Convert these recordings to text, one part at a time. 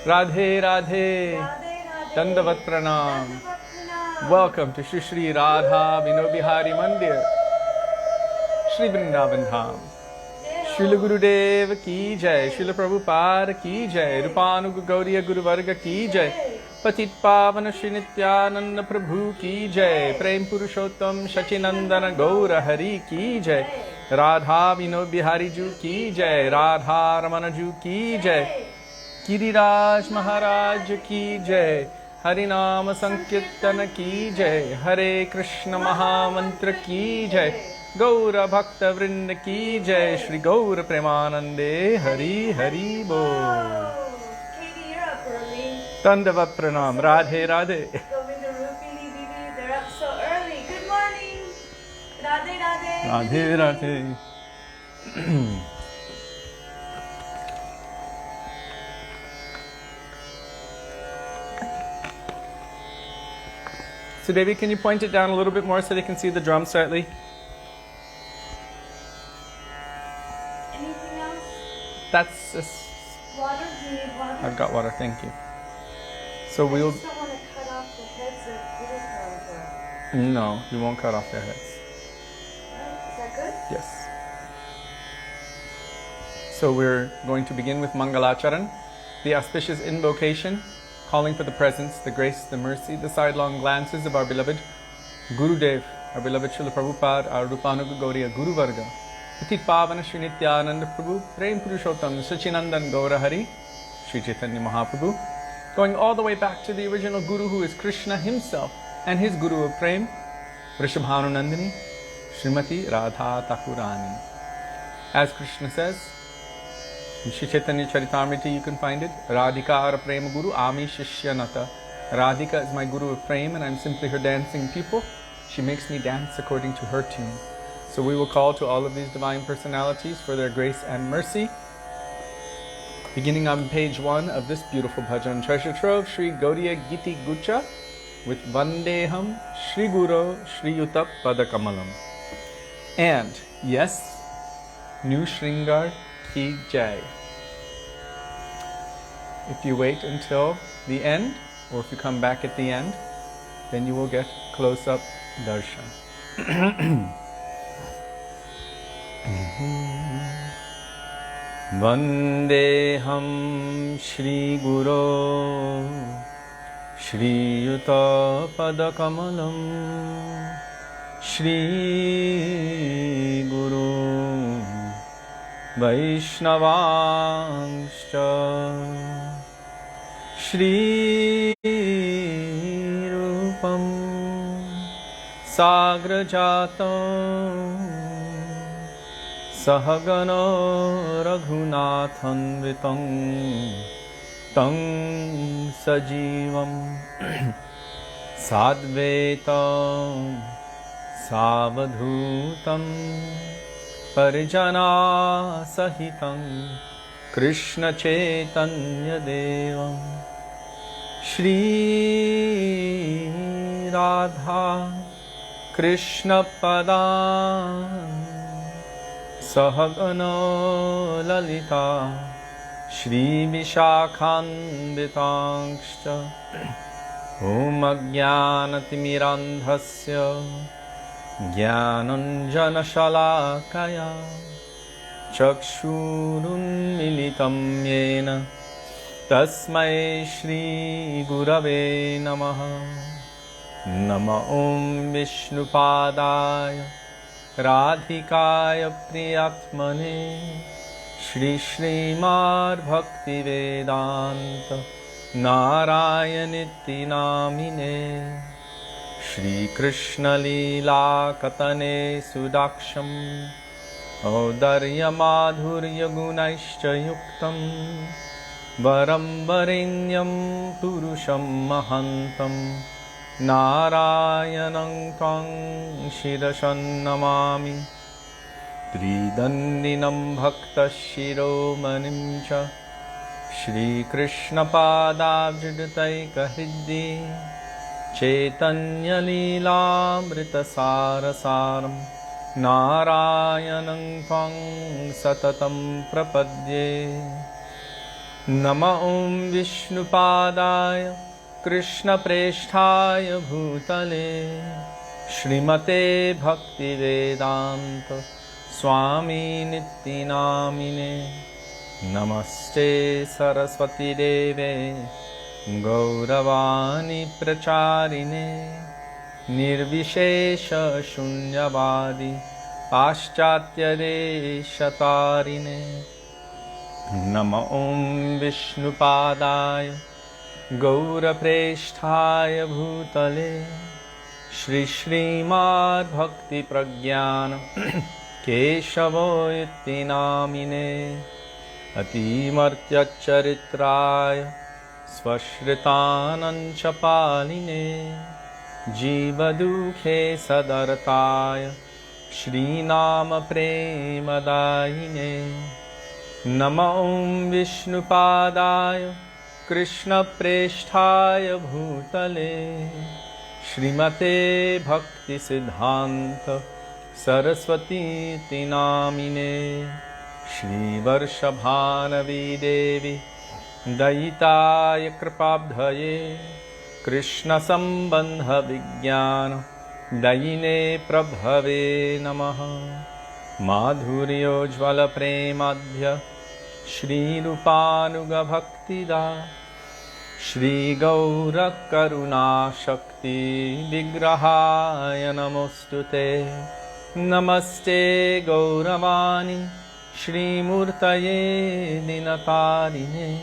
Radhe Radhe, Dandavat Pranam. Welcome to Shri Shri Radha Vinobihari Mandir, Shri Vrindavana Dham. Srila Gurudev ki jai, Srila Prabhupada ki jai, Rupanuga Gaudiya Guru Varga ki jai, Patit Pavana Shri Nityananda Prabhu ki jai, Prem Purushottam Shachinandana Gaura Hari ki jai, Radha Vinobihari Ju ki jai, Radha Ramana Ju ki jai, Giriraj Maharaj ki jai, Harinama Sankirtana ki jai, Hare Krishna Mahamantra ki jai, Gaura Bhakta Vrinda ki jai, Shri Gaura Premanande, Hari Hari Bol. Katie, you're up early. Dandavat Pranam, Radhe Radhe. Govinda Rupini Didi, they're up so early. Good morning. Radhe Radhe. Radhe Radhe. So Devi, can you point it down a little bit more so they can see the drum slightly? Anything else? That's Water? Do you need water? I've got water, thank you. So I we'll... just don't want to cut off the heads of Guru. No, you won't cut off their heads. Right? Is that good? Yes. So we're going to begin with Mangalacharan, the auspicious invocation, calling for the presence, the grace, the mercy, the sidelong glances of our beloved Gurudev, our beloved Srila Prabhupada, our Rupanuga Gaudiya Guru Varga, Patit Pavana Shri Nityananda Prabhu, Prem Purushottam Sachinandan Gaura Hari, Sri Caitanya Mahaprabhu, going all the way back to the original Guru who is Krishna himself and his Guru of Prem, Vrishabhanunandini, Srimati Radha Thakurani. As Krishna says, in Śrī Caitanya Charitamrita you can find it, Radhika Ara Prema Guru Ami Shishyanata. Radhika is my Guru of Prem and I'm simply her dancing pupil. She makes me dance according to her tune. So we will call to all of these divine personalities for their grace and mercy. Beginning on page 1 of this beautiful bhajan treasure trove, Shri Gaudiya Giti Gucha with Vandeham Shri Guru Shri Yuta Padakamalam. And yes, New Shringar Ki Jai. If you wait until the end, or if you come back at the end, then you will get close-up darshan. Vandeham Shri Guru Shri Yuta Padakamalam Shri Guru Vaishnavanscha Shri Rupam Sagrajatam Sahagana Raghunathanvitam Tang Sajivam Sadvetam Savadhutam Parijana Sahitam Krishna Chaitanya Devam Shri Radha Krishna Padam Sahagana Lalita Shri Vishakhanvitangscha Om Ajnanatimirandhasya Jnananjana Shalakaya Chakshurunmilitam Yena Tasmai Shri Gurave Namaha Nama Om Vishnupadaya Radhikaya Priyatmane Shri Srimad Bhakti Vedanta Narayaniti Namine Shri Krishna Leela Katane Sudaksham Audarya Madhurya Gunaishcha Yuktam Varam Varenyam Purusham Mahantam Narayanam Tang Shirashan Namami Tridandinam Bhakta Shiromanim Cha Shri Krishna Padabjidataika Hriddi Chaitanya Leelamrita Sarasaram Narayanam Tvang Satatam Prapadye Nama Om Vishnupadaya Krishna Presthaya Bhutale Srimate Bhakti Vedanta Swami Nitti Namine Namaste Saraswati Deve Gauravani Pracharine Nirvishesha Shunyavadi Paschatya Deshatarine Nama Om Vishnupadaya Gaurapreshthaya Bhutale Shri Srimad Bhakti Pragyana Keshavo Itti Namine Atimartya Charitraya Svashritanancha Paline Jiva Dukhe Sadartaya Shri Nama Premadayine Nama Om Vishnupadaya Krishna Presthaya Bhutale Srimate Bhakti Siddhanta Saraswati Namine Shri Varshabhanavi Devi Daitaya Kripabdhaye Krishna Sambandha Vijnana Dayine Prabhave Namaha Madhuryo Jvala Premadhya Shri Rupanuga Bhaktida Shri Gaura Karuna Shakti Vigrahaya Namostute Namaste Gauravani Shri Murtaye Dinatarine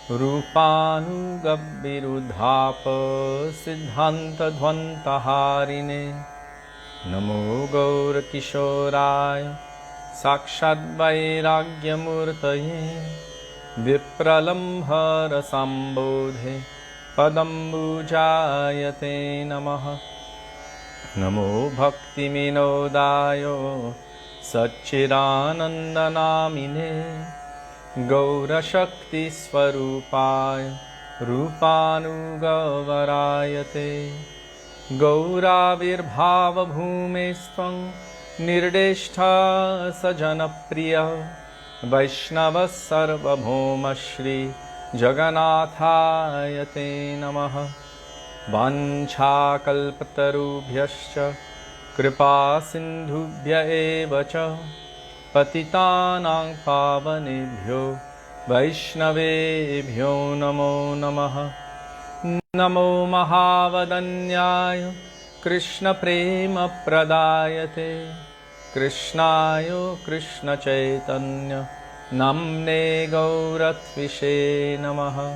Rupanuga Virudhapa Siddhanta Dhvantaharine Namo Gaura Kishoraya Sakshat Vairagyamurtaye Vipralambhara Sambodhe Padambujayate Namaha Namo Bhakti Minodayo Satchidanandanamine Gaura Shakti Swarupaya Rupanugavarayate Gauravirbhava Bhumestvam Nirdeshtha Sajanapriya Vaishnava Sarvabhoma Shri Jaganathayate Namaha Vancha Kalpatarubhyascha Kripa Sindhubhya Evacha Patitanang Pavanebhyo Vaishnavebhyo Namo Namaha Namo Mahavadanyaya Krishna Prema Pradayate Krishnayo Krishna Chaitanya Namne Gauratvishe Namaha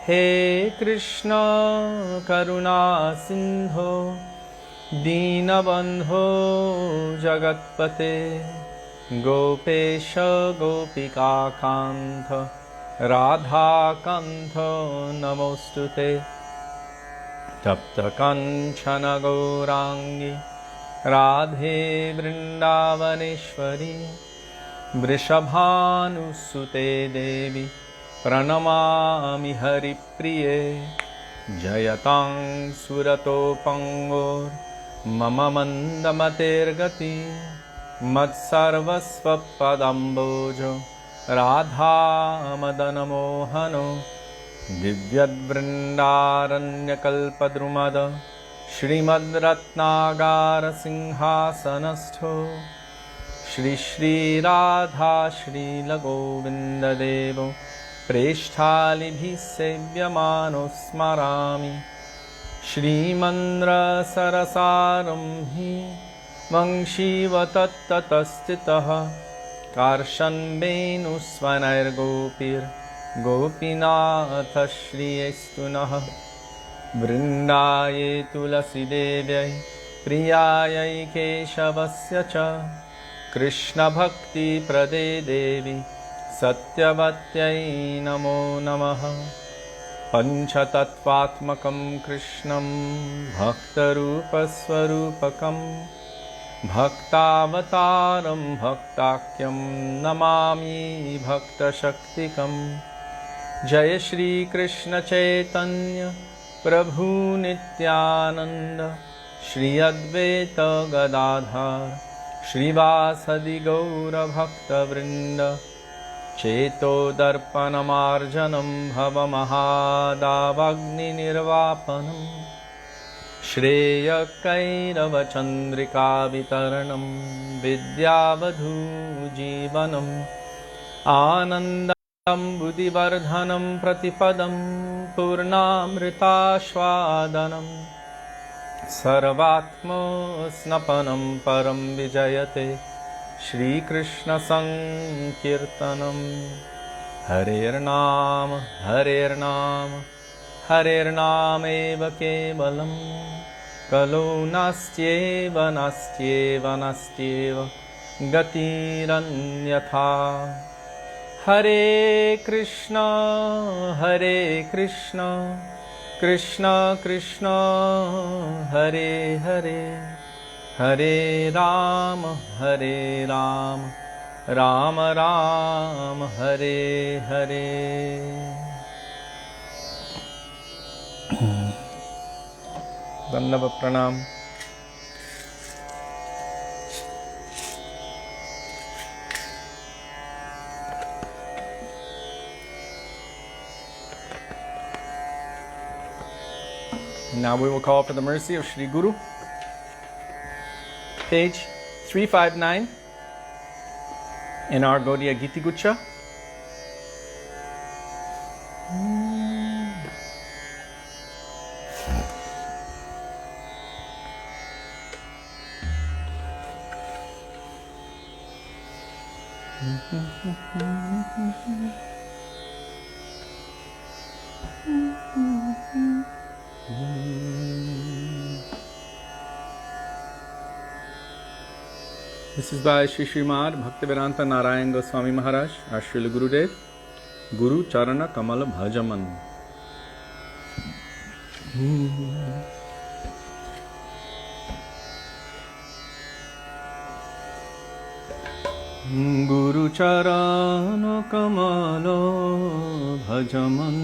He Krishna Karuna Sindho Dinabandho Jagatpate Gopesha Gopika Kantha Radha Kantha Namostute Tapta Kanchana Gaurangi Radhe Vrindavaneshwari Vrishabhanusute Devi Pranamami Haripriye Jayatang Surato Pangor Mama Mandamatergati Matsarvasva Padambojo Radha Madana Mohano Divyad Vrindaranya Kalpadrumada Shrimad Ratnagara Singhasanastho Shri Shri Radha Shri Lagovinda Devo Preshthali Sevyamano Smarami Shri Mandra Sarasaramhi Vangshiva Tattatastitaha Karshan Benu Svanair Gopir Gopinatha Shri Estunaha Vrindaye Tulasi Devyai Priyayai Keshavasya Cha Krishna Bhakti Prade Devi Satyavatyai Namo Namaha Panchatattvatmakam Krishnam Bhaktarupa Swarupakam Bhaktavataram Bhaktakyam Namami Bhakta Shaktikam Jaya Shri Krishna Chaitanya Prabhu Nityananda Shri Advaita Gadadhar Shri Vasadi Gaura Bhakta Vrinda चेतोदर्पणमार्जनं भवमहादावाग्निनिर्वापनं श्रेयकैरवचन्द्रिकावितरणं विद्यावधूजीवनम् आनन्दं बुद्धिवर्धनं प्रतिपदं पूर्णामृतास्वादनं सर्वात्मस्नपनं परं विजयते श्रीकृष्णसङ्कीर्तनं हरेर्नाम हरेर्नाम हरेर्नामेव केवलं कलो नास्त्येव नास्त्येव नास्त्येव गतिरन्यथा। हरे कृष्णा कृष्ण कृष्ण हरे हरे, हरे राम राम राम हरे हरे। दंडवत प्रणाम। Now we will call for the mercy of Shri Guru. Page 359 in our Gaudiya Giti Gucha. This is by Shri Srimad Bhaktivedanta Narayan Goswami Maharaj, our Srila Gurudev, Guru Charana Kamala Bhajaman. Guru Charana Kamala Bhajaman,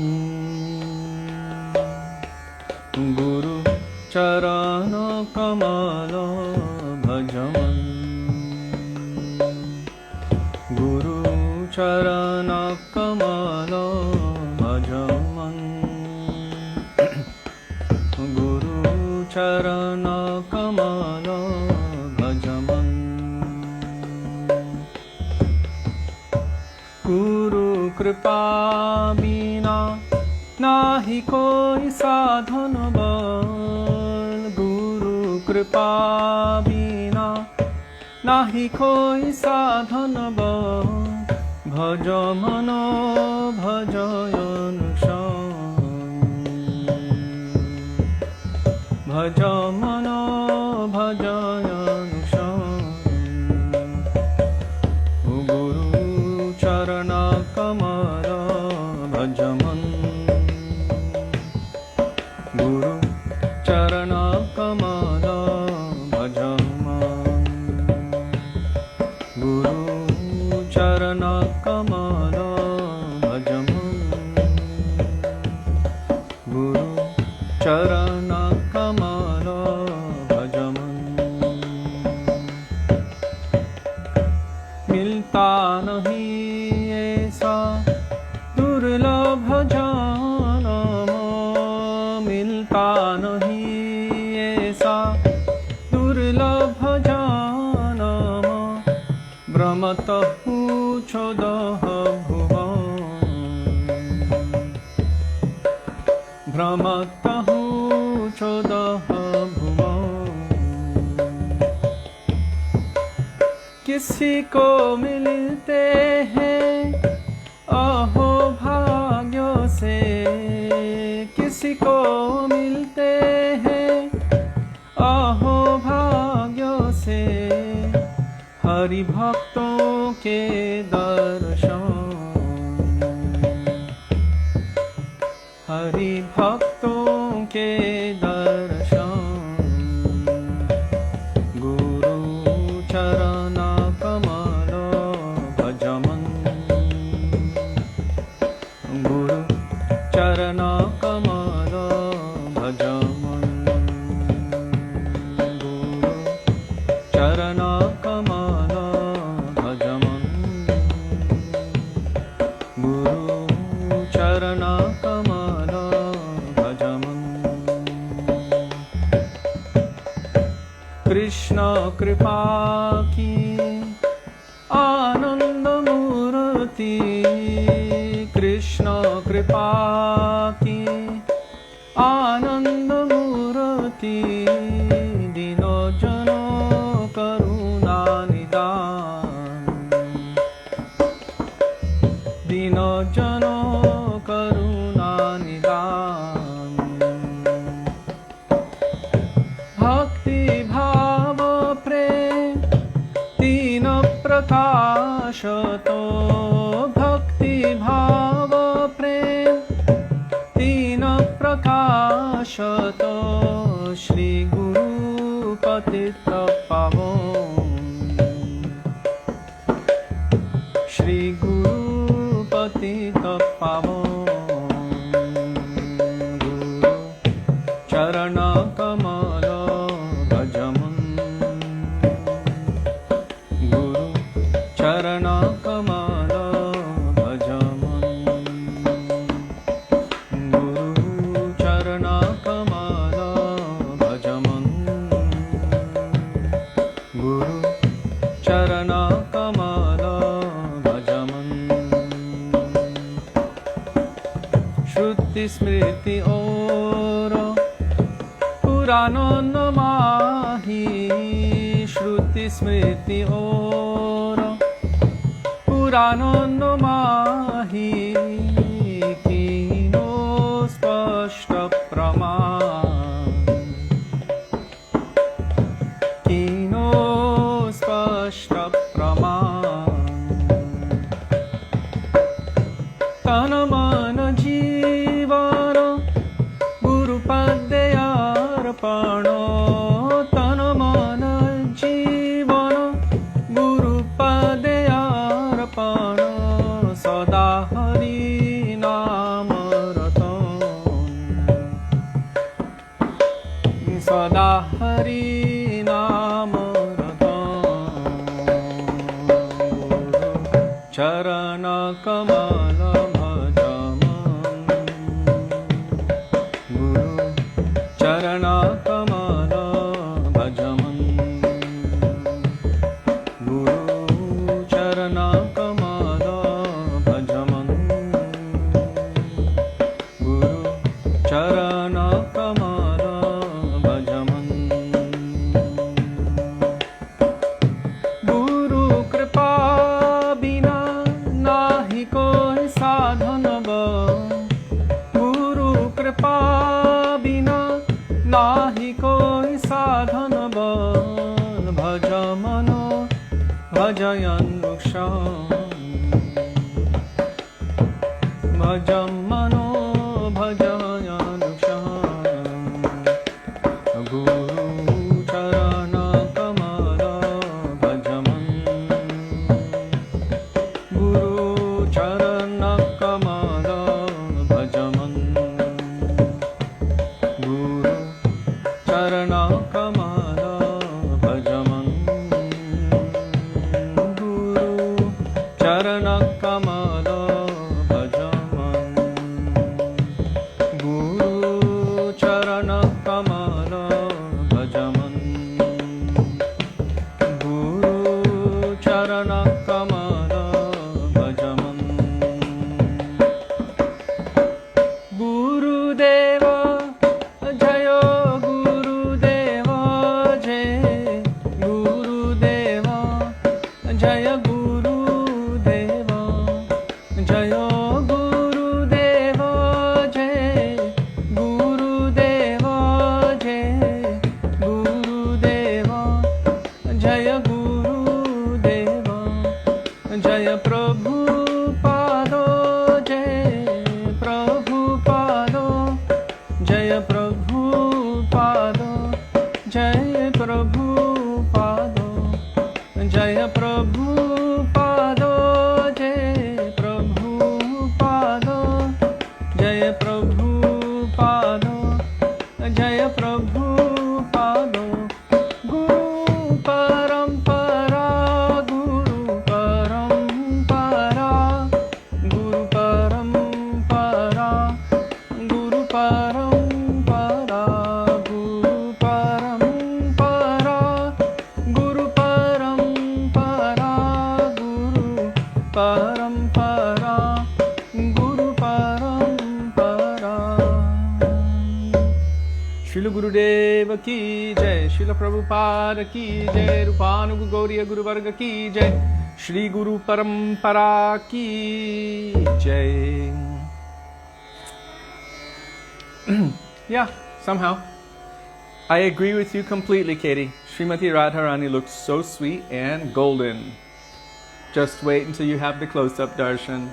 Guru Charana Kamala Bhajaman, Guru Charana Kamala Bhajaman, Guru Charana Kamala Bhajaman, Guru Kripa Bina Nahi koi sadhan bal, Guru Kripa Bina Nahi koi sadhan bal, bhaja mano bhajayanushan, bhaja mano bhajayanushan, Guru Charana Kamala Bhajaman, Guru Charana Kamala Bhajaman, Guru Charana Kamala Bhajaman, Guru Charana Kamala Bhajaman. मिलता नहीं ऐसा दुर्लभ जानम, मिलता नहीं ऐसा दुर्लभ जानम, भ्रमतः पूछोदह भुवन, भ्रमतः पूछोदह भुवन। किसी को मिलते हैं अहो भाग्यों से, किसी को मिलते हैं अहो भाग्यों से, हरि भक्तों के दर्शन, हरि भक्तों के दर्शन, गुरु चरणा कमलो भजमन, गुरु चरणा कमलो भजमन, गुरु चरणा कमलो भजमन, Charana Kamala Bhajaman Krishna Kripa Ki Ananda Murti Krishna Kripa Ki Ananda Murti Dino Jano Karuna Nidan Dino Jano Karuna Nidan Bhakti Bhava Prem Tina Prakashato Bhakti Bhava Prem Tina Prakashato Shri Guru Patita Pavon Shri Guru Patita Pavon Guru Charana Kamala Bhajaman Guru Charana Kamala Bhajaman Guru Charana Kamala Bhajaman Guru Charana Kamala Bhajaman Shruti Smriti Ora Purana Namahi Shruti Smriti Ora Purana Namahi Kino Spashta Praman Kino Spashta Praman Tanamana Jivana Guru Padayarpano Tanamana Jivana Guru Padayarpano Sada Hari Namaratam Sada Hari Namaratam Guru Charana Kamala Bhajaman Guru Charana Kamala Bhajaman Guru Charana Kamala Bhajaman Guru Charana Kamala Bhajaman Guru Kripa Bina Nahi Koi Sadhan Ba Guru Kripa Bina Nahi Koi Sadhan Ba Bhajamano Bhajayan Vuksham Bhajamano Bhajayan Vuksham Guru Charana Kamala Bhajaman Guru Charana Kamala Bhajaman Guru Charana Kamala Bhajaman Guru Charana Kamala Bhajaman Srila Gurudeva ki jai, Srila Prabhupada ki jai, Rupanuga Gaudiya Guru Varga ki jai, Shri Guru Parampara ki jai. Yeah, somehow. I agree with you completely, Katie. Srimati Radharani looks so sweet and golden. Just wait until you have the close-up darshan.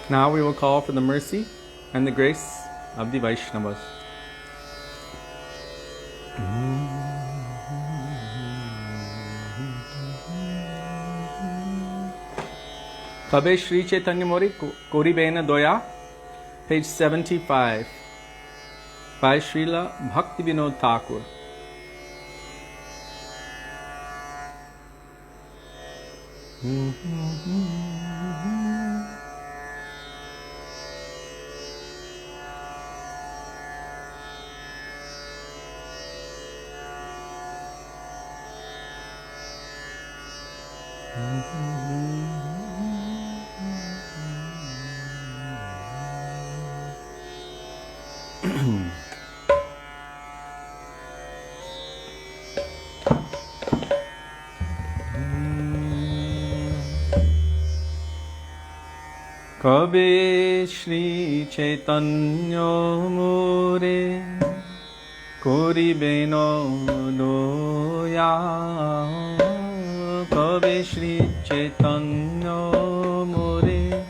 Now we will call for the mercy and the grace of the Vaishnavas. Kabe Sri Caitanya Mori Koribena Doya, page 75, by Srila Bhaktivinoda Thakur. Kabe Sri Caitanya More Koribeno Doya, Kabe Sri Caitanya More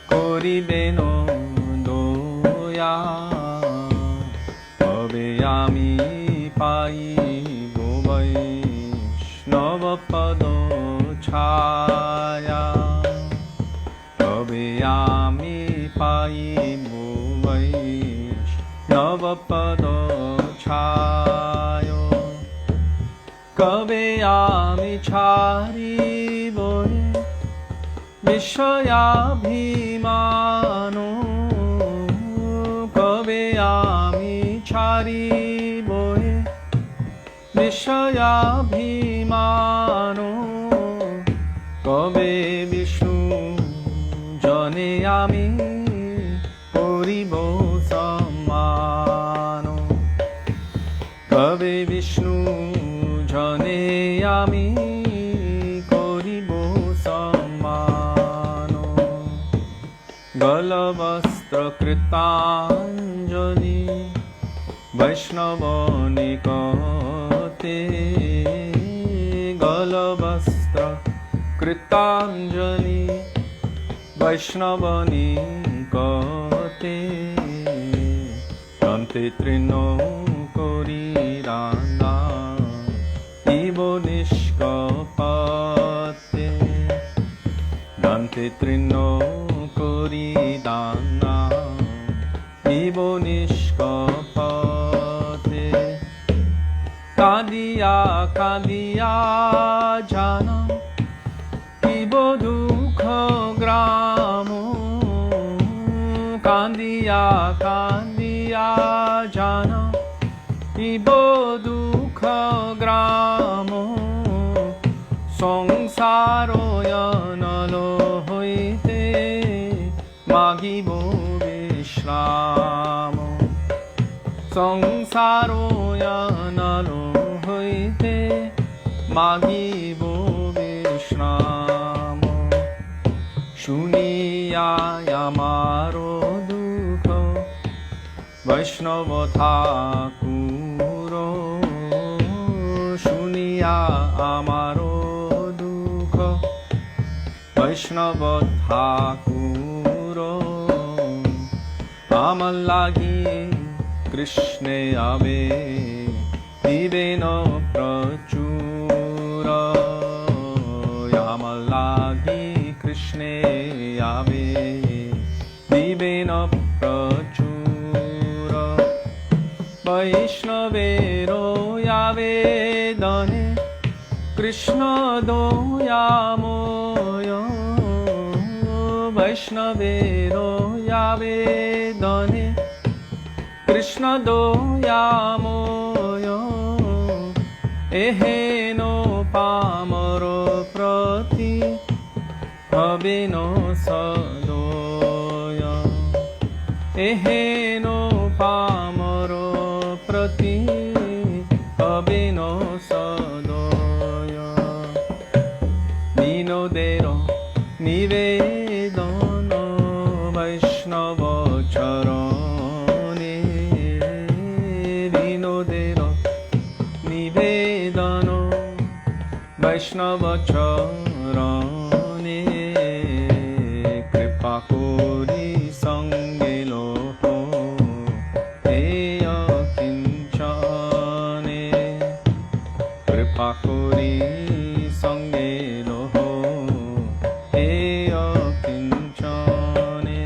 Koribeno Doya, Kabe Ami Pai Govai Vaishnava Chaya, Kabe Ami Pai Vaishnava Chayo, Kabe Ami Chari Boy Vishaya Bhimano, Kabe Ami Chari Boy Vishaya Bhimano, Kabe Vishnu Jane Ami Horibo Samano, Kabe Vishnu Jane Ami Horibo Samano, Galavastra Kritanjali Vaishnava Nikate, Galavastra Kritanjali Vaishnava Nikate, Dante Trino Korirana Ivo Nishkapate, Dante Trino Koridana Ivo Nishkapate, Kadiya Kadiya Jana Ivo Dukha Gramo, Kandiya Kandiya Jana Ibo Dukha Gramo, Sangsaro Yanalo Hoite Magibo Vishramo, Sangsaro Yanalo Hoite Magibo Vishramo, Shuniya Yamaro Dukha Vaishnava Thakuro, Shuniya Amaro Dukha Vaishnava Thakuro, Amalagi Krishna Ave Diveno Prachura, Yamalagi Krishna Ave Diveno Prachura, Vaishnavero Yave Dane Krishna Doyamoyo, Vaishnavero Yave Dane Krishna Doyamoyo, Eheno Pamaro Prat অবেনো সদয় এহেনো পামর প্রতি অবেনো সদয় বিনোদের নিবেদন বৈষ্ণব চরণে বিনোদের নিবেদন বৈষ্ণব চরণে কৃপা করি সঙ্গে লোহ হেয় কিঞ্চনে কৃপা করি সঙ্গে লোহ হেয় কিঞ্চনে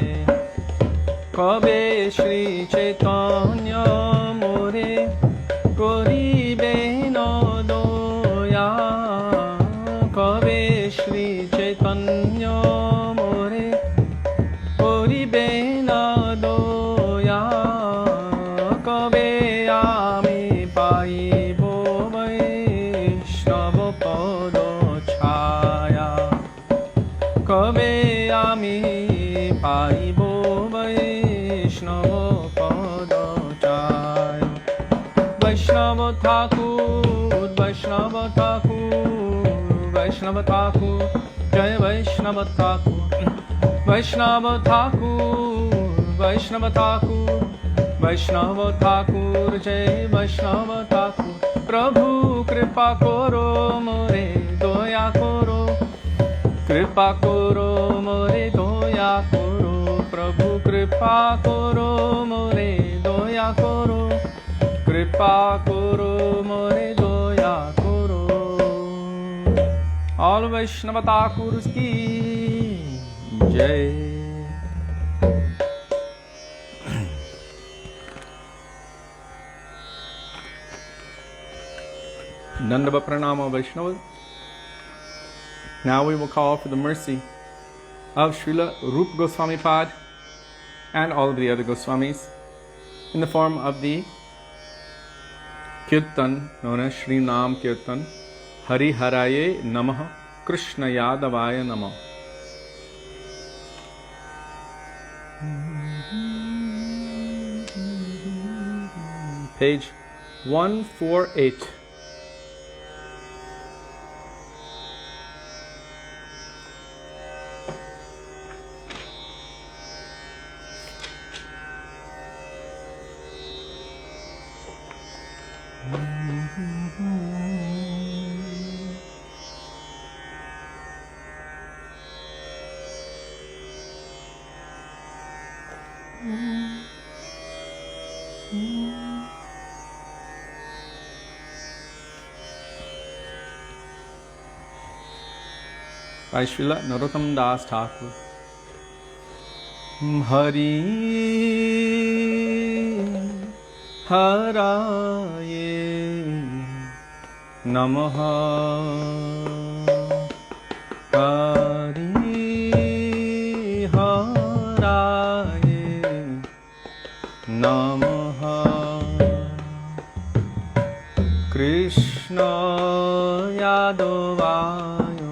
কবে শ্রী চৈতন্য মোরে করিবে দয়া কবে শ্রী চৈতন্য মোরে করিবে দয়া কবে আমি পাইব বৈষ্ণব পদ ছায়া কবে আমি পাইব বৈষ্ণব পদ ছায়া বৈষ্ণব ঠাকুর বৈষ্ণব ঠাকুর বৈষ্ণব ঠাকুর জয় বৈষ্ণব ঠাকুর বৈষ্ণব ঠাকুর বৈষ্ণব ঠাকুর বৈষ্ণব ঠাকুর জয় বৈষ্ণব ঠাকুর প্রভু কৃপা করো মোরে দয়া করো কৃপা করো মোরে দয়া করো প্রভু কৃপা করো মোরে দয়া করো কৃপা করো মোরে দয়া করো All Vaishnava Thakurs ki Jai. Dandava Pranama Vaishnava. Now we will call for the mercy of Srila Rup Goswami Pad and all of the other Goswamis in the form of the Kirtan known as Shri Nam Kirtan. Hari Haraye Namah Krishna Yadavaya Namah. Page 148. By Srila Narottam Das Thakur. Hari Haraye Namaha Hari Haraye Namaha Krishna Yadavaya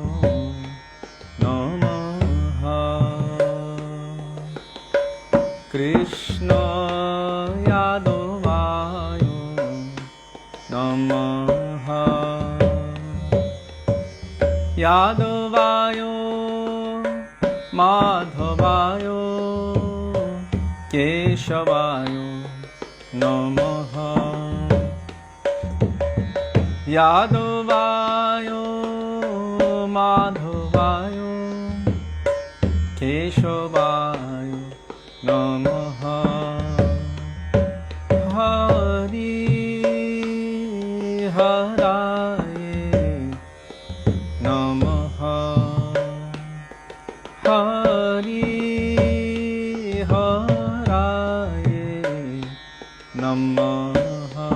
Krishna Yadavaya Namaha Yadavaya Madhavaya Keshavaya Namaha Yadavaya Madhavaya Keshavaya Namaha Hari Haraye Namaha Hari Haraye Namaha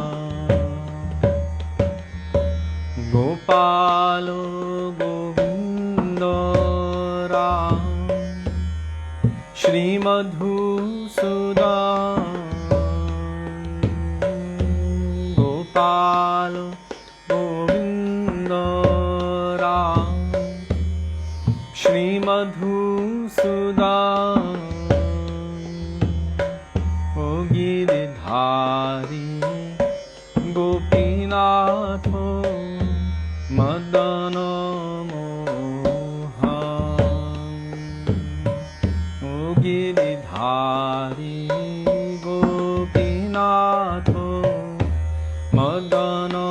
Gopalo Govindo Ram Shri Madhusudan Gopal Govinda Ram Shri Madhusudan O Giridhari Gopinatho Madana Mohan O Giridhari Gopinatho Madana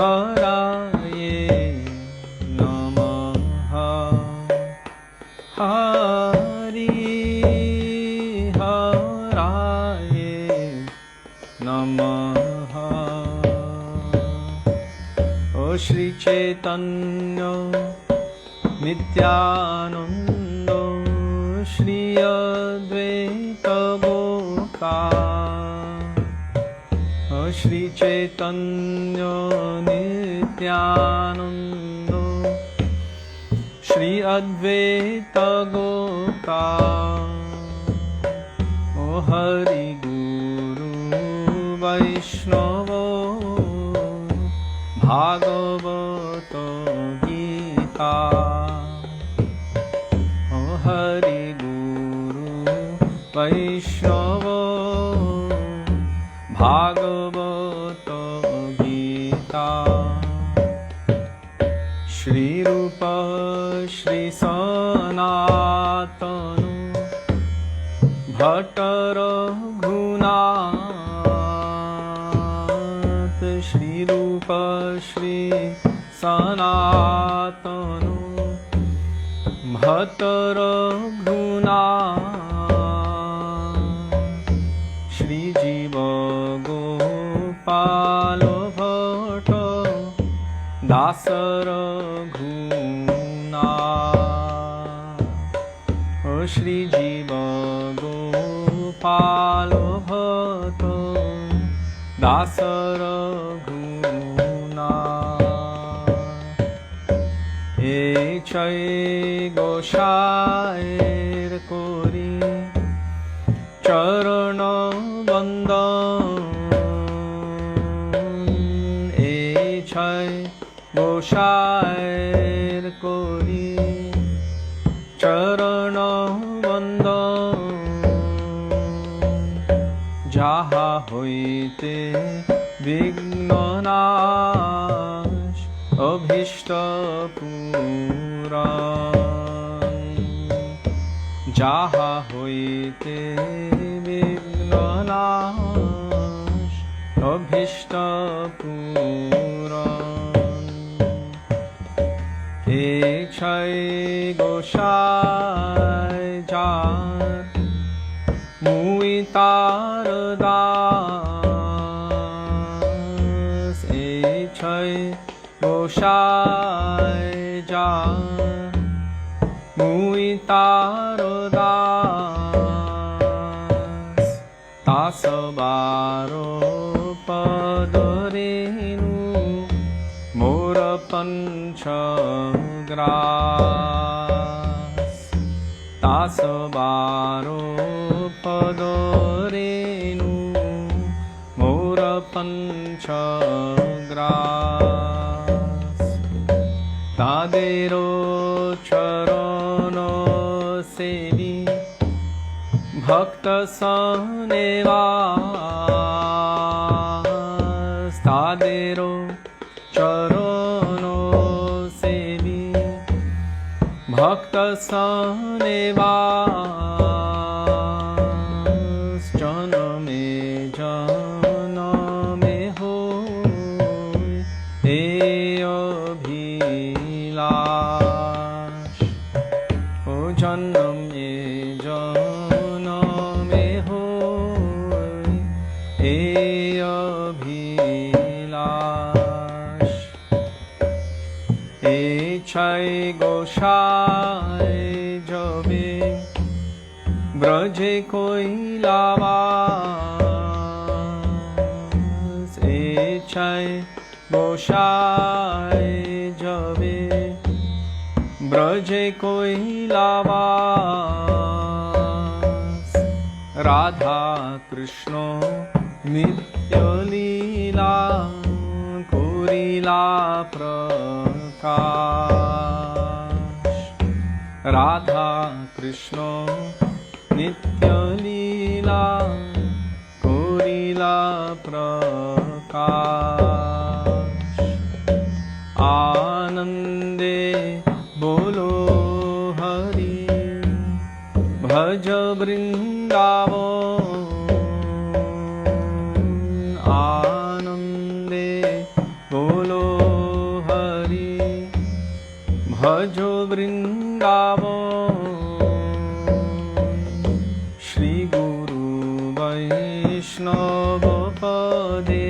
Haraye Namaha Hari Haraye Namaha O Śrī Caitanya Nityananda Śrī Advaita Gopala Śrī Caitanya Nityananda Śrī Advaita Gopala O Hari Guru Vaishnava Bhagavata Gita O Hari Guru Vaishnava Bhagavata Gita Shri Rupa Shri Sanatana Bhattara Gunat Shri Rupa Shri Sanatana Bhattara Gunat Shri Jiva Gopala Bhatta Dasa Thakura O Shri Jiva Gopala Bhatta Dasa Thakura Echai Goshair Kori Charana Vandan Echai Goshair Kori Charana Vandan Jaha hoite Vignanash Abhishta Puran Jaha hoite Vignanash Abhishta Puran Echai Goshai Jar Muitar Das Echai Goshai Jar Muitar Das Tasabaro Padarenu Mora Panchagras Tasabaro Padarenu Mora Panchagras Tadero Charano Sevi Bhakta Sanevas Tadero Charano Sevi Bhakta Sanevas Janame Janame Hoy E Abhilash O Janame Janame Hoy E Abhilash Echai Goshai Jabe Braje Koilavas Echai Goshai Jabe Braje Koilavas Radha Krishna Nitya Leela लीला प्रकाश राधा कृष्ण नित्य लीला कोरिला प्रकाश आनंदे बोलो हरि भज वृंदावन आनंदे बोलो हरि भजो वृंदावन श्री गुरु वैष्णव पदे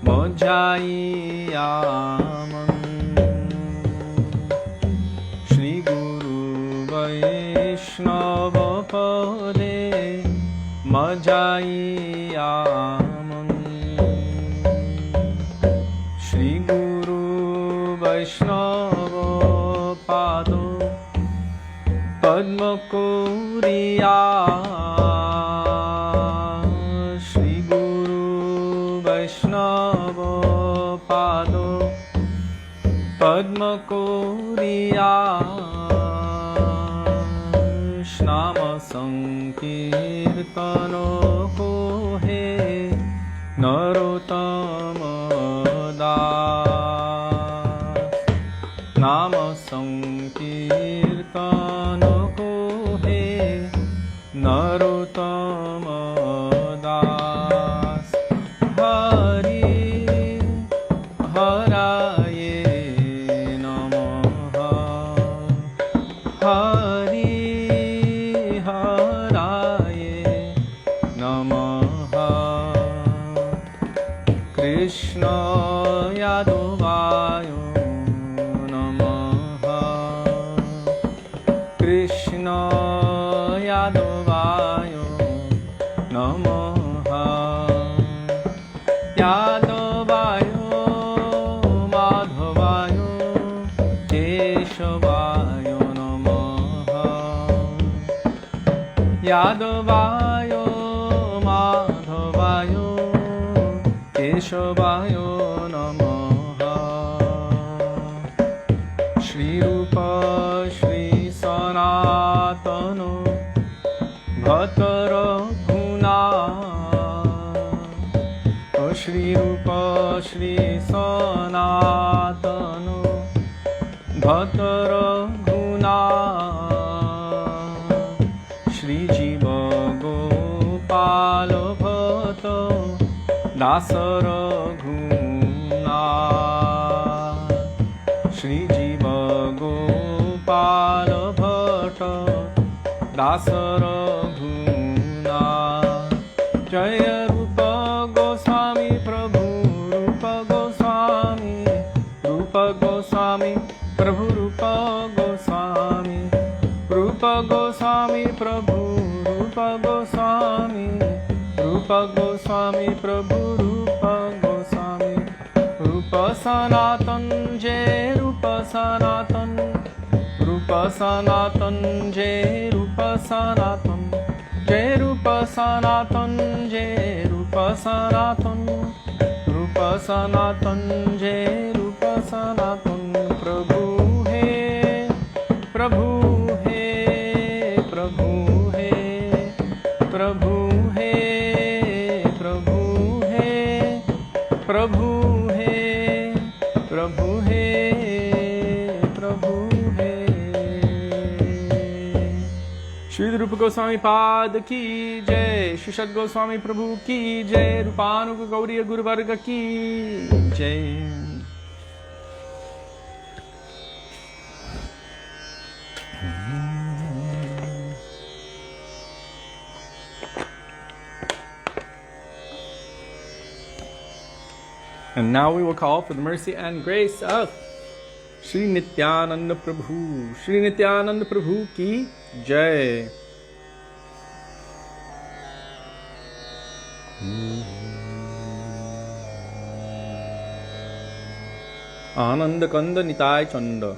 मजाइया श्री गुरु वैष्णव पदे मजाइया श्री गुरु वैष्णव पादो पद्म Korea Shri गुरु वैष्णव पादो पद्म Korea नाम संकीर्तन को हे नरोत्तम दास नाम संकीर्तन को हे नरोत्तम दास हरि हराये नमः हरि कृष्ण यादवाय नमः कृष्ण यादवाय नमः यादवाय माधवाय केशवाय नमः यादवाय माधवाय केशवाय नमः श्री रूप श्री सनातन भतर गुना श्री रूप श्री सनातन भतर गुना श्री जीव गोपाल भट दासर गुना श्री जीव गोपाल भट दासर गुना जय रूप गोस्वामी प्रभु रूप गोस्वामी प्रभु रूप गोस्वामी प्रभु रूप गोस्वामी प्रभु रूप गोस्वामी रूप सनातन जय रूप सनातन जय रूप सनातन जय रूप सनातन जय रूप सनातन जय रूप सनातन प्रभु हे प्रभु हे प्रभु हे प्रभु हे प्रभु हे प्रभु हे प्रभु हे प्रभु हे श्री रूप गोस्वामी पाद की जय श्री सद गोस्वामी प्रभु की जय रूपानुग गौरी गुरुवर्ग की जय And now we will call for the mercy and grace of Shri Nityananda Prabhu. Shri Nityananda Prabhu ki Jai. Ananda Kanda Nitai Chanda.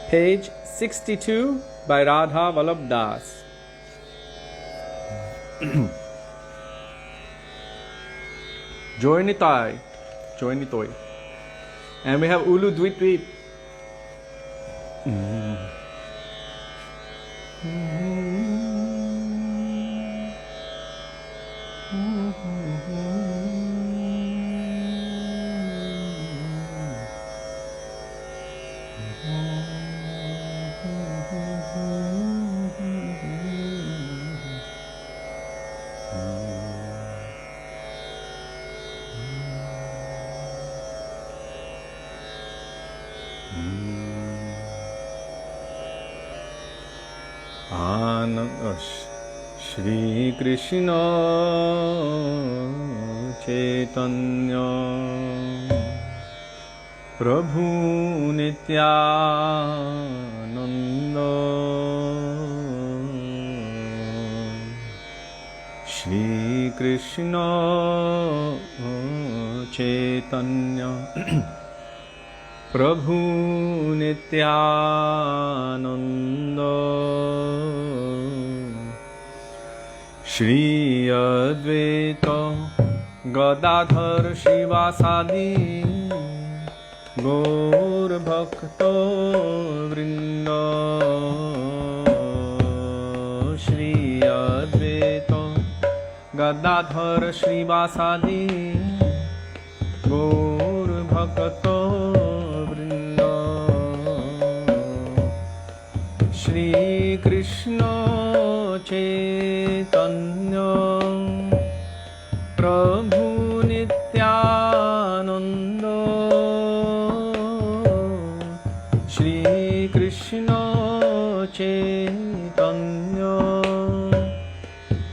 Page 62 by Radha Vallabh Das. Joy Nitai, Joy Nitoi. And we have Ulu Dwit Dwit. Śrī Krishna Caitanya Prabhu Nityananda Śrī Krishna Caitanya Prabhu Nityananda Shri Advaita Gadadhar Shivasadi Gaur Bhakta Vrinda Shri Advaita Gadadhar Shivasadi Gaur Bhakta Vrinda Shri Krishna Caitanya Prabhu Nityananda Shri Krishna Caitanya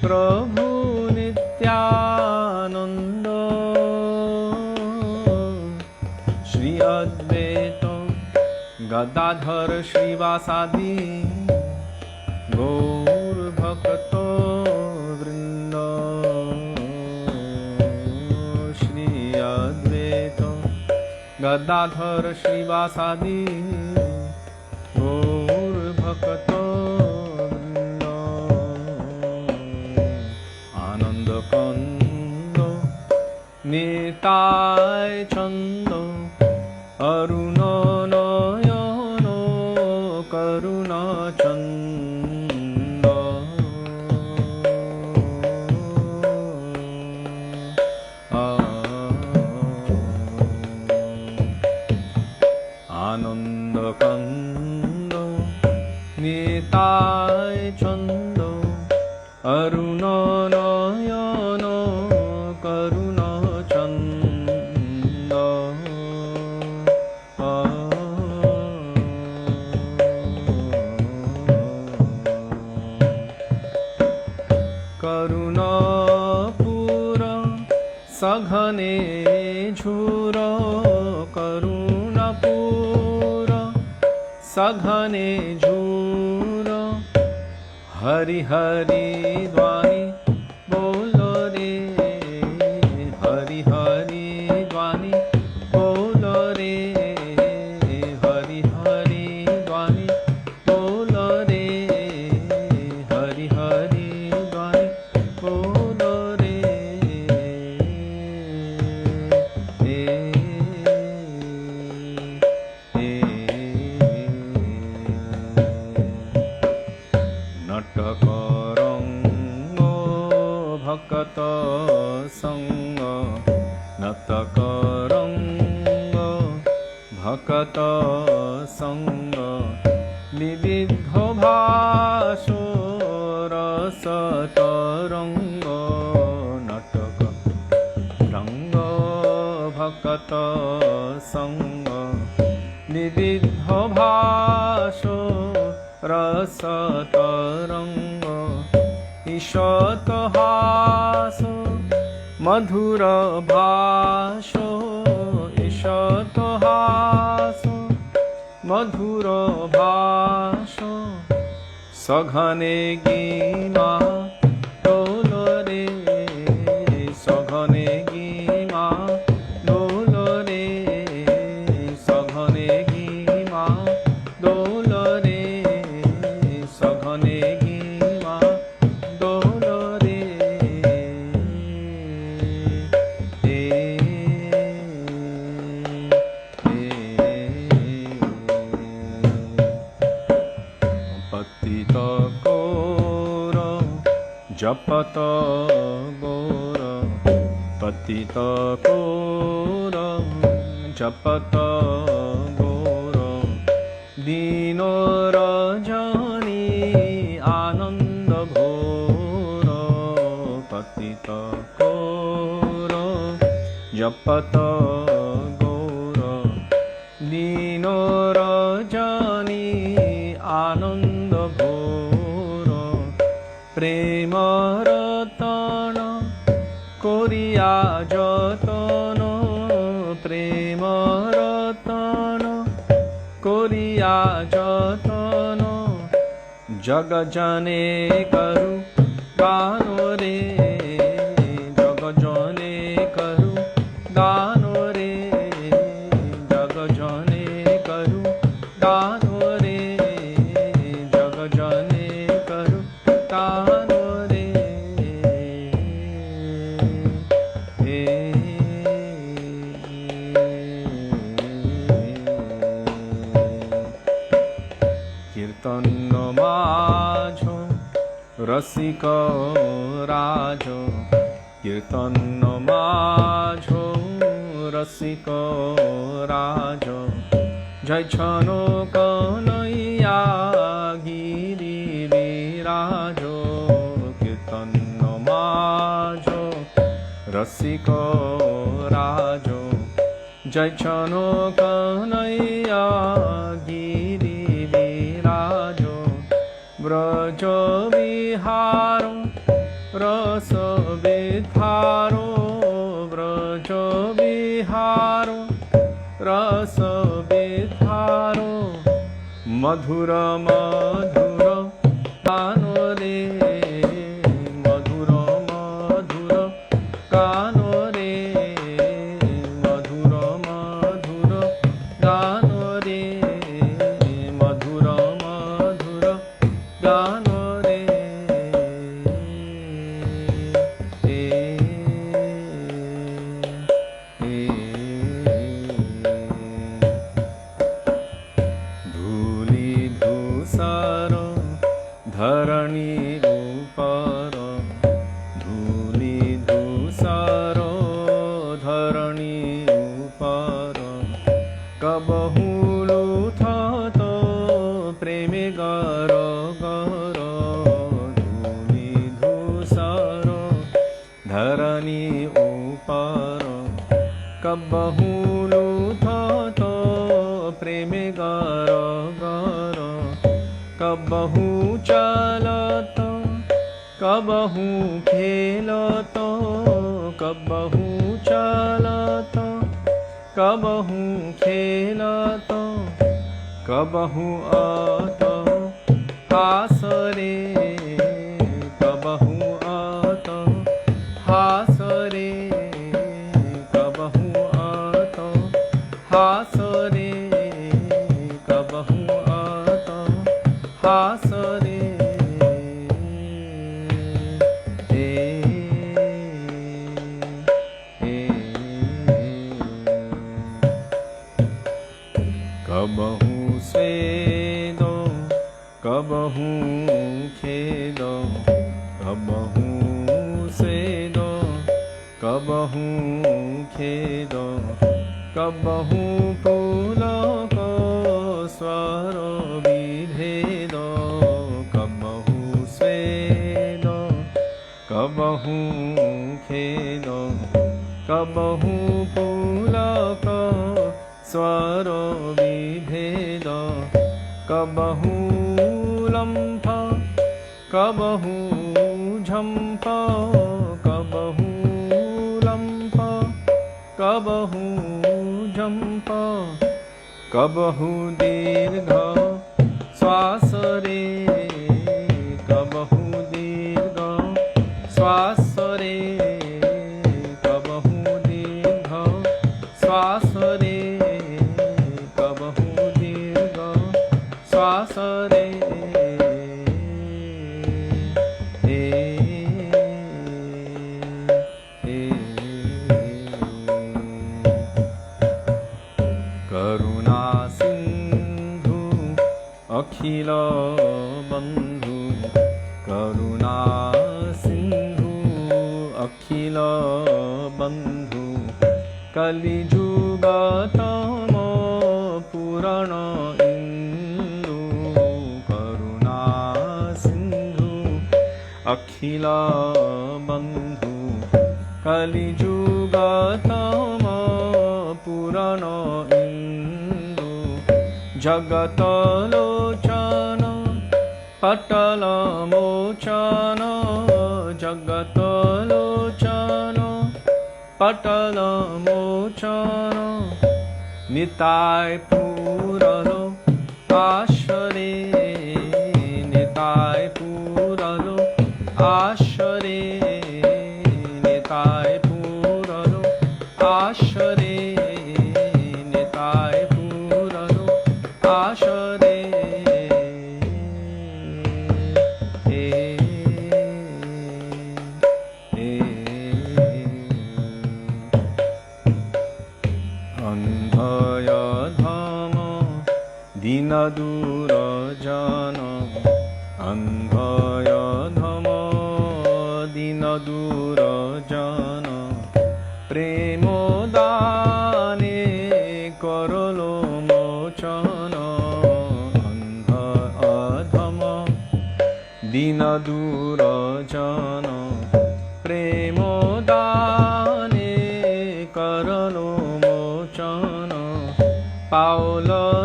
Prabhu Nityananda Shri Advaita Gadadhar Shivasadi Gaur Bhakta Vrinda Shri Advaita Gadadhar Shivasadi Gaur Bhakta Vrinda Ananda Kanda Nitai Chanda Aruna Nayana Karuna Chanda Ananda Kanda Nitai Chanda Aruna Nayana Karuna Chanda Karuna Pura Saghane Jhura Karuna Pura Saghane Jhura Hari Hari Dwani Bolo Re Hari Hari Dwani Bolo Re Hari Hari Dwani Bolo Re Hari Hari Dwani Bolo Re Natakarango Bhakata Sangha Natakarango Bhakata Sangha Vividho Bhasho Rasatarango Nataka Rango Bhakata Sangha Vividho Bhasho Rasatarango Ishatahaso Madhura Bhasho Ishatahaso Madhura Bhasho Saghane Gima Japata Gora Patita Kora Japata Gora Dino Rajani Ananda Bhora Patita Kora Japata Gora Dino Rajani Ananda Bhora Prema Ratana Koriya Jatana Prema Ratana Koriya Jatana Jagajane Karu Ganore Jagajane Karu Ganore Jagajane Karu Ganore Jagajane Karu Ganore Kirtan Majo Rasika Rajo Kirtan Majo Rasika Rajo Jai Chano Kanaiya Giri Virajo Kirtan Majo Rasika Rajo Jai Chano Kanaiya Giri Virajo Braja Viharo Rasa Vidharo Braja Viharo Rasa Vidharo Madhura Madhura Kanore Madhura Madhura Kanore Madhura Madhura Kanore Madhura Madhura Kanore Dhuli dhusara dharani upara Dhuli dhusara dharani upara Kabahu luthata preme gara gara Dhuli dhusara dharani upara Kabahu luthata preme gara gara Kabahu chalata Kabahu khelata Kabahu chalata Kabahu khelata Kabahu ata hasare Kabahu ata hasare Kabahu ata hasare Kabahu ata hasare Kabahu svedo Kabahu khedo Kabahu svedo Kabahu khedo Kabahu pulaka swara vidhedo Kabahu svedo Kabahu khedo Kabahu pulaka swara vidhedo Kabahu lampa Kabahu jhampa Kabahu lampa Kabahu jhampa Kabahu dirgha swasare Kabahu dirgha swasare Kabahu dirgha swasare Kabahu dirgha swasare Karuna Sindhu Akhila Bandhu Karuna Sindhu Kali Juga Tamo Purana Indu Karuna Sindhu Akhila Bandhu Kali Juga Tamo Purana Indu Jagatalochana Patala Mochana Jagatalochana Patala Mochana Nitai Puralo Ashare Nitai Puralo Ashare Nitai Puralo Ashare Nitai Puralo Ashare Dinadura Jana Andhaya Dhama Dinadura Jana Premodane Karolo Mochana Andhaya Dhama Dinadura Jana Premodane Karolo Mochana Paula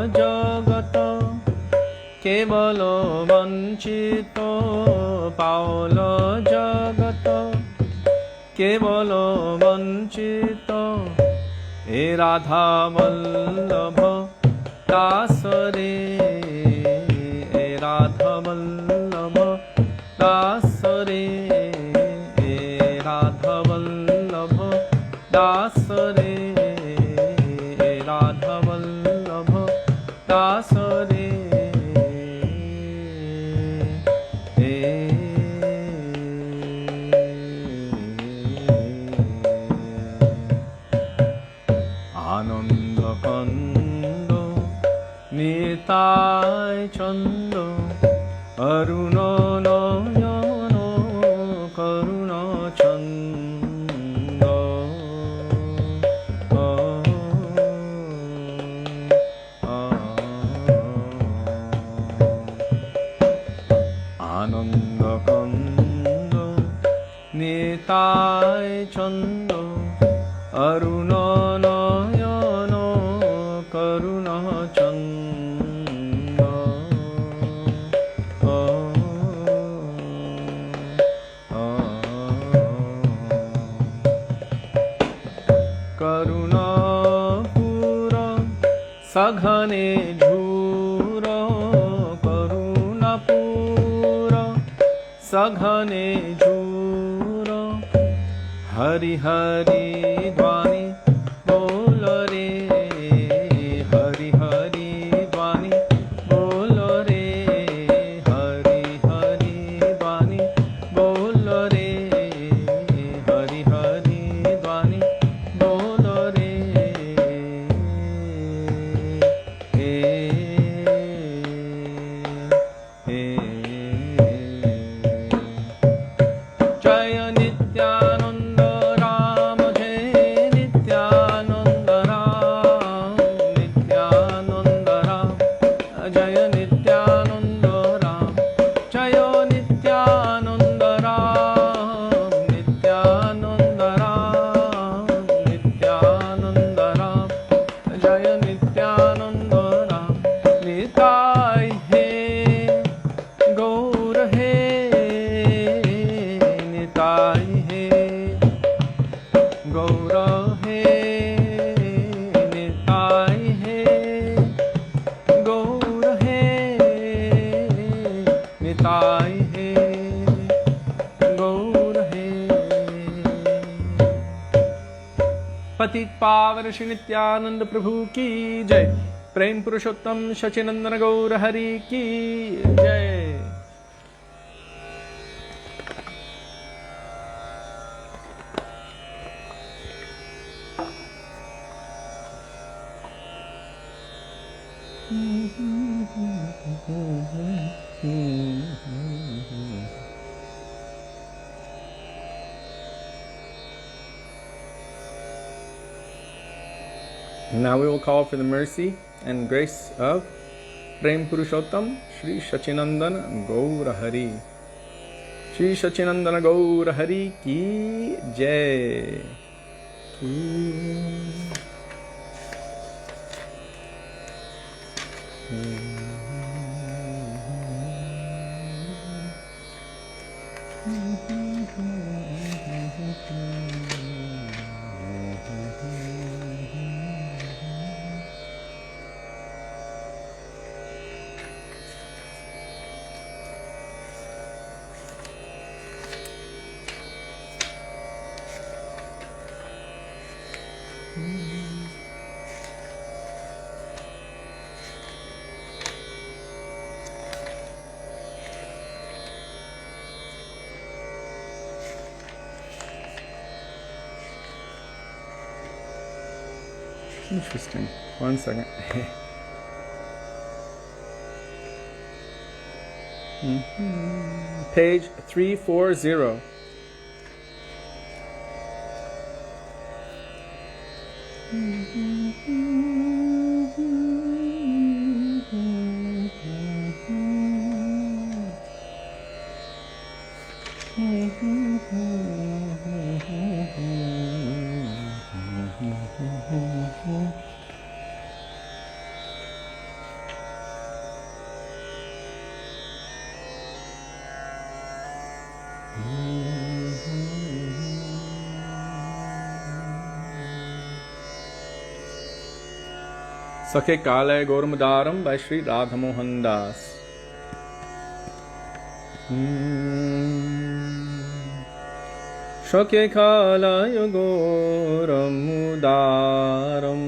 Kevalo vanchito Paula jagata Kevalo vanchito E Radha Vallabha Dasare E Radha Vallabha Dasare E Radha Vallabha Dasare E Radha Vallabha Dasare Nitai Chando Aruna Nayano Karuna Chando Ananda Kando Nitai Chando Aruna Nayano Karuna Chando Saghane Jhura Karunapura Saghane Jhura Hari Hari Dwani Bolare Hari Hari Dwani Bolare Hari Hari Dwani Bolare Hari Hari Dwani Bolare Jaya Nityananda Ram Jai Nityananda Ram Nityananda Ram Jaya Nityananda Ram Jaya Nityananda Ram Nityananda Ram Nityananda Ram Jaya Nityananda Ram Nitai He Gaur He Nitai He Gaura He Nitai He Gaur He Nitai He Gaur He Patik Pavan Shri Nityananda Prabhu ki Jai Prem Purushottam Shachinandana Gaur Hari ki Jai And now we will call for the mercy and grace of Prem Purushottam Sri Sachinandana Gaura Hari. Sri Sachinandana Gaura Hari ki jai. Interesting. One second. Page 340. Sakhe Kale Gormudaram by Sri Radha Mohan Das. Sakhe Kale Goramudaram.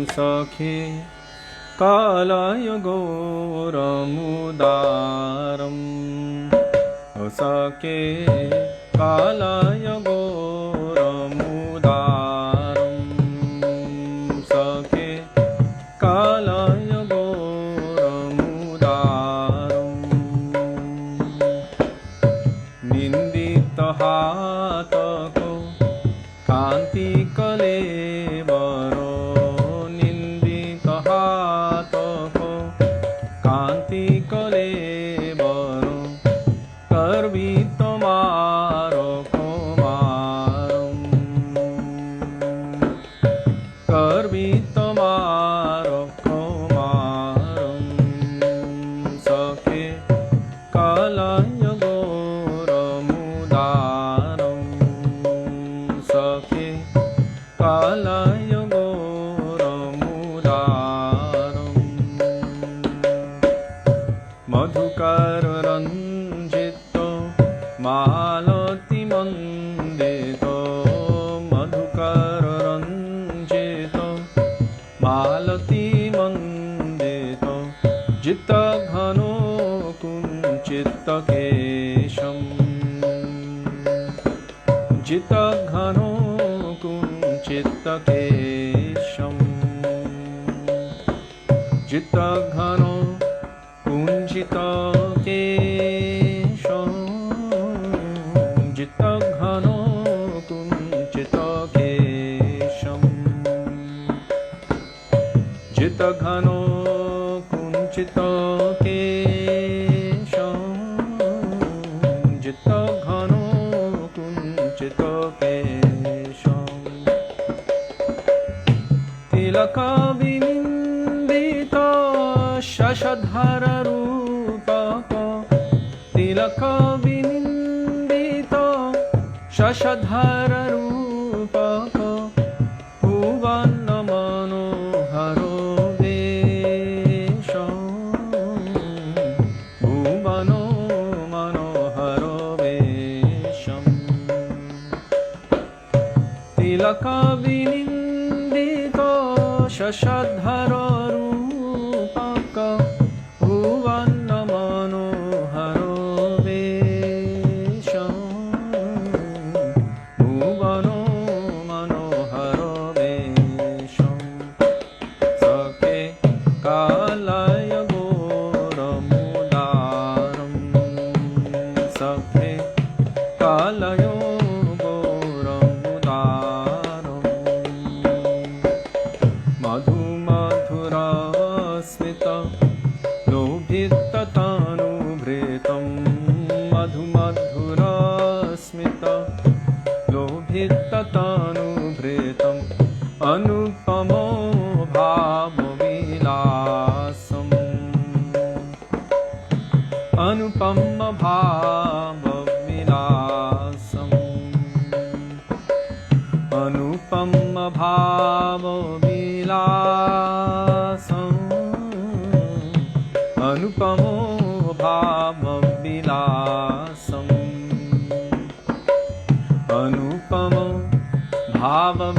Sakhe Kale Goramudaram. Sakhe Kale Goramudaram. Sakhe Kalaya Goramudaram. Nindita hatako kanti kalevaro. Nindita hatako kanti kalevaro. Karvito maro kumaram. Karvito maro kumaram. Sakhe kalaya goramudaram. Sakhe kalaya goramudaram. Madhukar ranjito malati mandito. Madhukar ranjito malati mandito. Jita ghano kunchita kesham. Jita ghano kunchita kesham. Jita ghano kunchita kesham. Jita ghano kunchita kesham. Jita ghano kunchita kesham. Jita ghano kunchita kesham. Tilaka vinindita shashadhara rupaka. Tilaka vinindita shashadhara rupaka. Bhuvana manoharo vesham. Bhuvano manoharo vesham. Tilaka vinindita shashadhara rupaka. Bhuvana manoharo vesham. Bhuvano manoharo vesham. Sakhe kalaya goramudaram. Sakhe kalaya goramudaram. लोभिततनुभृतं मधुमधुरस्मितं लोभिततनुभृतं अनुपमो भावविलासम् अनुपम भावविलासम् अनुपम भावविलासम् अनुपमो भावविलासम् अनुपमो भावविलासम्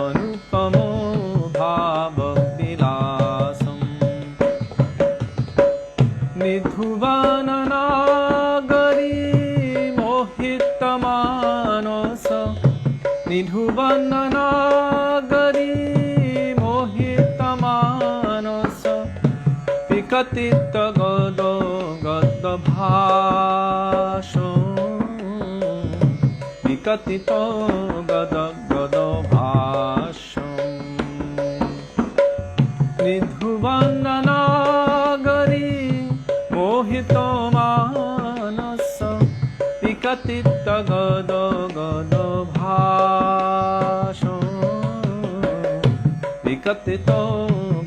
अनुपमो भावविलासम् निधुवननागरी मोहितमानस निधुवननागरी मोहितमानस विकथित गद गदभाषो विकथित गद गदभाषो निधुवननागरी मोहितमानस विकथित गद गदभाषो विकथित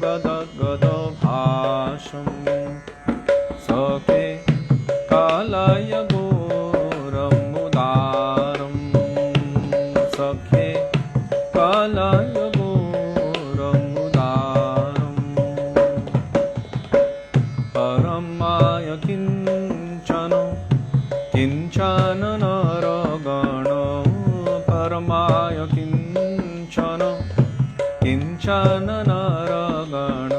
गद गदभाषो सखे कालय घोरमुदारं सखे कालय घोरमुदारं परमाय किञ्चन किञ्चन नरगण परमाय किञ्चन किञ्चन नरगण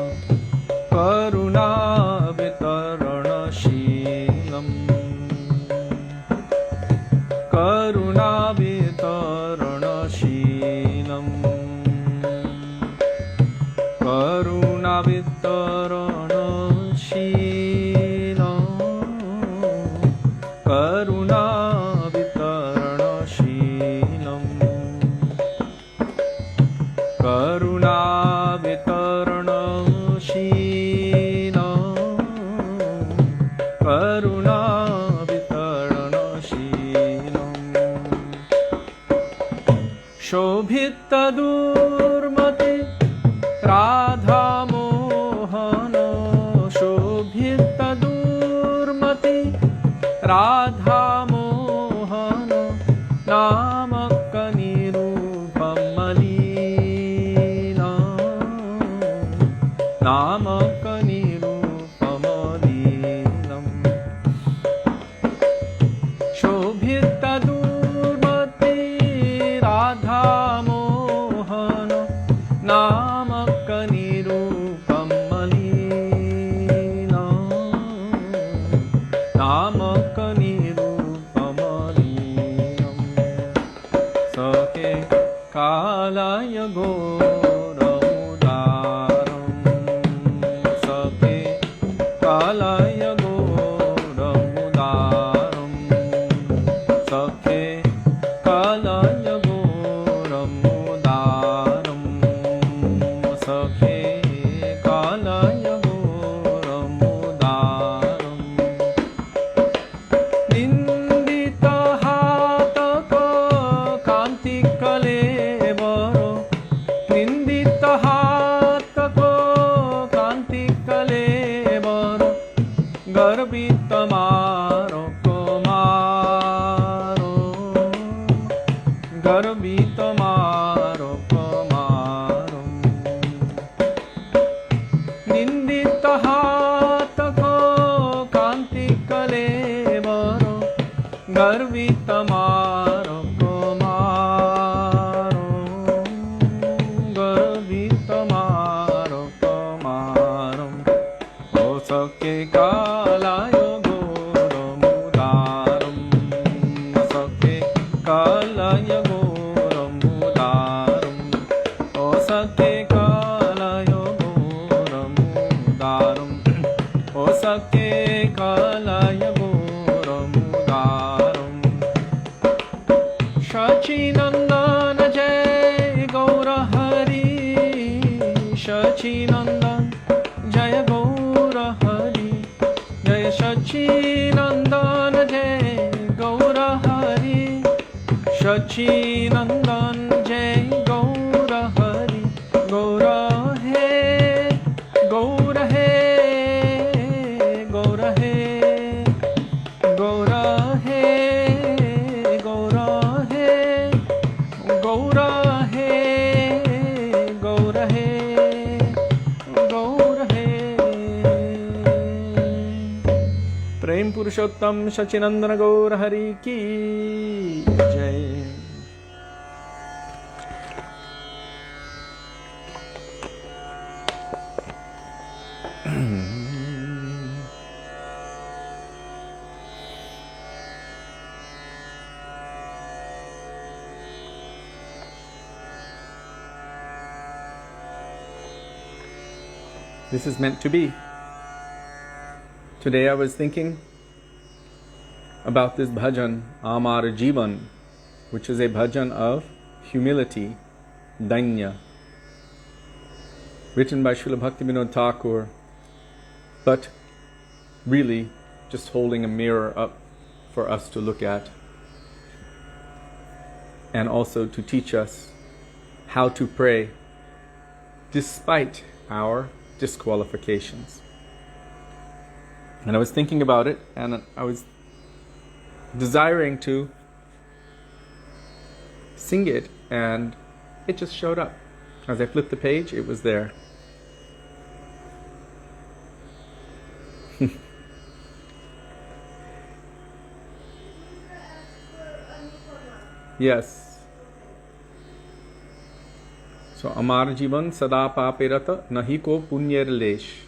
करुणावितरणशीलम् करुणावितरणशीलम् करुणावितरणशीलम् करुणावितरणशीलम् करुणावितरणशीलम् करुणावितरणशीलम् शोभितदुर्मते राधामोहन शोभितदुर्मते राधामोहन नामकनिरूपमलीना नामकनिरूपमलीनम् शोभितदुर्मते राधामोहन नामकनिरूपमलीना नामकनिरूपमलीनम् सखे कालय घोरमुदारं सखे कालय घोरमुदारं सखे कालय घोरमुदारं सखे कालय घोरमुदारम् निन्दितहातक कान्तिकलेवर निन्दितहातक कान्तिकलेवर गर्वितमारो कुमारो गर्वितमारो कुमारो निन्दितहातक कान्तिकलेवर गर्वितमारो कुमारो गर्वितमारो कुमारो ओ सखे कालाय घोरमुदारं सखे कालाय घोरमुदारं ओ सखे कालाय घोरमुदारं ओ सखे कालाय घोरमुदारं शचीनन्दन जय गौर Hari शचीनन्दन Sachinandan Jai Gaura Hari, Sachinandan Jai Gaura Hari, Gaura He, Gaura He, Gaura He, Gaura He, Gaura He, Gaura He, Gaura He, Gaura He. Prem Purushottam Sachinandana Gaura Hari Ki Jai. This is meant to be. Today I was thinking about this bhajan, Amar Jivan, which is a bhajan of humility, Danya, written by Srila Bhaktivinoda Thakur, but really just holding a mirror up for us to look at and also to teach us how to pray despite our disqualifications. And I was thinking about it, and I was desiring to sing it, and it just showed up. As I flipped the page, it was there. Yes. So, Amar Jivan Sada Paperata Nahi Ko Punyer Lesh.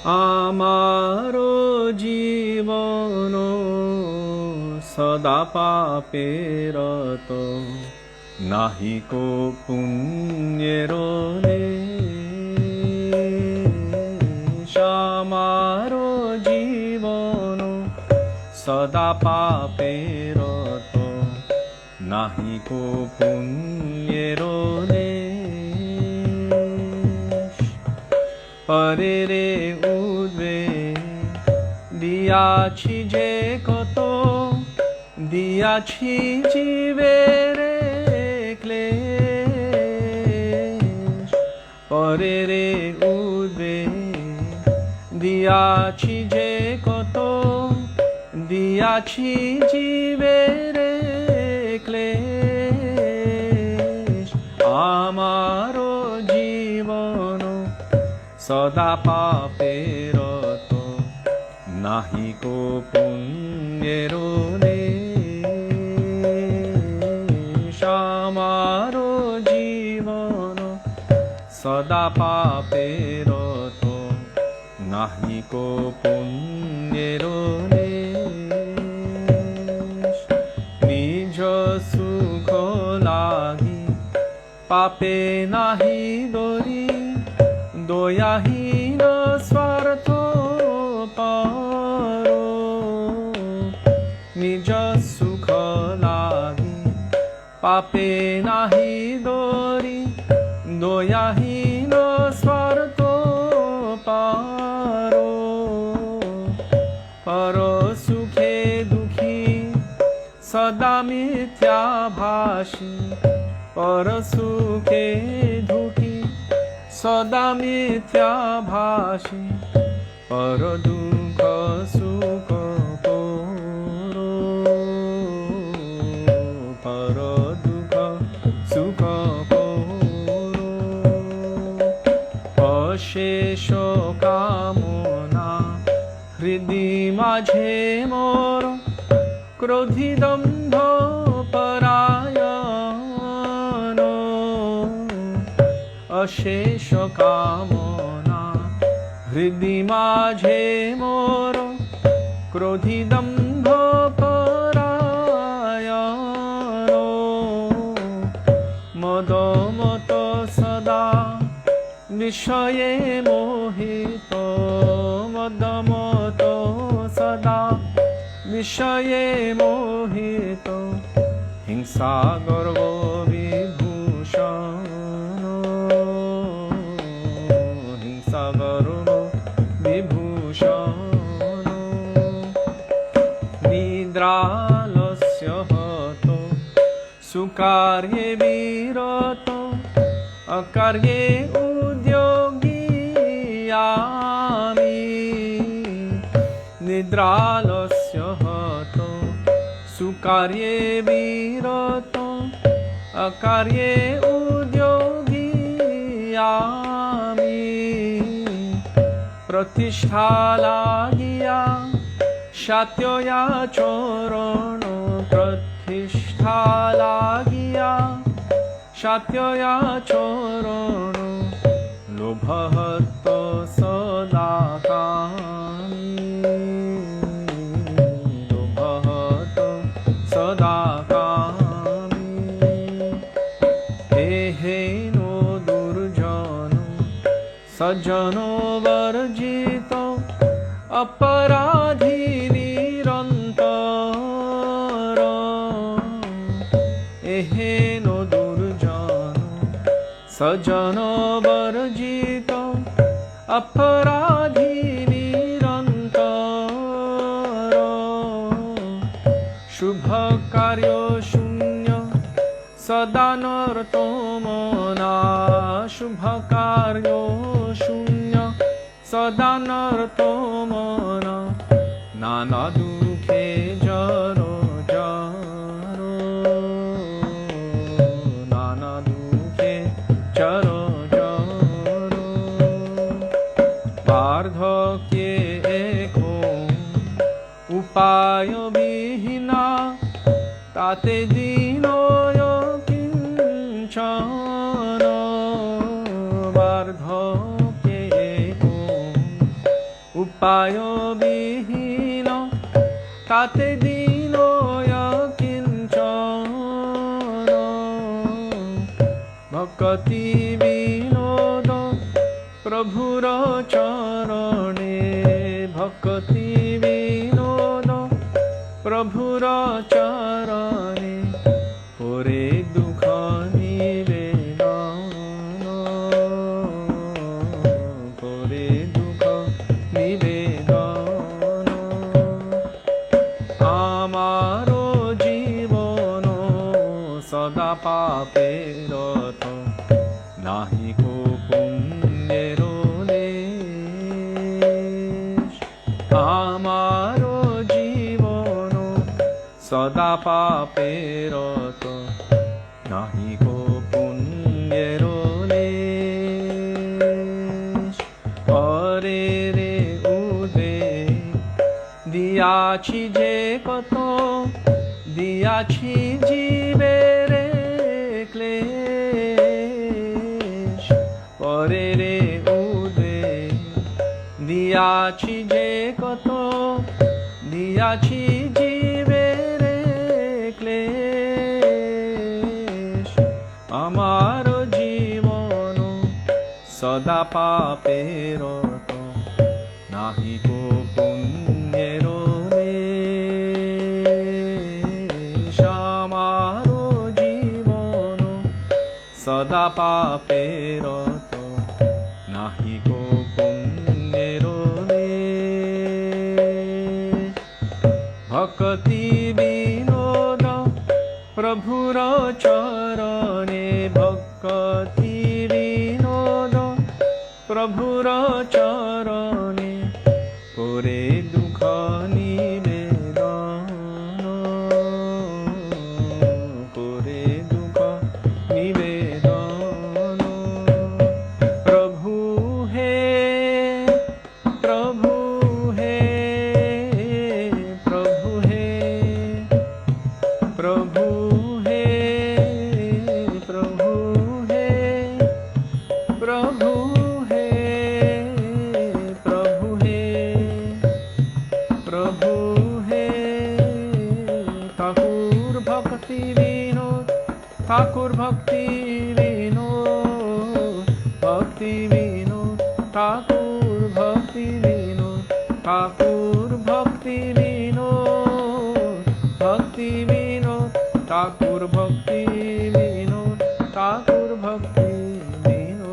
Amaro jivono sada paperato nahi ko punyero lesh. Amaro jivono sada paperato nahi ko punyero lesh. Parere udve diachi je koto diachi jivere klesh. Parere udve diachi je koto diachi jivere klesh. Amaro jivono sada paperato nahi ko punyero lesh. Amaro jivono sada paperato nahi ko punyero lesh. Nijo sukho lagi pape nahi dori doyahina svartho paro. Nija sukha lagi pape nahi dori doyahina svartho paro. Paro sukhe dukhi sada mithya bhashi. Paro sukhe dukhi sada mithya bhashi. Para dukha sukha poro. Para dukha sukha poro. Ashesho kamona hridi majhe mor. Krodhi dambha parayano. Ashesho kamona হৃদি মাঝে মোর क्रोधिदम्भ परायणो मदमत सदा विषये mojito मदमत सदा विषये mojito हिंसा गर्व विभूषण हिंसा गर्व विभूषण निद्रालस्य हतो सुकार्ये विरतो अकार्ये उद्योगी यामि निद्रालस्य हतो सुकार्ये विरतो अकार्ये उद्योगी यामि प्रतिष्ठा लागिया शात्योया चरण प्रतिष्ठा लागिया शात्योया चरण लोभहत सदा कामी लोभहत सदा कामी एहेनो दुर्जन सज्जन वर्जित अपराधी निरंतर एहेनो दुर्जन सज्जन वर्जित अपराधी निरंतर शुभ कार्य शून्य सदा नर्तो मना शुभ कार्य शून्य सदा नर्तो मना नाना दुखे जरो जरो नाना दुखे जरो जरो वार्धक्ये एको उपाय विहीना ताते दीनोय किंचन वार्धक्ये एको उपाय विहीन ताते दीनोय किंचन भक्ति विनोद प्रभुर चरणे भक्ति विनोद प्रभुर चरणे पुरे दुख निवेदन पुरे दुख निवेदन आमारो जीवन सदा पापे रत नाहि को पुण्येरो देश आमारो जीवन सदा पापे रत नाहि को पुण्येरो देश हरे रे उदे दियाछि जे कत दियाछि जीवेरे क्लेश परे रे उदे दियाछि जे कत दियाछि जीवेरे क्लेश आमार जीवन सदा पापे रत नाहि को पुण्येरो देश आमारो जीवन सदा पापे रत नाहि को पुण्येरो देश भक्ति विनोद प्रभुर चरणे भक्ति विनोद प्रभुर चरणे पुरे दुख निवेदन पुरे दुख निवेदन प्रभु हे प्रभु हे प्रभु हे प्रभु हे प्रभु हे प्रभु हे प्रभु हे प्रभु bhakti vinod, Thakur bhakti vinod, Thakur bhakti vinod, bhakti vinod, Thakur bhakti vinod, Thakur bhakti vinod.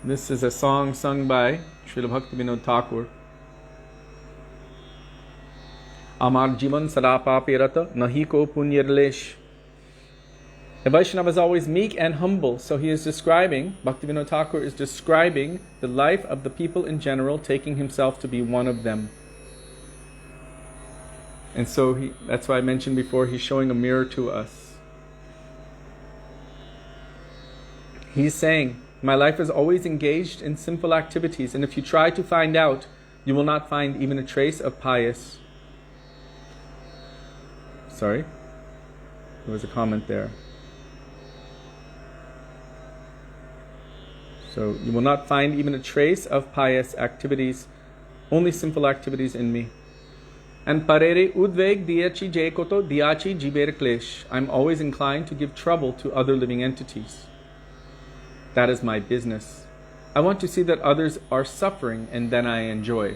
This is a song sung by Srila Bhaktivinoda Thakur. Amar jivan sada papirata nahi ko punyarlesh. The Vaishnava is always meek and humble, so he is describing, Bhaktivinoda Thakur is describing the life of the people in general, taking himself to be one of them. And so that's why I mentioned before, he's showing a mirror to us. He's saying, my life is always engaged in simple activities, and if you try to find out, you will not find even a trace of pious. Sorry, there was a comment there. So you will not find even a trace of pious activities, only simple activities in me. And parere udveg diachi jekoto diachi jiber klesh. I'm always inclined to give trouble to other living entities. That is my business. I want to see that others are suffering and then I enjoy.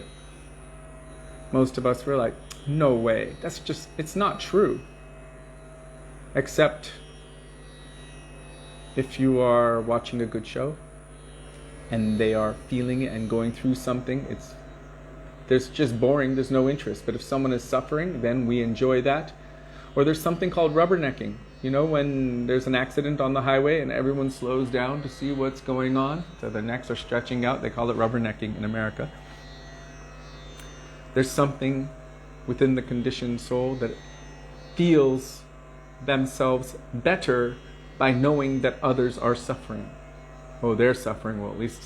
Most of us were like, no way, it's not true. Except if you are watching a good show and they are feeling it and going through something, there's just boring, there's no interest. But if someone is suffering, then we enjoy that. Or there's something called rubbernecking. You know, when there's an accident on the highway and everyone slows down to see what's going on, so their necks are stretching out, they call it rubbernecking in America. There's something within the conditioned soul that feels themselves better by knowing that others are suffering. Oh, they're suffering, well, at least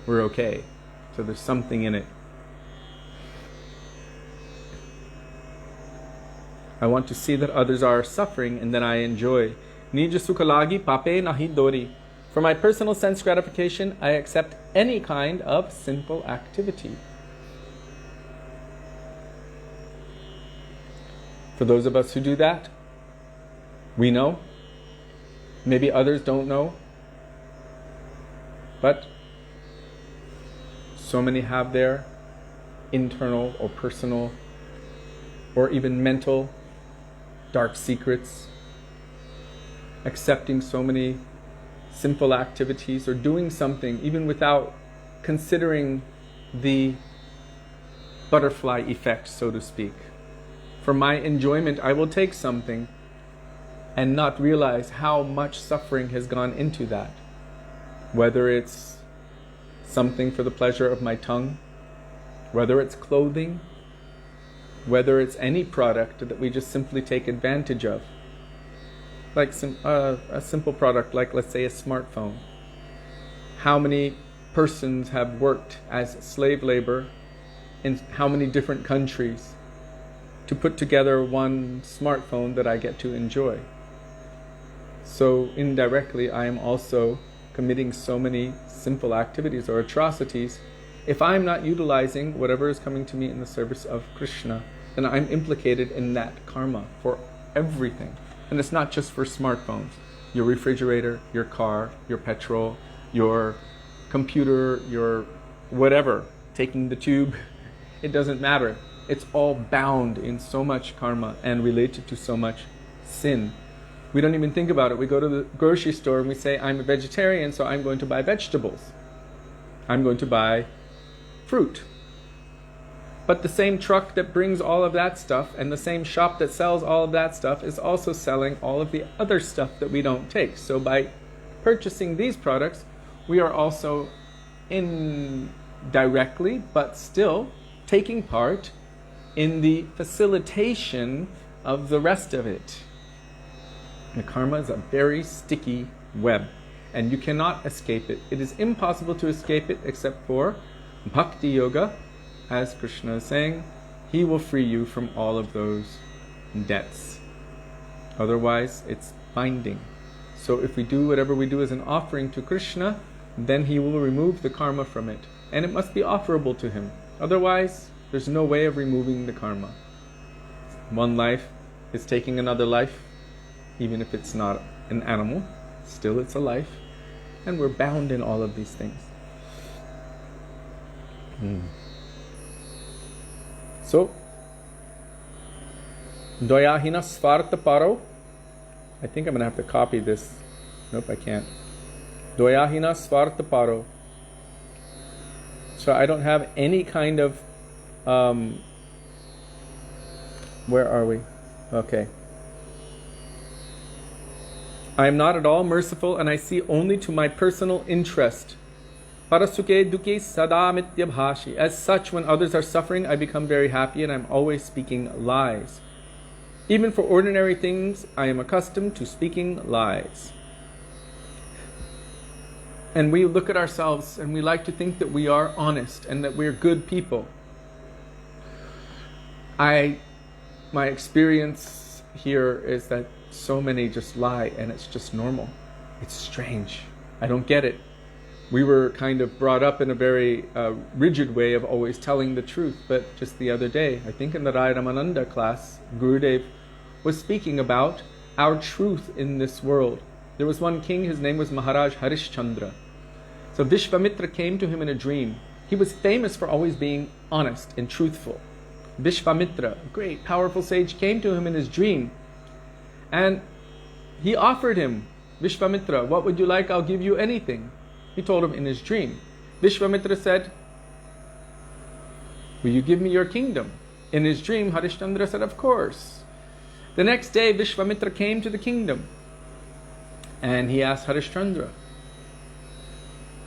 we're okay. So there's something in it. I want to see that others are suffering and then I enjoy. Nija sukha lagi pape nahi dori. For my personal sense gratification, I accept any kind of sinful activity. For those of us who do that, we know. Maybe others don't know. But so many have their internal or personal or even mental dark secrets, accepting so many simple activities or doing something even without considering the butterfly effect, so to speak. For my enjoyment, I will take something and not realize how much suffering has gone into that. Whether it's something for the pleasure of my tongue, whether it's clothing, whether it's any product that we just simply take advantage of. Like a simple product like, let's say, a smartphone. How many persons have worked as slave labor in how many different countries to put together one smartphone that I get to enjoy? So indirectly, I am also committing so many simple activities or atrocities. If I'm not utilizing whatever is coming to me in the service of Krishna, then I'm implicated in that karma for everything. And it's not just for smartphones. Your refrigerator, your car, your petrol, your computer, your whatever, taking the tube, it doesn't matter. It's all bound in so much karma and related to so much sin. We don't even think about it. We go to the grocery store and we say, I'm a vegetarian, so I'm going to buy vegetables. I'm going to buy fruit. But the same truck that brings all of that stuff and the same shop that sells all of that stuff is also selling all of the other stuff that we don't take. So by purchasing these products, we are also indirectly, but still, taking part in the facilitation of the rest of it. The karma is a very sticky web, and you cannot escape it. It is impossible to escape it except for bhakti yoga. As Krishna is saying, he will free you from all of those debts. Otherwise, it's binding. So if we do whatever we do as an offering to Krishna, then he will remove the karma from it. And it must be offerable to him. Otherwise, there's no way of removing the karma. One life is taking another life, even if it's not an animal, still it's a life. And we're bound in all of these things. So, Doyahina Svarta Paro. I think I'm going to have to copy this. Nope, I can't. Doyahina Svarta Paro. So I don't have any kind of... where are we? Okay. I am not at all merciful, and I see only to my personal interest. Parasuke duke sada mitya bhashi. As such, when others are suffering, I become very happy, and I'm always speaking lies. Even for ordinary things, I am accustomed to speaking lies. And we look at ourselves, and we like to think that we are honest, and that we're good people. My experience here is that so many just lie, and it's just normal. It's strange. I don't get it. We were kind of brought up in a very rigid way of always telling the truth, but just the other day, I think in the Rai Ramananda class, Gurudev was speaking about our truth in this world. There was one king, his name was Maharaj Harishchandra. So Vishvamitra came to him in a dream. He was famous for always being honest and truthful. Vishvamitra, a great, powerful sage, came to him in his dream. And he offered him, Vishvamitra, what would you like? I'll give you anything. He told him in his dream. Vishvamitra said, will you give me your kingdom? In his dream, Harishchandra said, of course. The next day, Vishvamitra came to the kingdom. And he asked Harishchandra,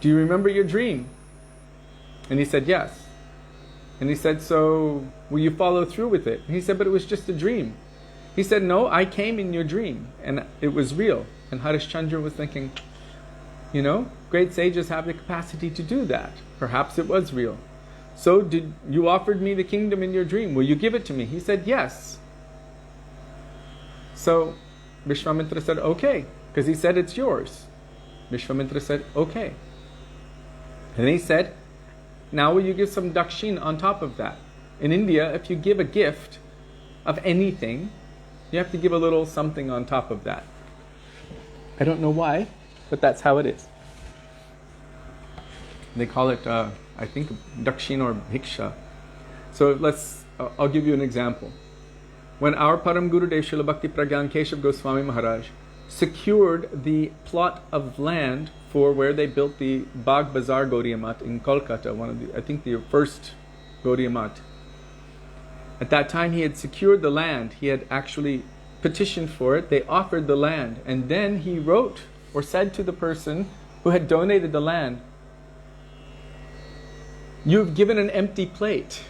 do you remember your dream? And he said, yes. And he said, so will you follow through with it? And he said, but it was just a dream. He said, no, I came in your dream, and it was real. And Harishchandra was thinking, you know, great sages have the capacity to do that. Perhaps it was real. So you offered me the kingdom in your dream. Will you give it to me? He said, yes. So Vishvamitra said, okay, because he said it's yours. Vishvamitra said, okay. And he said, now will you give some dakshin on top of that? In India, if you give a gift of anything, you have to give a little something on top of that. I don't know why, but that's how it is. They call it, I think, dakshin or bhiksha. So I'll give you an example. When our Param Gurudev Srila Bhakti Pragyan Keshav Goswami Maharaj secured the plot of land for where they built the Bagh Bazar Gaudiya Math in Kolkata, I think the first Gaudiya Math. At that time he had secured the land, he had actually petitioned for it, they offered the land, and then he wrote or said to the person who had donated the land, you've given an empty plate.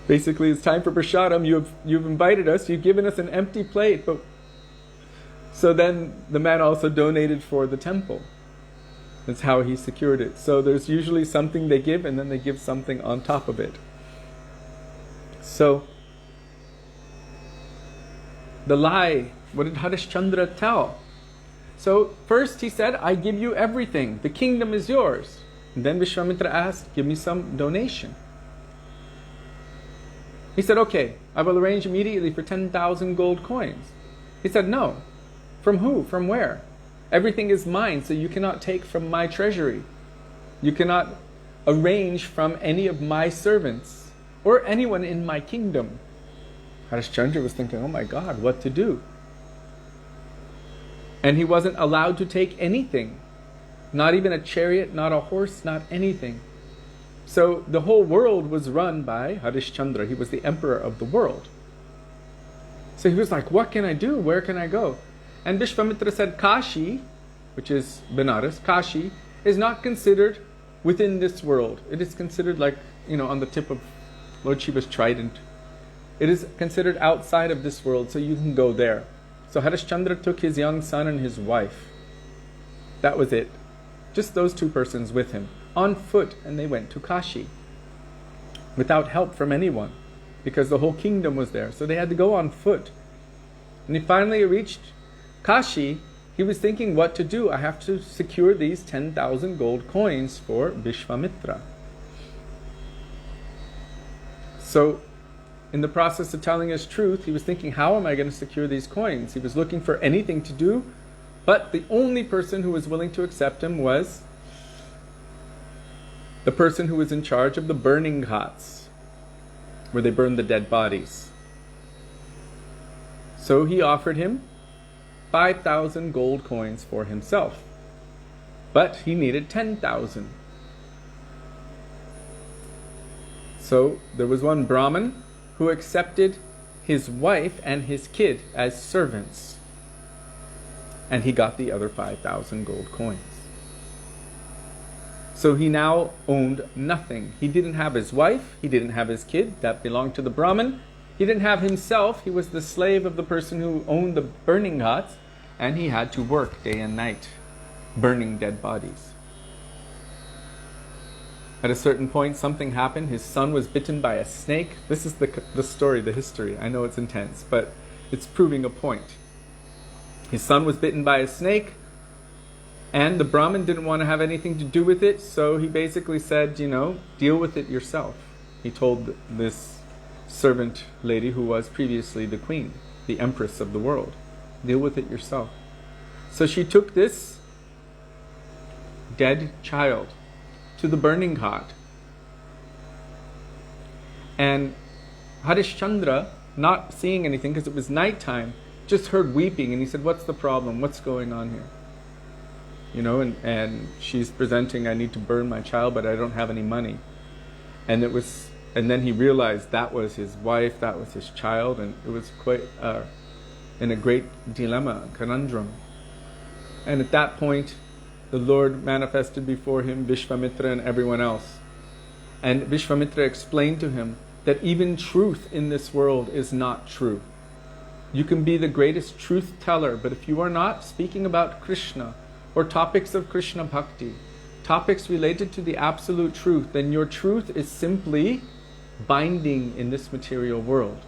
Basically, it's time for prasadam, you've invited us, you've given us an empty plate. So then the man also donated for the temple. That's how he secured it. So there's usually something they give, and then they give something on top of it. So, the lie, what did Harishchandra tell? So first he said, I give you everything, the kingdom is yours. And then Vishvamitra asked, give me some donation. He said, okay, I will arrange immediately for 10,000 gold coins. He said, no. From who? From where? Everything is mine, so you cannot take from my treasury. You cannot arrange from any of my servants or anyone in my kingdom. Harishchandra was thinking, oh my God, what to do? And he wasn't allowed to take anything. Not even a chariot, not a horse, not anything. So the whole world was run by Harishchandra. He was the emperor of the world. So he was like, what can I do? Where can I go? And Vishvamitra said, Kashi, which is Benares, Kashi, is not considered within this world. It is considered like, on the tip of Lord Shiva's trident. It is considered outside of this world, so you can go there. So Harishchandra took his young son and his wife. That was it. Just those two persons with him, on foot, and they went to Kashi. Without help from anyone, because the whole kingdom was there. So they had to go on foot. And he finally reached Kashi, he was thinking what to do. I have to secure these 10,000 gold coins for Vishvamitra. So, in the process of telling his truth, he was thinking, how am I going to secure these coins? He was looking for anything to do, but the only person who was willing to accept him was the person who was in charge of the burning ghats, where they burned the dead bodies. So he offered him 5,000 gold coins for himself, but he needed 10,000. So there was one Brahmin who accepted his wife and his kid as servants, and he got the other 5,000 gold coins. So he now owned nothing. He didn't have his wife, he didn't have his kid, that belonged to the Brahmin. He didn't have himself, he was the slave of the person who owned the burning ghats, and he had to work day and night, burning dead bodies. At a certain point, something happened. His son was bitten by a snake. This is the story, the history. I know it's intense, but it's proving a point. His son was bitten by a snake, and the Brahmin didn't want to have anything to do with it, so he basically said, deal with it yourself. He told this servant lady who was previously the queen, the empress of the world, deal with it yourself. So she took this dead child to the burning ghat. And Harishchandra, not seeing anything because it was nighttime, just heard weeping, and he said, what's the problem? What's going on here? And she's presenting, I need to burn my child, but I don't have any money. And then he realized that was his wife, that was his child, and it was quite in a great dilemma, conundrum. And at that point, the Lord manifested before him Vishvamitra and everyone else. And Vishvamitra explained to him that even truth in this world is not true. You can be the greatest truth teller, but if you are not speaking about Krishna or topics of Krishna bhakti, topics related to the absolute truth, then your truth is simply binding in this material world.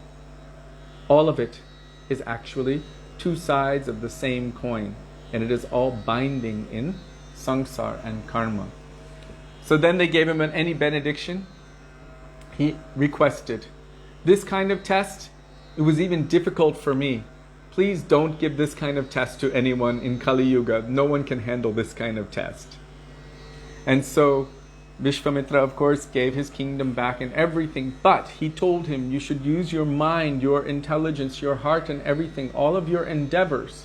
All of it is actually two sides of the same coin, and it is all binding in samsara and karma. So then they gave him any benediction. He requested, this kind of test, it was even difficult for me. Please don't give this kind of test to anyone in Kali Yuga. No one can handle this kind of test. And so Vishvamitra, of course, gave his kingdom back and everything, but he told him, you should use your mind, your intelligence, your heart and everything, all of your endeavors,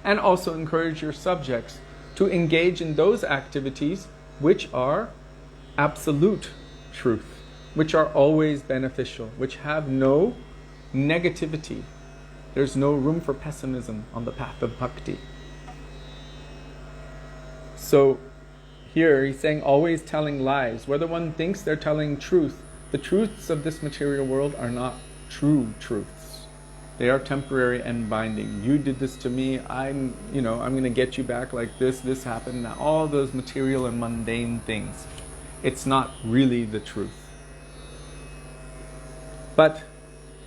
and also encourage your subjects to engage in those activities which are absolute truth, which are always beneficial, which have no negativity. There's no room for pessimism on the path of bhakti. So here he's saying always telling lies. Whether one thinks they're telling truth, the truths of this material world are not true truths. They are temporary and binding. You did this to me, I'm going to get you back like this happened. Now, all those material and mundane things. It's not really the truth. But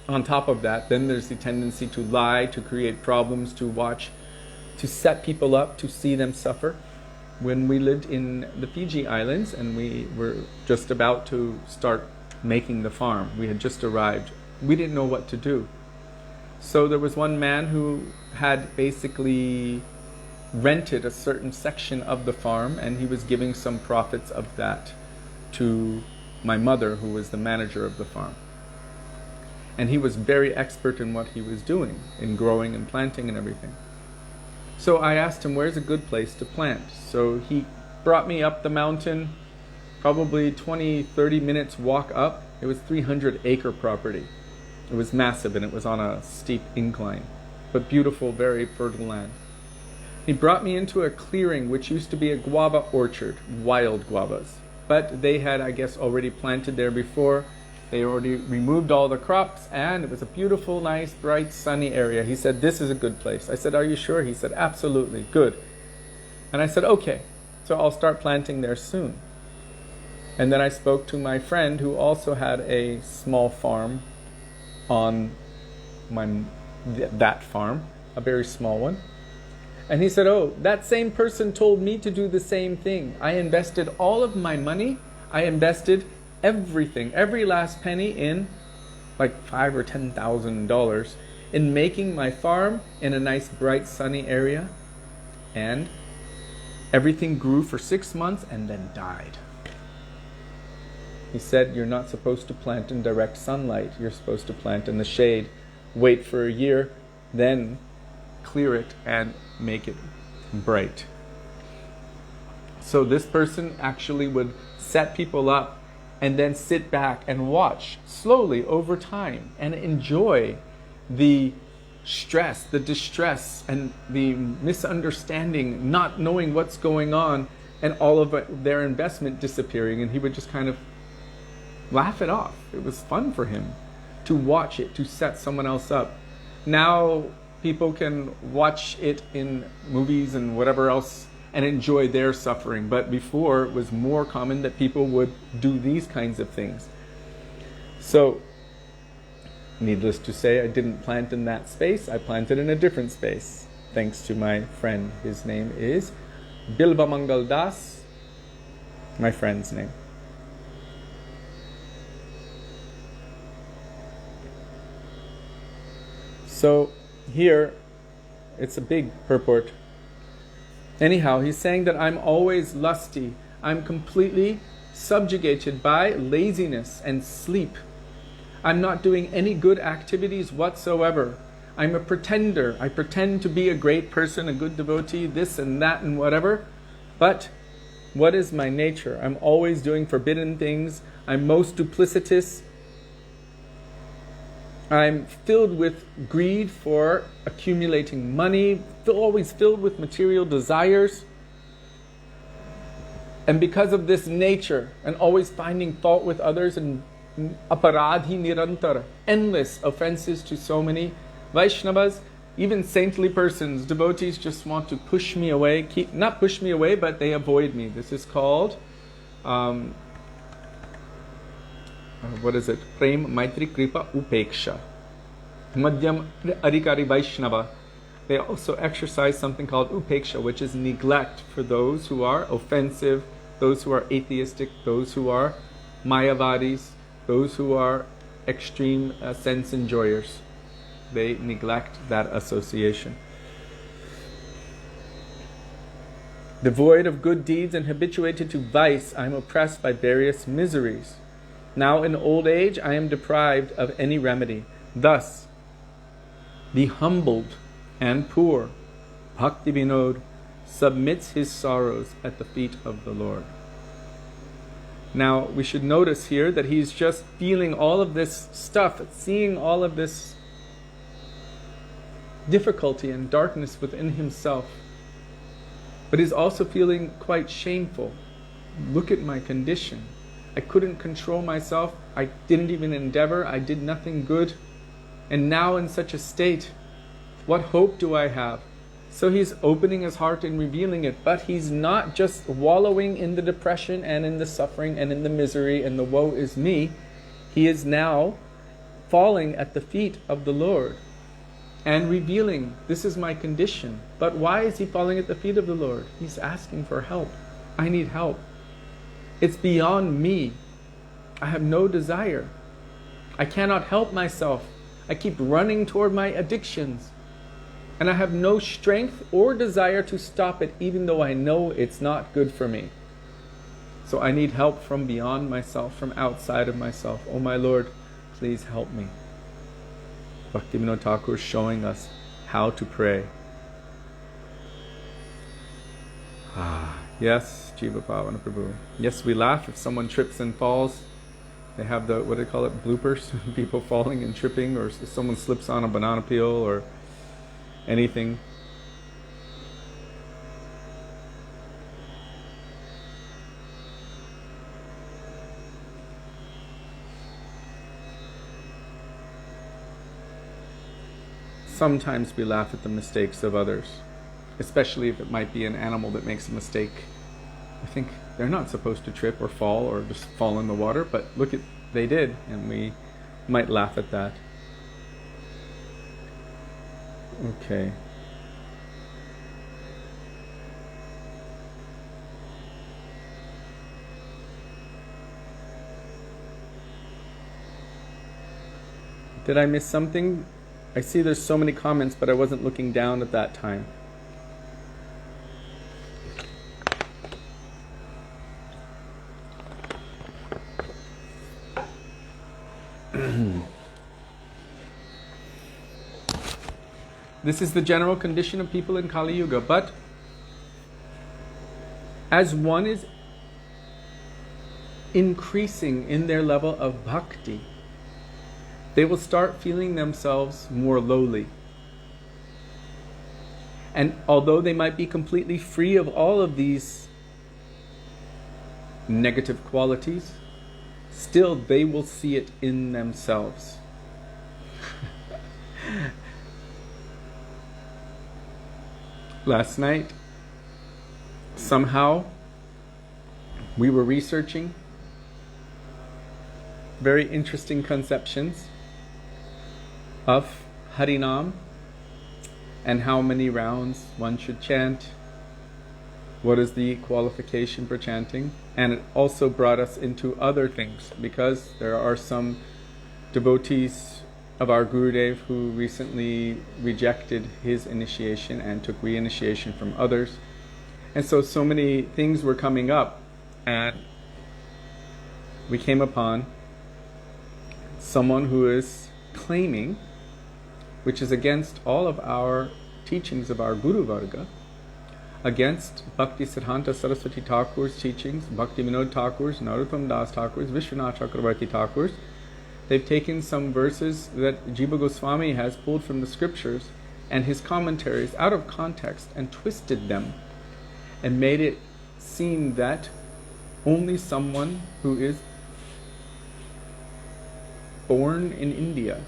on top of that, then there's the tendency to lie, to create problems, to set people up, to see them suffer. When we lived in the Fiji Islands and we were just about to start making the farm, we had just arrived, we didn't know what to do. So there was one man who had basically rented a certain section of the farm, and he was giving some profits of that to my mother, who was the manager of the farm. And he was very expert in what he was doing, in growing and planting and everything. So I asked him, where's a good place to plant? So he brought me up the mountain, probably 20-30 minutes walk up. It was 300-acre property. It was massive, and it was on a steep incline, but beautiful, very fertile land. He brought me into a clearing which used to be a guava orchard, wild guavas. But they had, I guess, already planted there before. They already removed all the crops, and it was a beautiful, nice, bright, sunny area. He said, this is a good place. I said, are you sure? He said, absolutely, good. And I said, okay, so I'll start planting there soon. And then I spoke to my friend who also had a small farm on that farm, a very small one. And he said, oh, that same person told me to do the same thing. I invested all of my money. I invested everything, every last penny in like $5,000 or $10,000 in making my farm in a nice, bright, sunny area. And everything grew for 6 months and then died. He said, you're not supposed to plant in direct sunlight. You're supposed to plant in the shade. Wait for a year, then clear it and make it bright. So this person actually would set people up and then sit back and watch slowly over time and enjoy the stress, the distress, and the misunderstanding, not knowing what's going on, and all of their investment disappearing. And he would just kind of laugh it off. It was fun for him to watch it, to set someone else up. Now people can watch it in movies and whatever else and enjoy their suffering. But before, it was more common that people would do these kinds of things. So, needless to say, I didn't plant in that space. I planted in a different space, thanks to my friend. His name is Bilba Mangal Das, my friend's name. So, here, it's a big purport. Anyhow, he's saying that I'm always lusty. I'm completely subjugated by laziness and sleep. I'm not doing any good activities whatsoever. I'm a pretender. I pretend to be a great person, a good devotee, this and that and whatever. But what is my nature? I'm always doing forbidden things. I'm most duplicitous. I'm filled with greed for accumulating money, always filled with material desires. And because of this nature, and always finding fault with others, and aparadhi nirantar, endless offenses to so many Vaishnavas, even saintly persons, devotees just want to push me away, not push me away, but they avoid me. This is called, what is it? Prem, Maitri, Kripa, Upeksha. Madhyam Adhikari Vaishnava. They also exercise something called Upeksha, which is neglect for those who are offensive, those who are atheistic, those who are Mayavadis, those who are extreme sense enjoyers. They neglect that association. Devoid of good deeds and habituated to vice, I am oppressed by various miseries. Now in old age, I am deprived of any remedy. Thus, the humbled and poor, Bhakti Vinod, submits his sorrows at the feet of the Lord. Now, we should notice here that he's just feeling all of this stuff, seeing all of this difficulty and darkness within himself. But he's also feeling quite shameful. Look at my condition. I couldn't control myself. I didn't even endeavor. I did nothing good. And now in such a state, what hope do I have? So he's opening his heart and revealing it, but he's not just wallowing in the depression and in the suffering and in the misery and the woe is me. He is now falling at the feet of the Lord and revealing, this is my condition. But why is he falling at the feet of the Lord? He's asking for help. I need help. It's beyond me. I have no desire. I cannot help myself. I keep running toward my addictions. And I have no strength or desire to stop it, even though I know it's not good for me. So I need help from beyond myself, from outside of myself. Oh my Lord, please help me. Bhaktivinoda Thakur is showing us how to pray. Yes, Jiva Pavana Prabhu. Yes, we laugh if someone trips and falls. They have the, what do they call it, bloopers? People falling and tripping, or if someone slips on a banana peel or anything. Sometimes we laugh at the mistakes of others, especially if it might be an animal that makes a mistake. I think they're not supposed to trip or fall or just fall in the water, but look at, they did, and we might laugh at that. Okay. Did I miss something? I see there's so many comments, but I wasn't looking down at that time. This is the general condition of people in Kali Yuga, but as one is increasing in their level of bhakti, they will start feeling themselves more lowly. And although they might be completely free of all of these negative qualities, still they will see it in themselves. Last night, somehow, we were researching very interesting conceptions of Harinam and how many rounds one should chant, what is the qualification for chanting, and it also brought us into other things, because there are some devotees of our Gurudev who recently rejected his initiation and took re-initiation from others. And so many things were coming up, and we came upon someone who is claiming, which is against all of our teachings of our Guru Varga, against Bhakti Siddhanta Saraswati Thakur's teachings, Bhakti Vinod Thakur's, Narottam Das Thakur's, Vishwanath Chakravarti Thakur's. They've taken some verses that Jiva Goswami has pulled from the scriptures and his commentaries out of context and twisted them and made it seem that only someone who is born in India,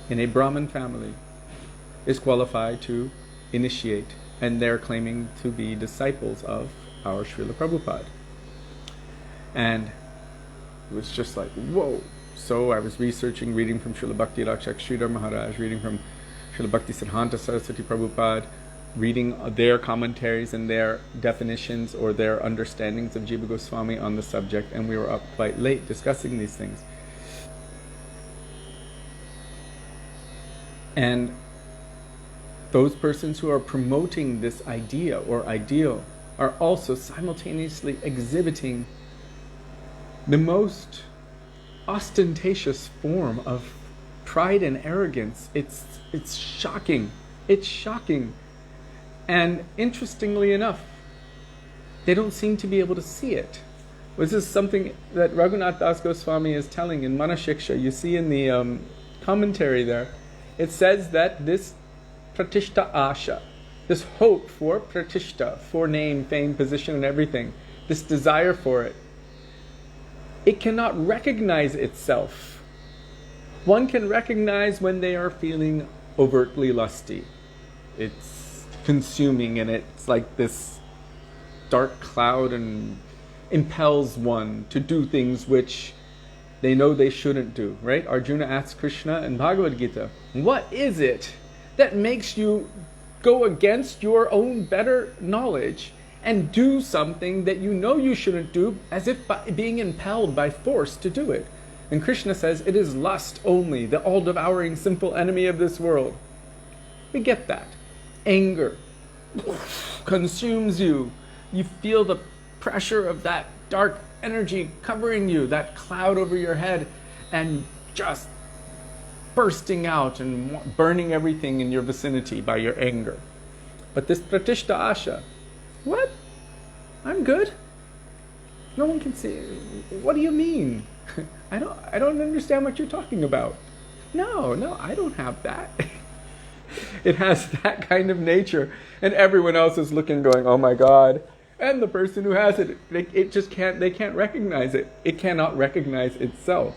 in a Brahmin family, is qualified to initiate, and they're claiming to be disciples of our Srila Prabhupada. And it was just like, whoa. So I was researching, reading from Srila Bhakti Rakshak Sridhar Maharaj, reading from Srila Bhakti Siddhanta Saraswati Prabhupada, reading their commentaries and their definitions or their understandings of Jiva Goswami on the subject, and we were up quite late discussing these things. And those persons who are promoting this idea or ideal are also simultaneously exhibiting the most ostentatious form of pride and arrogance. It's shocking. It's shocking. And interestingly enough, they don't seem to be able to see it. This is something that Raghunath Das Goswami is telling in Manashiksha. You see in the commentary there, it says that this pratishta asha, this hope for pratishta, for name, fame, position, and everything, this desire for it, it cannot recognize itself. One can recognize when they are feeling overtly lusty. It's consuming, and it's like this dark cloud and impels one to do things which they know they shouldn't do, right? Arjuna asks Krishna in Bhagavad Gita, what is it that makes you go against your own better knowledge and do something that you know you shouldn't do, as if by being impelled by force to do it? And Krishna says, it is lust only, the all-devouring simple enemy of this world. We get that. Anger consumes you. You feel the pressure of that dark energy covering you, that cloud over your head, and just bursting out and burning everything in your vicinity by your anger. But this pratishta asha, what? I'm good? No one can see. What do you mean? I don't understand what you're talking about. No, I don't have that. It has that kind of nature, and everyone else is looking, going, oh my God. And the person who has it, they can't recognize it. It cannot recognize itself.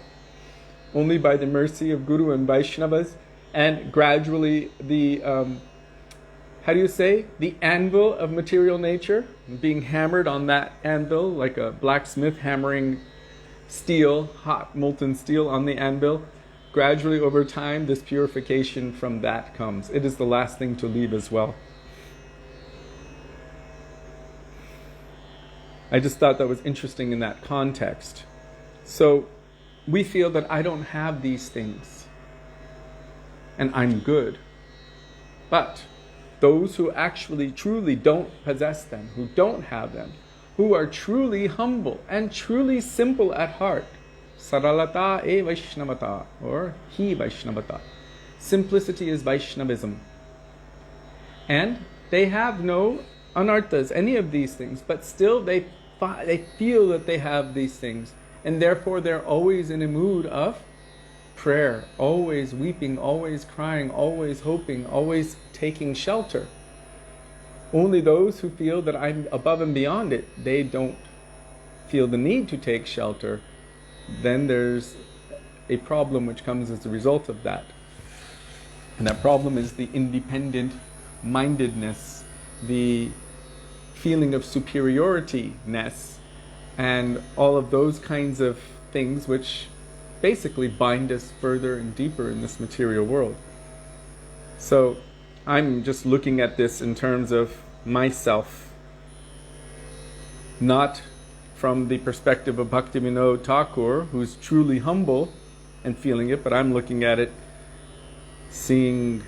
Only by the mercy of Guru and Vaishnavas, and gradually the, the anvil of material nature, being hammered on that anvil, like a blacksmith hammering steel, hot molten steel on the anvil. Gradually over time, this purification from that comes. It is the last thing to leave as well. I just thought that was interesting in that context. So we feel that I don't have these things. and I'm good. But those who actually truly don't possess them, who don't have them, who are truly humble and truly simple at heart, saralata e Vaishnavata, or hi Vaishnavata. Simplicity is Vaishnavism. And they have no anarthas, any of these things, but still they feel that they have these things, and therefore they're always in a mood of prayer, always weeping, always crying, always hoping, always taking shelter. Only those who feel that I'm above and beyond it, they don't feel the need to take shelter. Then there's a problem which comes as a result of that. And that problem is the independent mindedness, the feeling of superiority-ness, and all of those kinds of things which basically bind us further and deeper in this material world. So I'm just looking at this in terms of myself, not from the perspective of Bhaktivinoda Thakur, who's truly humble and feeling it, but I'm looking at it, seeing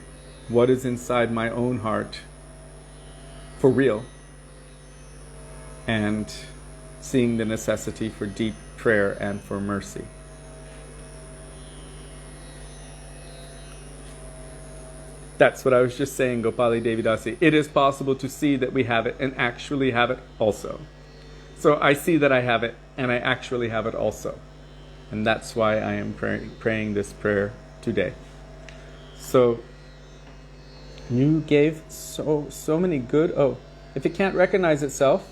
what is inside my own heart for real, and seeing the necessity for deep prayer and for mercy. That's what I was just saying, Gopali Devidasi. It is possible to see that we have it and actually have it also. So I see that I have it and I actually have it also. And that's why I am praying this prayer today. So you gave so many good... if it can't recognize itself,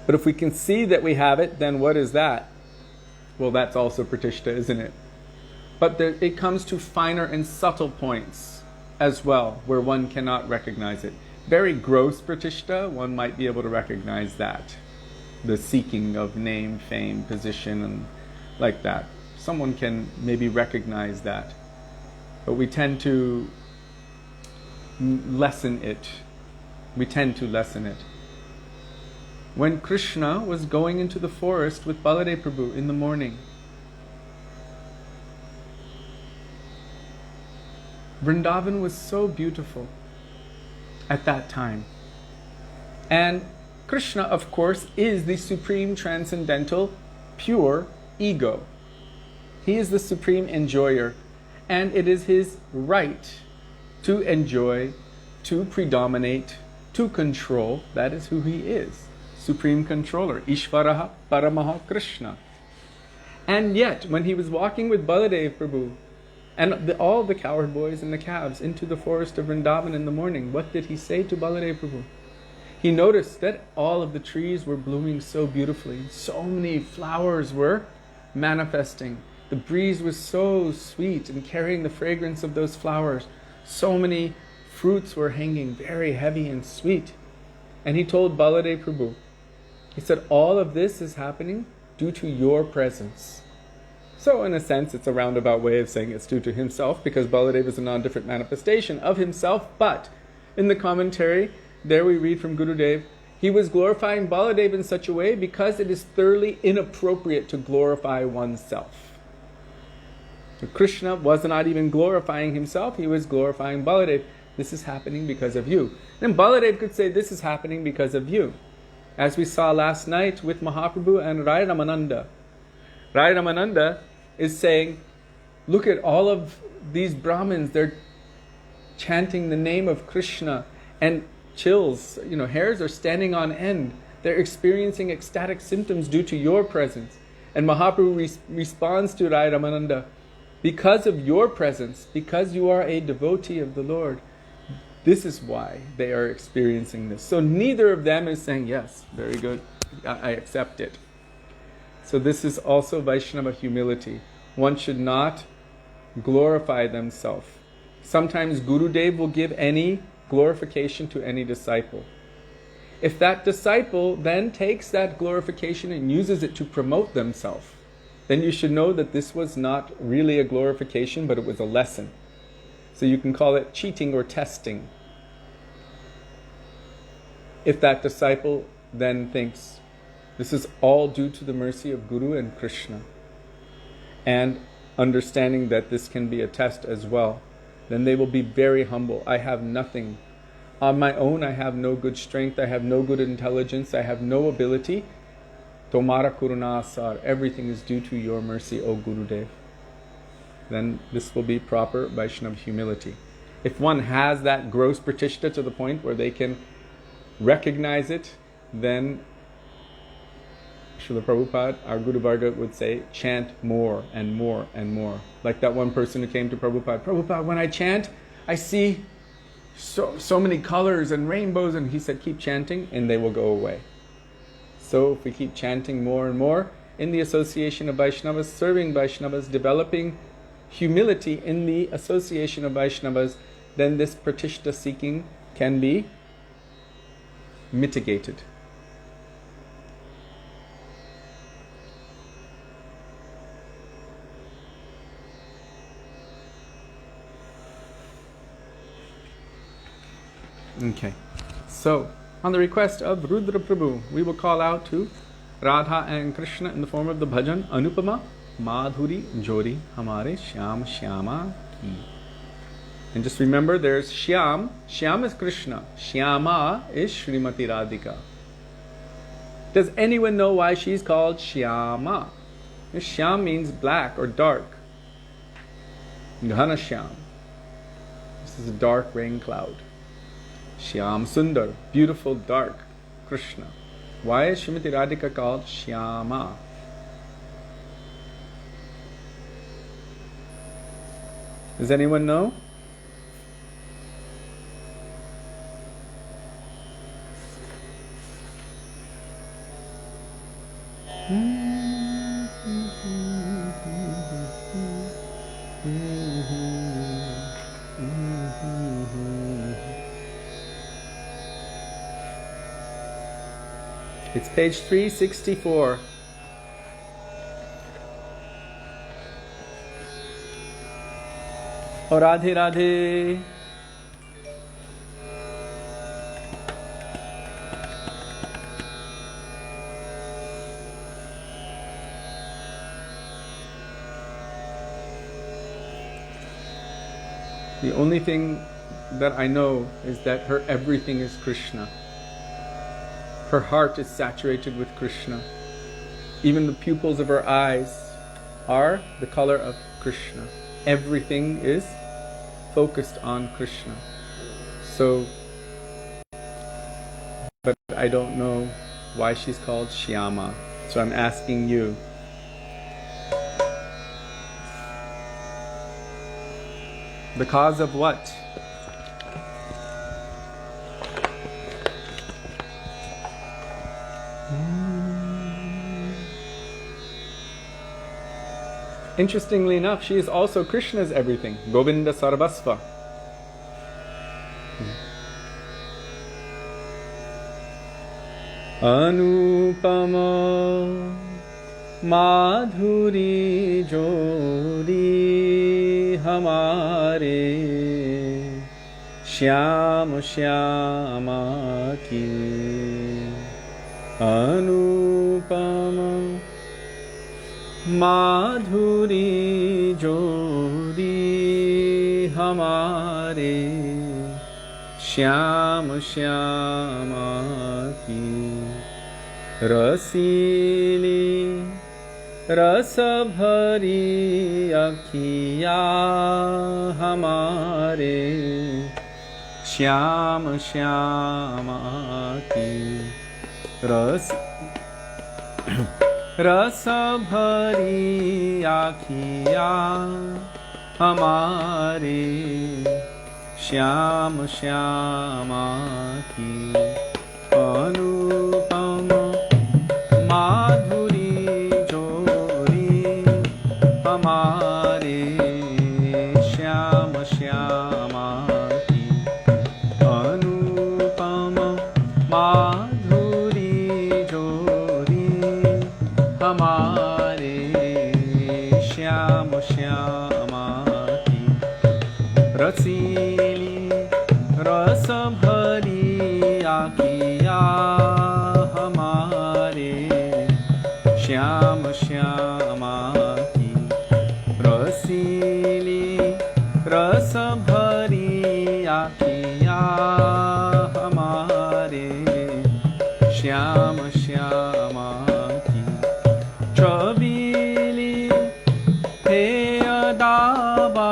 but if we can see that we have it, then what is that? Well, that's also pratishta, isn't it? But it comes to finer and subtle points as well, where one cannot recognize it. Very gross pratishta, one might be able to recognize that. The seeking of name, fame, position, and like that. Someone can maybe recognize that. But we tend to lessen it. We tend to lessen it. When Krishna was going into the forest with Baladev Prabhu in the morning, Vrindavan was so beautiful at that time. And Krishna, of course, is the supreme transcendental, pure ego. He is the supreme enjoyer. And it is his right to enjoy, to predominate, to control. That is who he is. Supreme controller. Ishvaraha Paramaha Krishna. And yet, when he was walking with Baladev Prabhu, and all the cowherd boys and the calves into the forest of Vrindavan in the morning, what did he say to Baladev Prabhu? He noticed that all of the trees were blooming so beautifully. So many flowers were manifesting. The breeze was so sweet and carrying the fragrance of those flowers. So many fruits were hanging, very heavy and sweet. And he told Baladev Prabhu, he said, all of this is happening due to your presence. So in a sense, it's a roundabout way of saying it's due to himself, because Baladev is a non-different manifestation of himself. But in the commentary, there we read from Gurudev, he was glorifying Baladev in such a way because it is thoroughly inappropriate to glorify oneself. So Krishna was not even glorifying himself, he was glorifying Baladev. This is happening because of you. Then Baladev could say, this is happening because of you. As we saw last night with Mahaprabhu and Rai Ramananda. Rai Ramananda is saying, look at all of these Brahmins, they're chanting the name of Krishna, and chills, hairs are standing on end. They're experiencing ecstatic symptoms due to your presence. And Mahaprabhu responds to Rai Ramananda, because of your presence, because you are a devotee of the Lord, this is why they are experiencing this. So neither of them is saying, yes, very good, I accept it. So this is also Vaishnava humility. One should not glorify themselves. Sometimes Gurudev will give any glorification to any disciple. If that disciple then takes that glorification and uses it to promote themselves, then you should know that this was not really a glorification, but it was a lesson. So you can call it cheating or testing. If that disciple then thinks, this is all due to the mercy of Guru and Krishna, and understanding that this can be a test as well, then they will be very humble. I have nothing. On my own, I have no good strength, I have no good intelligence, I have no ability. Tomara Karuna Asar, everything is due to your mercy, O Gurudev. Then this will be proper Vaishnava humility. If one has that gross pratishta to the point where they can recognize it, then Srila Prabhupada, our Guru Varga, would say, chant more and more and more. Like that one person who came to Prabhupada, Prabhupada, when I chant, I see so many colors and rainbows, and he said, keep chanting and they will go away. So if we keep chanting more and more in the association of Vaishnavas, serving Vaishnavas, developing humility in the association of Vaishnavas, then this pratishta seeking can be mitigated. Okay, so on the request of Rudra Prabhu, we will call out to Radha and Krishna in the form of the bhajan Anupama Madhuri Jodi Hamare Shyam Shyama Ki. And just remember, there's Shyam. Shyam is Krishna. Shyama is Srimati Radhika. Does anyone know why she's called Shyama? Shyam means black or dark. Ghana Shyam. This is a dark rain cloud. Shyam Sundar, beautiful, dark, Krishna. Why is Srimati Radhika called Shyama? Does anyone know? It's page 364. Oh, Radhe Radhe. The only thing that I know is that her everything is Krishna. Her heart is saturated with Krishna. Even the pupils of her eyes are the color of Krishna. Everything is focused on Krishna. So, but I don't know why she's called Shyama. So I'm asking you. The cause of what? Interestingly enough, she is also Krishna's everything. Govinda Sarvasva. Anupama Madhuri Jodi Hamare Shyam Shyama Ki. Anupama Madhuri Jodi Hamare Shyam Shyama Ki. Rasili Rasa Bhari Akhiya Hamare Shyam Shyama Ki. Rasa bhari akhiya hamare Shyam Shyama Ki. Anupama Madhuri Jodi Hamare Shyam Shyama Ki. Anupama Madhuri Jodi Hamare Shyam Shyama Ki. Rasili Rasa Bhari Akhiya Hamare Shyam Shyama Ki. Rasili Rasa Bhari Shyama की छबीली हे अदाबा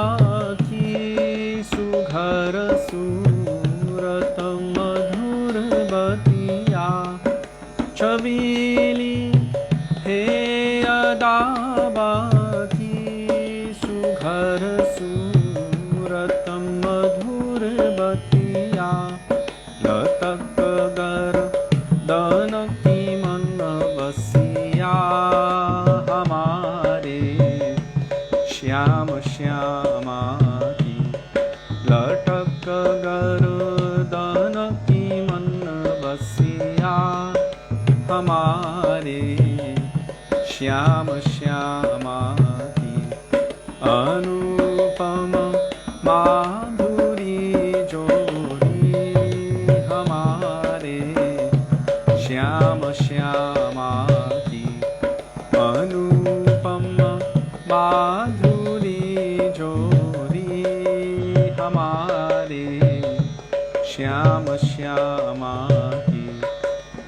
की सुघर सूरत मधुर बतिया छबीली हे अदाबा की सुघर सूरत मधुर बतिया लतक गर दन की मन बसिया हमारे श्याम श्यामा की लटक गर दन की मन बसिया हमारे श्याम श्यामा की अनुपम माधुरी जोड़ी हमारे श्याम श्यामा की अनुपम माधुरी जोड़ी हमारे श्याम श्यामा की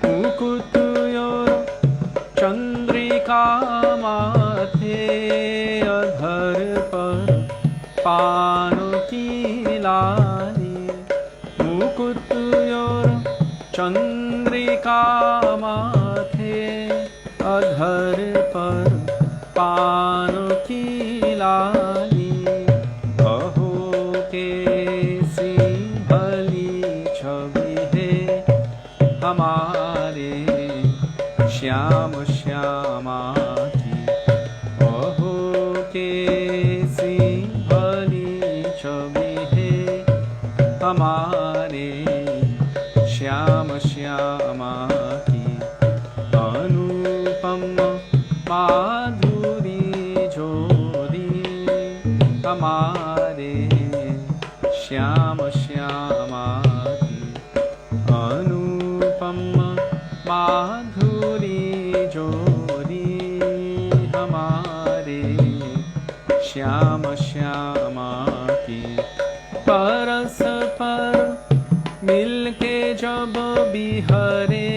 मुकुट चंद्रिका माथे अधर पर पान की लाली मुकुट चंद्रिका माथे अधर पर पान की लाली अहो कैसी भली छवि है हमारे श्याम श्यामा की अहो कैसी भली छवि है हमारे श्याम श्यामा की अनुपम माधुरी जोड़ी हमारे श्याम श्यामा की अनुपम माधुरी जोड़ी हमारे श्याम श्यामा की परस्पर मिलके जब बिहरे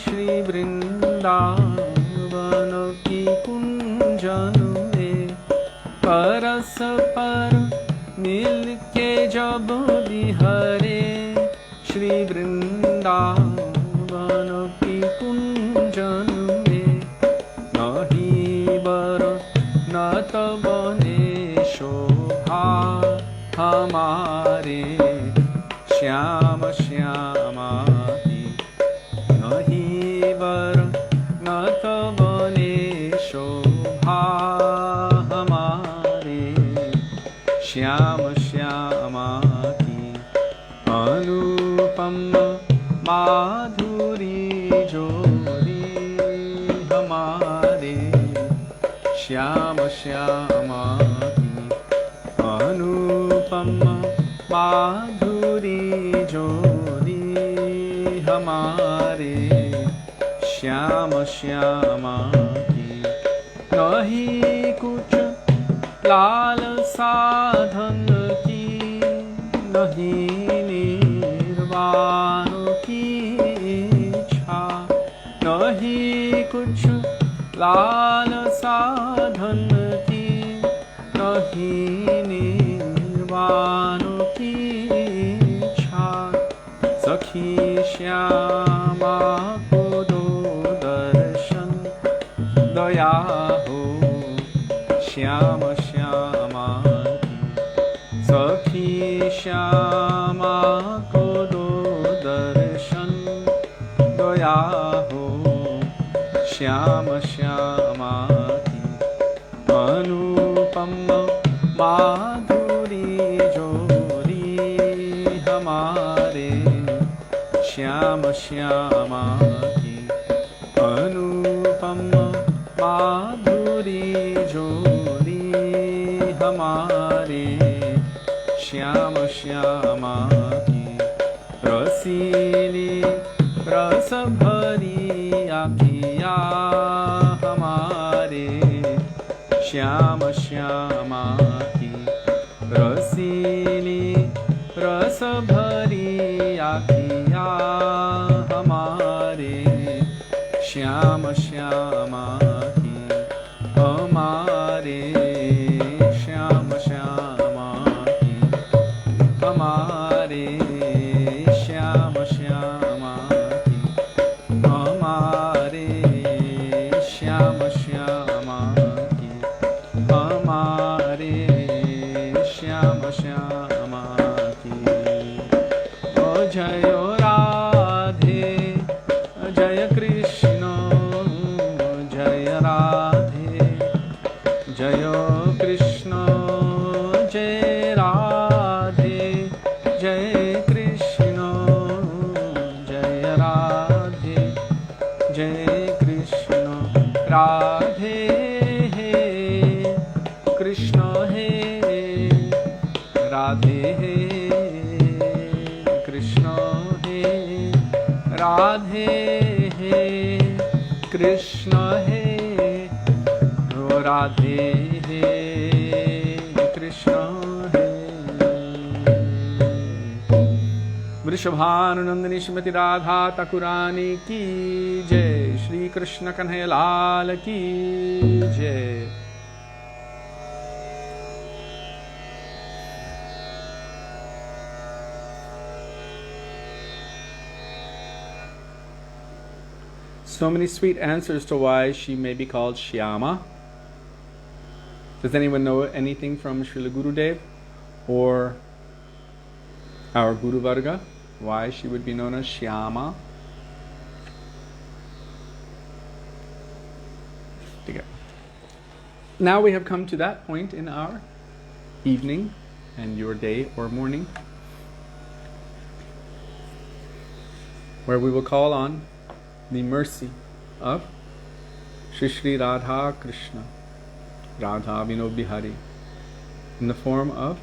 श्री वृंदावन की कुंजन में परस्पर मिलके जब बिहरे श्री वृंदावन की कुंजन में नहीं बर न बने शोभा हमारे श्याम श्यामा की नहीं बर न बने शोभा हमारे श्याम श्यामा की अनुपम माधुरी जोड़ी हमारे श्याम श्यामा की अनुपम माधुरी जोड़ी हमारे श्याम श्यामा की नहीं कुछ लाल साधन की नहीं निर्वाण की इच्छा नहीं कुछ लाल साधन की नहीं निर्वाण की इच्छा सखी श्यामा को दो दर्शन दया हो श्याम श्यामा की सखी श्यामा को दो दर्शन दया हो श्याम श्यामा की अनुपम माधुरी जोड़ी हमारे श्याम श्यामा की अनुपम माधुरी जोड़ी हमारे श्याम श्यामा की रसीली रस भरी आँखिया हमारे श्याम श्यामा की रसीली रस भरी आँखिया हमारे श्याम श्यामा की हमारे श्याम श्यामा की हमारे श्याम श्यामा की हमारे श्याम श्यामा की हमारे श्याम श्यामा की ओ जय राधे जय कृष्ण जय राधे जय कृष्ण जय राधे जय कृष्ण जय राधे जय कृष्ण राधे हे कृष्ण हे राधे हे कृष्ण हे राधे हे कृष्ण हे राधे हे कृष्ण हे वृषभानुनंदिनी श्रीमती राधा ठाकुरानी की जय। श्री कृष्ण कन्हैया लाल की जय। So many sweet answers to why she may be called Shyama. Does anyone know anything from Srila Gurudev or our Guru Varga? Why she would be known as Shyama? Now we have come to that point in our evening and your day or morning where we will call on the mercy of Shri Shri Radha Krishna, Radha Vinod Bihari, in the form of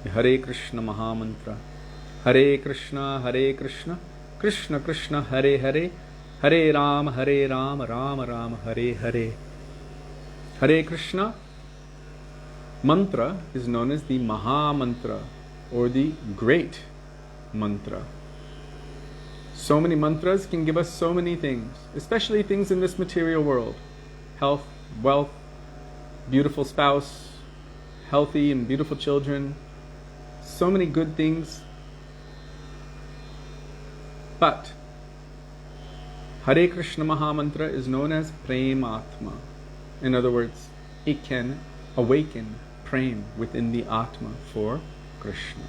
the Hare Krishna Mahamantra. Hare Krishna, Krishna Krishna, Hare Hare, Hare Ram, Ram Ram, Hare Hare. Hare Krishna mantra is known as the Mahamantra or the Great Mantra. So many mantras can give us so many things, especially things in this material world. Health, wealth, beautiful spouse, healthy and beautiful children, so many good things. But Hare Krishna Mahamantra is known as Prematma. In other words, it can awaken prem within the Atma for Krishna.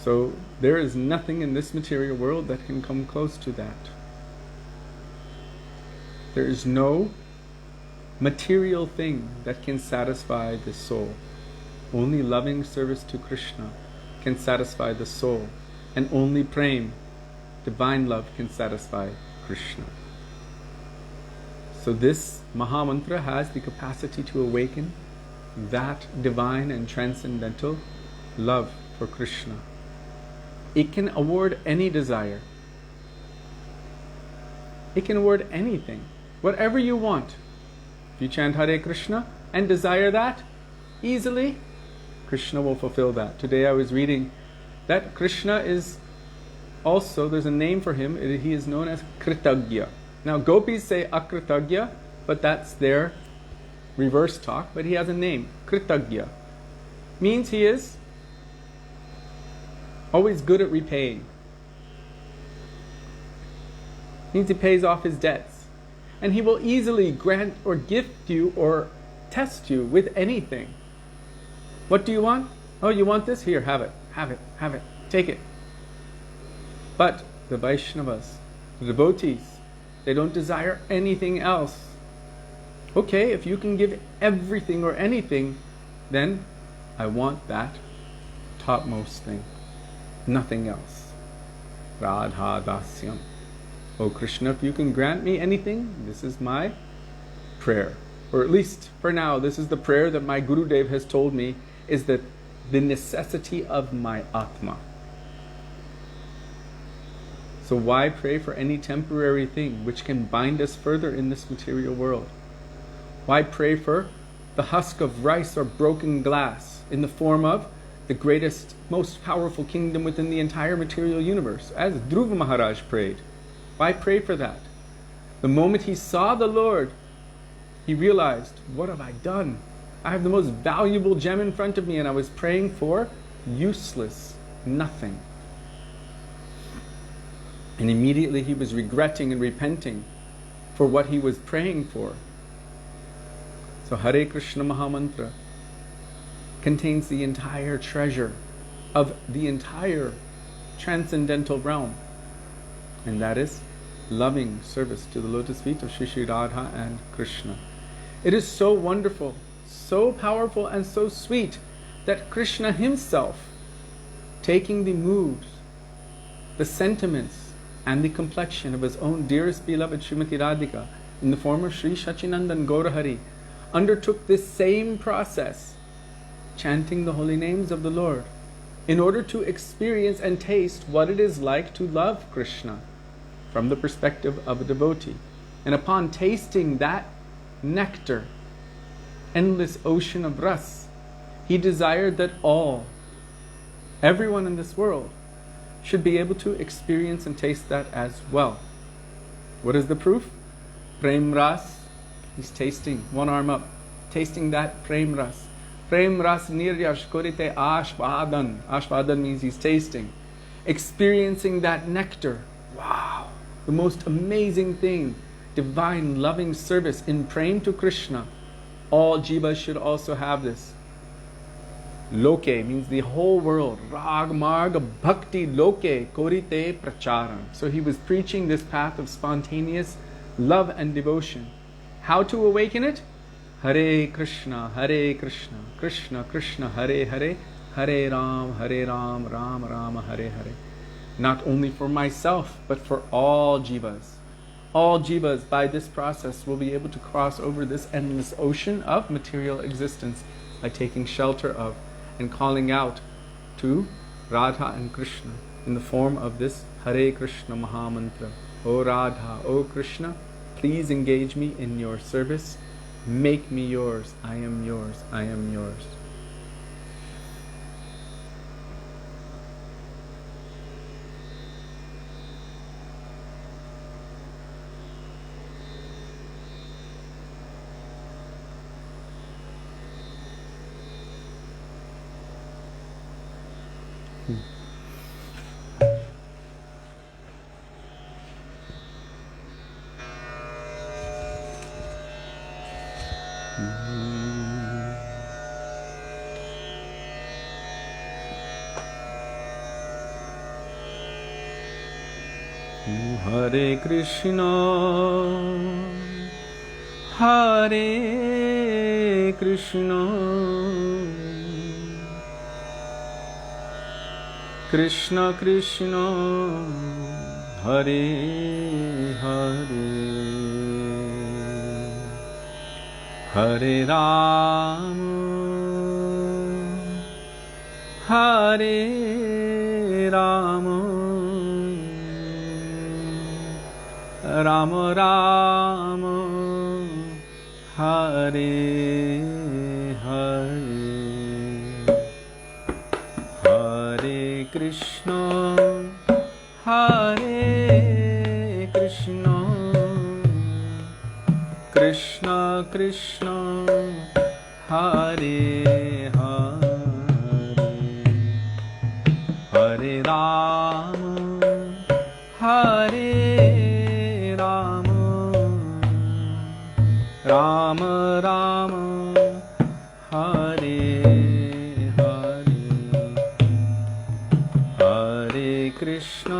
So there is nothing in this material world that can come close to that. There is no material thing that can satisfy the soul. Only loving service to Krishna can satisfy the soul, and only prem, divine love, can satisfy Krishna. So this Mahamantra has the capacity to awaken that divine and transcendental love for Krishna. It can award any desire. It can award anything, whatever you want. If you chant Hare Krishna and desire that, easily, Krishna will fulfill that. Today I was reading that Krishna is also, there's a name for him, he is known as Kritagya. Now gopis say Akritagya, but that's their reverse talk, but he has a name, Kritagya. Means he is always good at repaying. Means he pays off his debts. And he will easily grant or gift you or test you with anything. What do you want? Oh, you want this? Here, have it, have it, have it, take it. But the Vaishnavas, the devotees, they don't desire anything else. Okay, if you can give everything or anything, then I want that topmost thing. Nothing else. Radha Dasyam. Oh Krishna, if you can grant me anything, this is my prayer. Or at least for now, this is the prayer that my Gurudev has told me is that the necessity of my Atma. So why pray for any temporary thing which can bind us further in this material world? Why pray for the husk of rice or broken glass in the form of the greatest, most powerful kingdom within the entire material universe, as Dhruva Maharaj prayed? Why pray for that? The moment he saw the Lord, he realized, what have I done? I have the most valuable gem in front of me, and I was praying for useless nothing. And immediately he was regretting and repenting for what he was praying for. So Hare Krishna Mahamantra contains the entire treasure of the entire transcendental realm. And that is loving service to the lotus feet of Shri Shri Radha and Krishna. It is so wonderful, so powerful, and so sweet that Krishna himself, taking the moods, the sentiments, and the complexion of his own dearest beloved Srimati Radhika in the form of Sri Sachinandan Gaurahari, undertook this same process, chanting the holy names of the Lord, in order to experience and taste what it is like to love Krishna from the perspective of a devotee. And upon tasting that nectar, endless ocean of ras, he desired that everyone in this world, should be able to experience and taste that as well. What is the proof? Prem ras. He's tasting, one arm up, tasting that prem ras. Prem ras niryash korite ashvadan. Ashvadan means he's tasting, experiencing that nectar. Wow, the most amazing thing, divine loving service in prem to Krishna. All jivas should also have this. Loke means the whole world. Rag marg bhakti loke korite pracharam. So he was preaching this path of spontaneous love and devotion. How to awaken it? Hare Krishna, Krishna Krishna, Hare Hare, Hare Ram, Ram Ram, Hare Hare. Not only for myself, but for all jivas. All jivas by this process will be able to cross over this endless ocean of material existence by taking shelter of and calling out to Radha and Krishna in the form of this Hare Krishna Mahamantra. O Radha, O Krishna, please engage me in your service. Make me yours. I am yours. I am yours. Hare Krishna, Hare Krishna, Krishna Krishna, Hare Hare, Hare Ram, Hare Ram, Ram Ram, Hare Hare, Hare Krishna, Hare Krishna, Krishna Krishna, Hare Hare, Hare Ram, Hare Ram, Ram Ram, Hare Hare, Hare Krishna,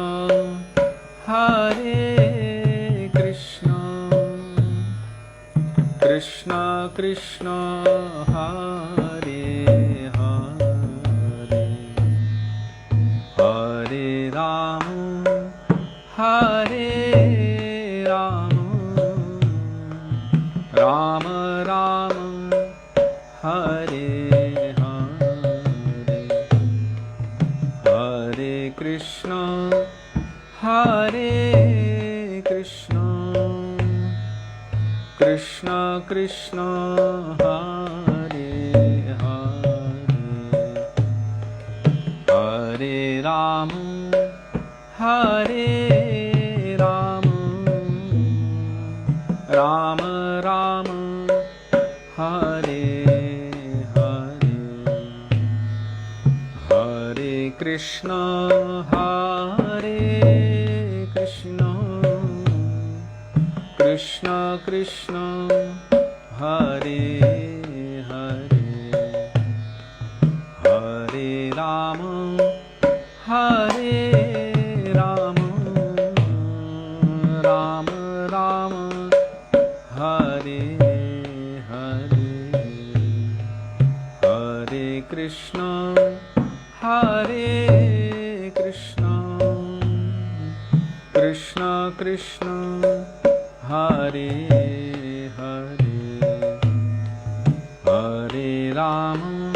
Hare Krishna, Krishna Krishna, Hare Hare, Hare Ram, Hare Ram, Ram Ram, Hare Hare, Hare Krishna, Hare Krishna, Krishna Krishna, Hare Hare, Hare Ram, Hare Ram, Rama Rama Hare Hare Hare Krishna Hare Krishna Krishna Krishna Hare Hare Hare Rama Hare Rama Rama Rama Hare Hare Hare Krishna Hare Krishna Krishna Krishna Hare Hare Hare Rama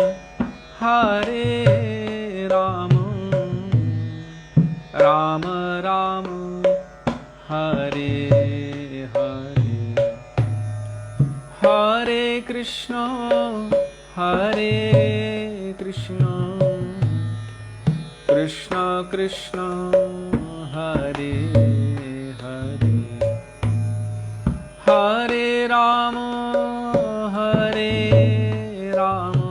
Hare Rama Rama Rama Hare Hare Hare Krishna Hare Krishna Krishna Krishna Hare Hare Hare Rama Hare Rama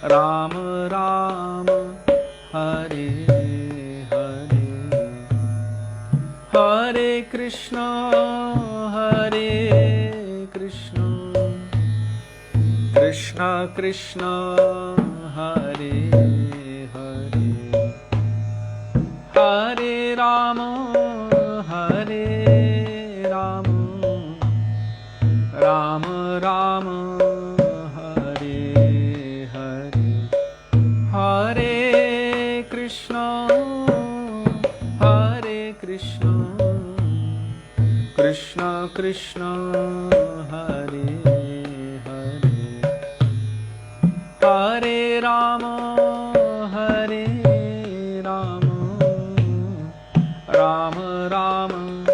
Rama Rama Hare Hare Hare Krishna Hare Krishna Krishna Krishna Hare Hare Hare Rama Hare Rama Rama Rama Hare Hare Hare Krishna Hare Krishna Krishna Krishna Hare Hare Hare Rama Hare Rama Rama Rama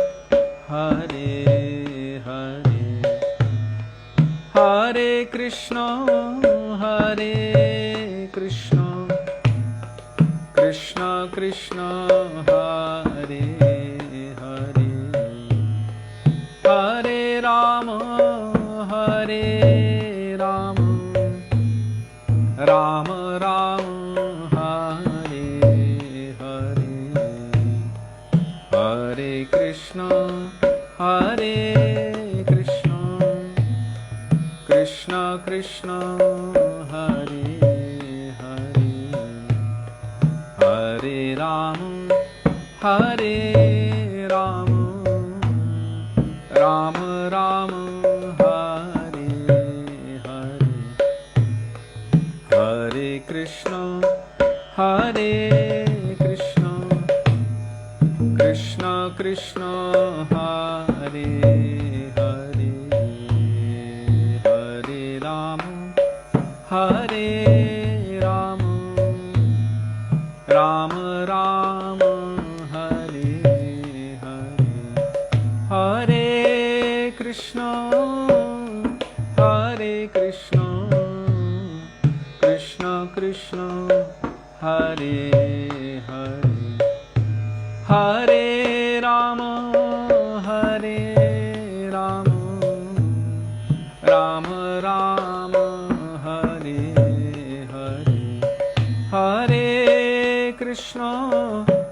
Hare Hare Hare Krishna Hare Krishna Krishna Krishna Hare Hare Hare Rama Hare Rama Rama Rama Hare Hare Hare Krishna Hare Krishna Krishna Krishna Hare Hare Hare Rama Hare Rama Rama Rama Hare Hare Hare Krishna Hare Krishna Krishna Krishna Hare Hare Hare Rama Hare Rama Rama Rama Hare Hare Hare Krishna Hare Krishna Krishna Krishna Hare Hare Hare Rama Hare Rama Rama Rama Hare Hare Hare Krishna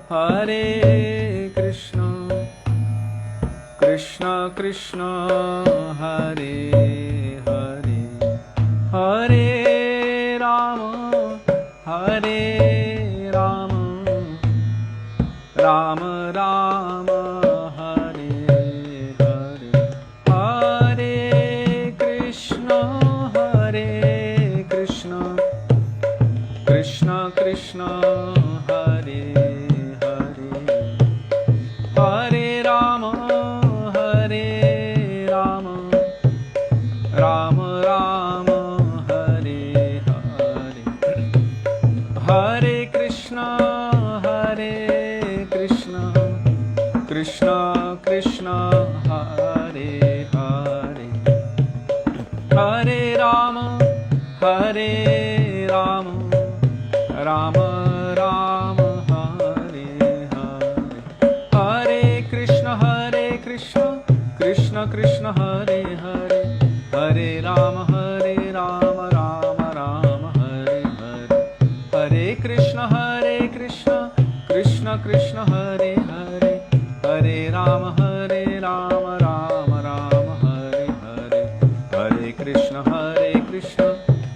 Hare Krishna Krishna Krishna Hare Hare Hare Rama Hare Rama Rama Rama Hare Hare Hare Krishna Hare Krishna Krishna Krishna Hare Hare Hare Rama Hare Rama Rama Rama Hare Hare Hare Krishna Hare Krishna Krishna Krishna Hare Hare Hare Rama Hare Rama Rama Rama Hare Hare Hare Krishna Krishna Krishna Krishna Hare Hare, Hare Rama Rama Rama Hare Hare, Hare Krishna Krishna Krishna Hare Hare, Hare Rama Rama Rama Hare Hare, Hare Krishna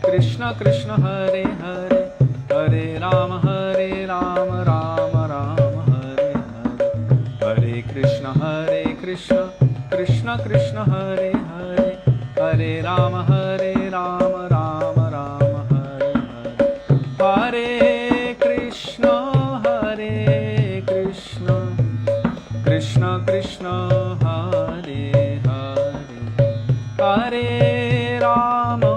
Krishna Krishna Hare Hare, Hare Rama Rama Rama Hare Hare, Hare Krishna Krishna Krishna Hare Hare, Hare Rama Rama Rama Hare Hare, Hare Krishna Krishna Krishna Hare Hare, Hare Rama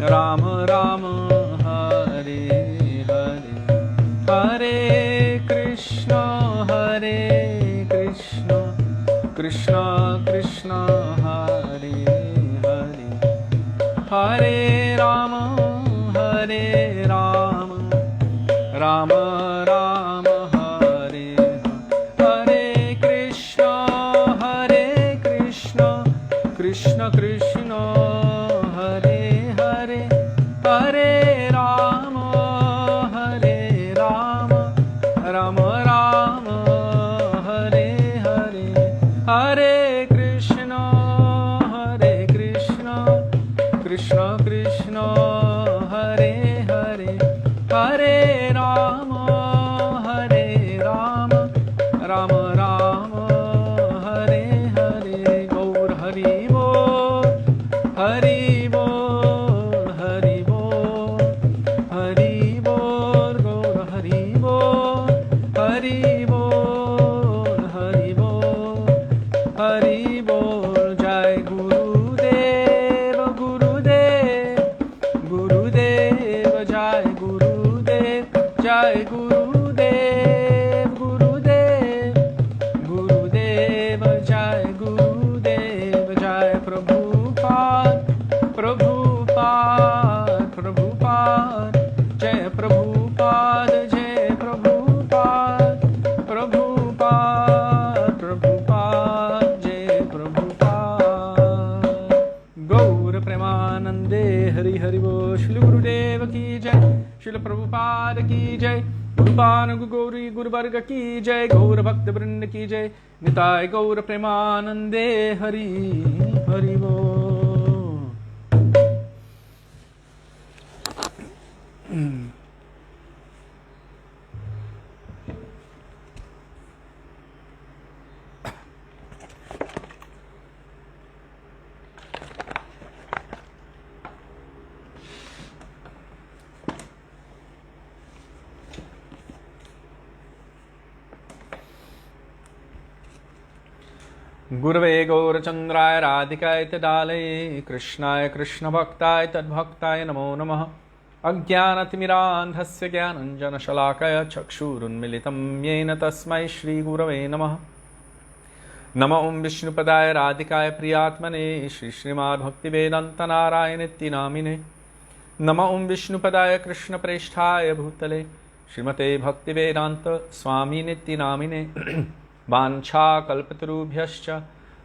Rama Rama Hare Hare, Hare Krishna Krishna Krishna Hare Hare, Hare Rama Rama Rama Hare Hare, Hare Krishna Krishna Krishna Hare Hare, Hare Rama Rama Rama Hare Hare, Hare Krishna Krishna Krishna Hare Hare, Hare Rama Rama Rama Hare Hare. Gaur Hari Bol, Hari Bol, Hari Bol, Hari Bol, Gaur Hari Bol, Hari Bol, Hari Bol, Hari Bol. Jai Gurudev, Gurudev, Gurudev, Jai Gurudev, Jai Gurudev, Gurudev, Gurudev, Jai Gurudev, Jai Prabhupada, Prabhupada, Prabhupada, Jai Prabhupada, Jai Prabhupada, Prabhupada, Prabhupada, Jai Prabhupada. Gaur Premanande Hari Hari Bo, Shri Gurudev Ki Jai, Shri Prabhupada Ki Jai, Gurupan Gauri Guru Varga Ki Jai, Gaur Bhakta Vrinda Ki Jai, Nitai Gaur Premanande Hari Hari Bo. Gurave Gaurachandraya Radhikaye Tadalaye Krishnaya Krishna Bhaktaye Tadbhaktaye Namo Namaha Ajnanatimiraandhasya Jnananjana Shalakaya Chakshurunmilitam Yena Tasmai Shri Gurave Namaha Nama Om Vishnupadaya Radhikaye Priyatmane Shri Srimad Bhaktivedanta Narayanitti Namine Nama Om Vishnupadaya Krishna Presthaya Bhutale Srimate Bhaktivedanta Swami Nitti Namine Vancha kalpatarubhyascha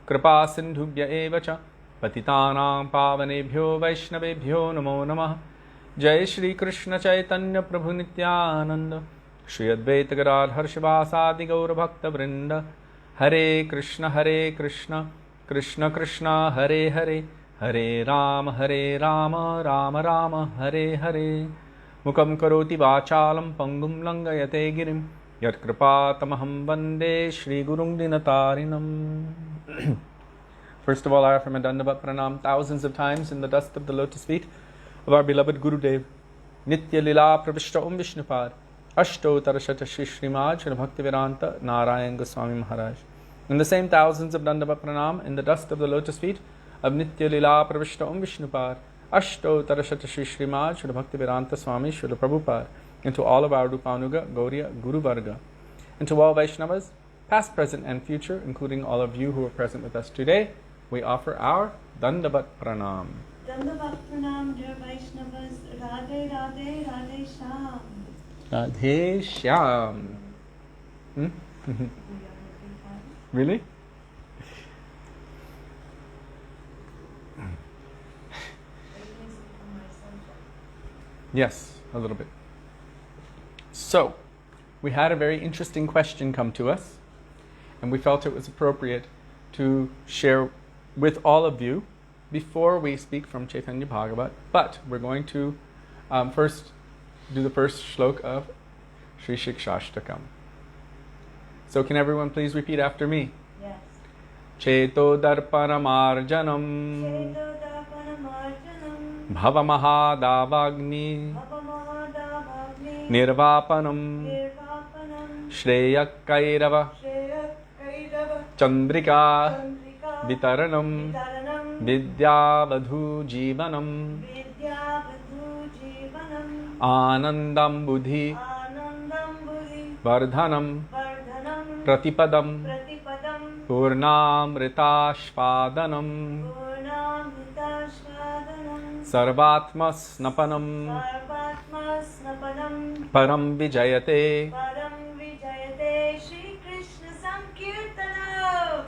kripa sindhubhya evacha patitanam pavanebhyo vaishnavebhyo namo namah. Jai Shri Krishna Caitanya Prabhu Nityananda Shri Advaita Gadadhar Shivasadi Gaura Bhakta Vrinda. Hare Krishna Krishna Krishna Hare Hare, Hare Rama Rama Rama Hare Hare. Mukam karoti vachalam pangum langayate girim Yat kripatamaham vande Shri Gurung Dinatarinam. First of all, I offer my Dandavat Pranam thousands of times in the dust of the lotus feet of our beloved Gurudev, Nitya Lila Pravishta Om Vishnupad, Ashto Tarashata Shri Srimad Shri Bhaktivedanta Narayan Goswami Maharaj. And the same thousands of Dandavat Pranam in the dust of the lotus feet of Nitya Lila Pravishta Om Vishnupad, Ashto Tarashata Shri Srimad Shri Bhaktivedanta Swami Shri Prabhupada. And to all of our Rupanuga, Gaudiya, Guru Varga. And to all Vaishnavas, past, present and future, including all of you who are present with us today, we offer our Dandavat Pranam. Dandavat Pranam, dear Vaishnavas. Radhe Radhe Radhe Shyam. Radhe Shyam. Really? Yes, a little bit. So, we had a very interesting question come to us, and we felt it was appropriate to share with all of you before we speak from Caitanya Bhagavat. But we're going to first do the first shlok of Sri Shikshashtakam. So can everyone please repeat after me? Yes. Cheto darpanamarjanam Cheto darpanamarjanam bhavamahadavagni Bhavamahadavagni nirvapanam Nirvapanam shreyakairava Shreyakairava chandrika Chandrika vitaranam Vitaranam vidyavadhu jivanam Vidyavadhu Jivanam anandam buddhi Anandam Buddhi vardhanam Vardhanam pratipadam Pratipadam purnamritashvadanam Purnamritashvadanam sarvatmasnapanam Sarvatmasnapanam param vijayate. Param Vijayate Shri Krishna Sankirtanam.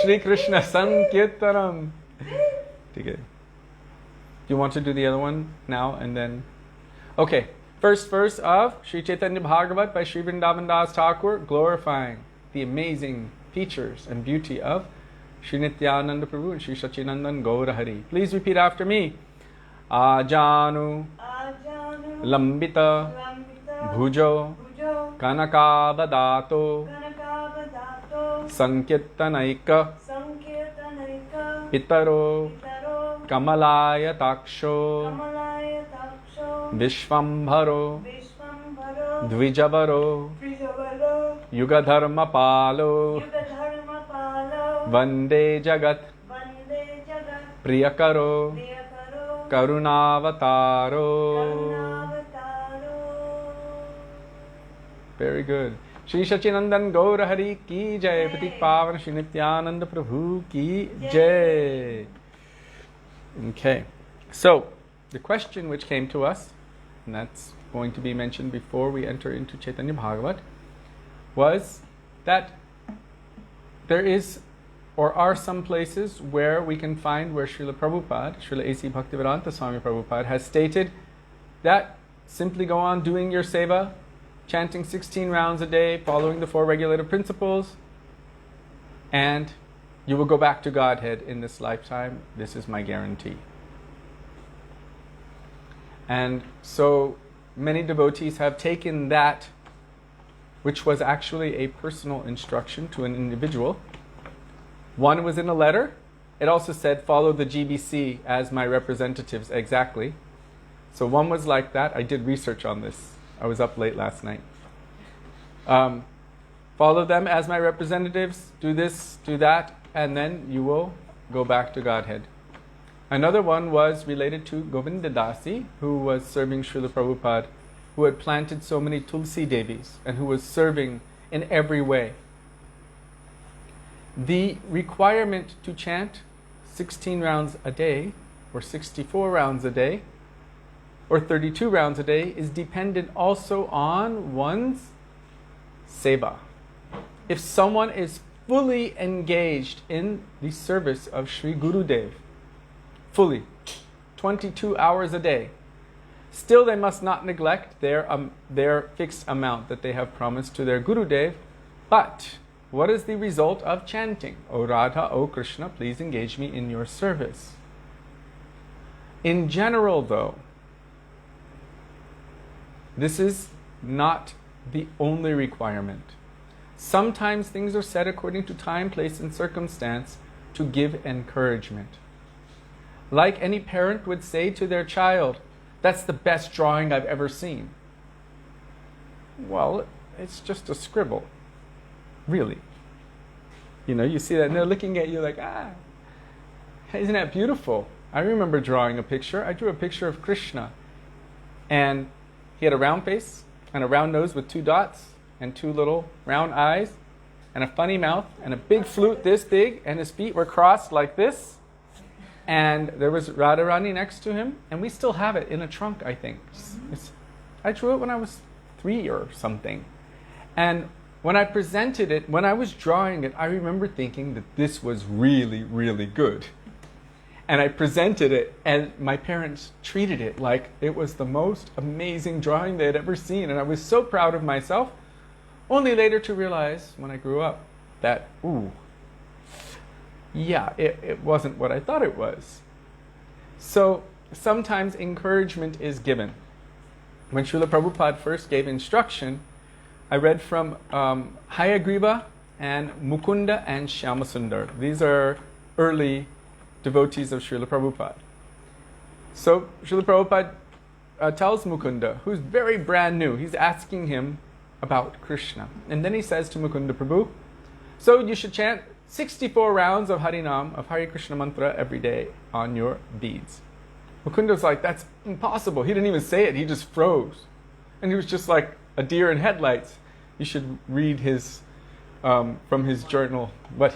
Shri Krishna Sankirtanam. Okay. Do you want to do the other one now and then? Okay. First verse of Sri Caitanya Bhagavat by Sri Vrindavana Dasa Thakura, glorifying the amazing features and beauty of Sri Nityananda Prabhu and Sri Sachinandan Gaurahari. Please repeat after me. Ajanu Ajanu Lambita Lambita Bhujo Bhujo Kanakabadato Kanakabadato Sankirtanaika Sankirtanaika Pitaro Pitaro Kamalaya Taksho Kamalaya Taksho Vishvambharo Vishvambharo Dvijavaro Vijavaro Yugadharma Palo Yugadharma Palo Vande Jagat Vande Jagat Priyakaro Priyakaro Karunavataro. Karunavataro. Very good. Shri Sachinandan Gaurahari ki jai. Pratik Pavan Shri Nityananda Prabhu ki jai. Okay. So, the question which came to us, and that's going to be mentioned before we enter into Caitanya Bhagavat, was that there is or are some places where we can find where Srila Prabhupada, Srila A.C. Bhaktivedanta Swami Prabhupada, has stated that simply go on doing your seva, chanting 16 rounds a day, following the 4 regulative principles, and you will go back to Godhead in this lifetime. This is my guarantee. And so many devotees have taken that, which was actually a personal instruction to an individual. One was in a letter. It also said, follow the GBC as my representatives exactly. So one was like that. I did research on this. I was up late last night. Follow them as my representatives, do this, do that, and then you will go back to Godhead. Another one was related to Govinda Dasi, who was serving Srila Prabhupada, who had planted so many Tulsi Devis, and who was serving in every way. The requirement to chant 16 rounds a day, or 64 rounds a day, or 32 rounds a day is dependent also on one's seva. If someone is fully engaged in the service of Sri Gurudev, fully, 22 hours a day, still they must not neglect their fixed amount that they have promised to their Gurudev. But what is the result of chanting? O Radha, O Krishna, please engage me in your service. In general, though, this is not the only requirement. Sometimes things are said according to time, place, and circumstance to give encouragement. Like any parent would say to their child, that's the best drawing I've ever seen. Well, it's just a scribble. Really. You know, you see that and they're looking at you like, isn't that beautiful? I remember drawing a picture. I drew a picture of Krishna. And he had a round face and a round nose with 2 dots and 2 little round eyes and a funny mouth and a big flute this big, and his feet were crossed like this. And there was Radharani next to him, and we still have it in a trunk, I think. I drew it when I was 3 or something. And When I presented it, when I was drawing it, I remember thinking that this was really, really good. And I presented it, and my parents treated it like it was the most amazing drawing they had ever seen. And I was so proud of myself, only later to realize when I grew up that, it wasn't what I thought it was. So sometimes encouragement is given. When Srila Prabhupada first gave instruction, I read from Hagiography and Mukunda and Shyamasundar. These are early devotees of Srila Prabhupada. So Srila Prabhupada tells Mukunda, who's very brand new, he's asking him about Krishna. And then he says to Mukunda Prabhu, so you should chant 64 rounds of Harinam, of Hare Krishna mantra every day on your beads. Mukunda's like, that's impossible. He didn't even say it, he just froze. And he was just like a deer in headlights. You should read his, from his journal, what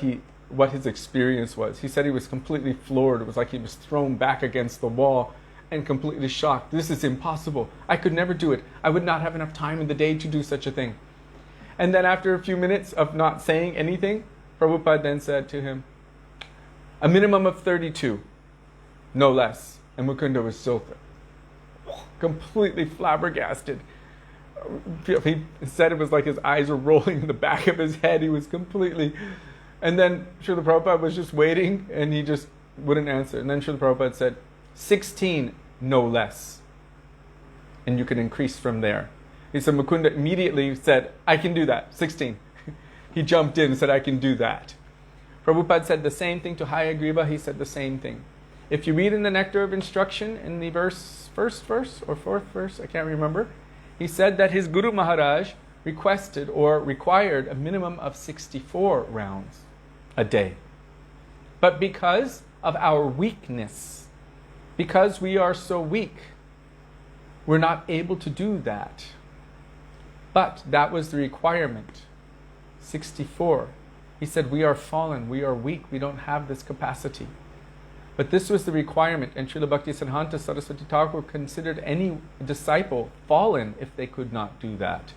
his experience was. He said he was completely floored. It was like he was thrown back against the wall and completely shocked. This is impossible. I could never do it. I would not have enough time in the day to do such a thing. And then after a few minutes of not saying anything, Prabhupada then said to him, a minimum of 32, no less. And Mukunda was so completely flabbergasted. He said it was like his eyes were rolling in the back of his head. He was completely... And then Srila Prabhupada was just waiting, and he just wouldn't answer. And then Srila Prabhupada said, 16, no less. And you can increase from there. He said, Mukunda immediately said, I can do that, 16. He jumped in and said, I can do that. Prabhupada said the same thing to Hagiography. He said the same thing. If you read in the Nectar of Instruction, in the first verse or fourth verse, I can't remember, he said that his Guru Maharaj requested or required a minimum of 64 rounds a day. But because of our weakness, because we are so weak, we're not able to do that. But that was the requirement. 64. He said, we are fallen, we are weak, we don't have this capacity. But this was the requirement, and Srila Bhaktisiddhanta Saraswati Thakur considered any disciple fallen if they could not do that.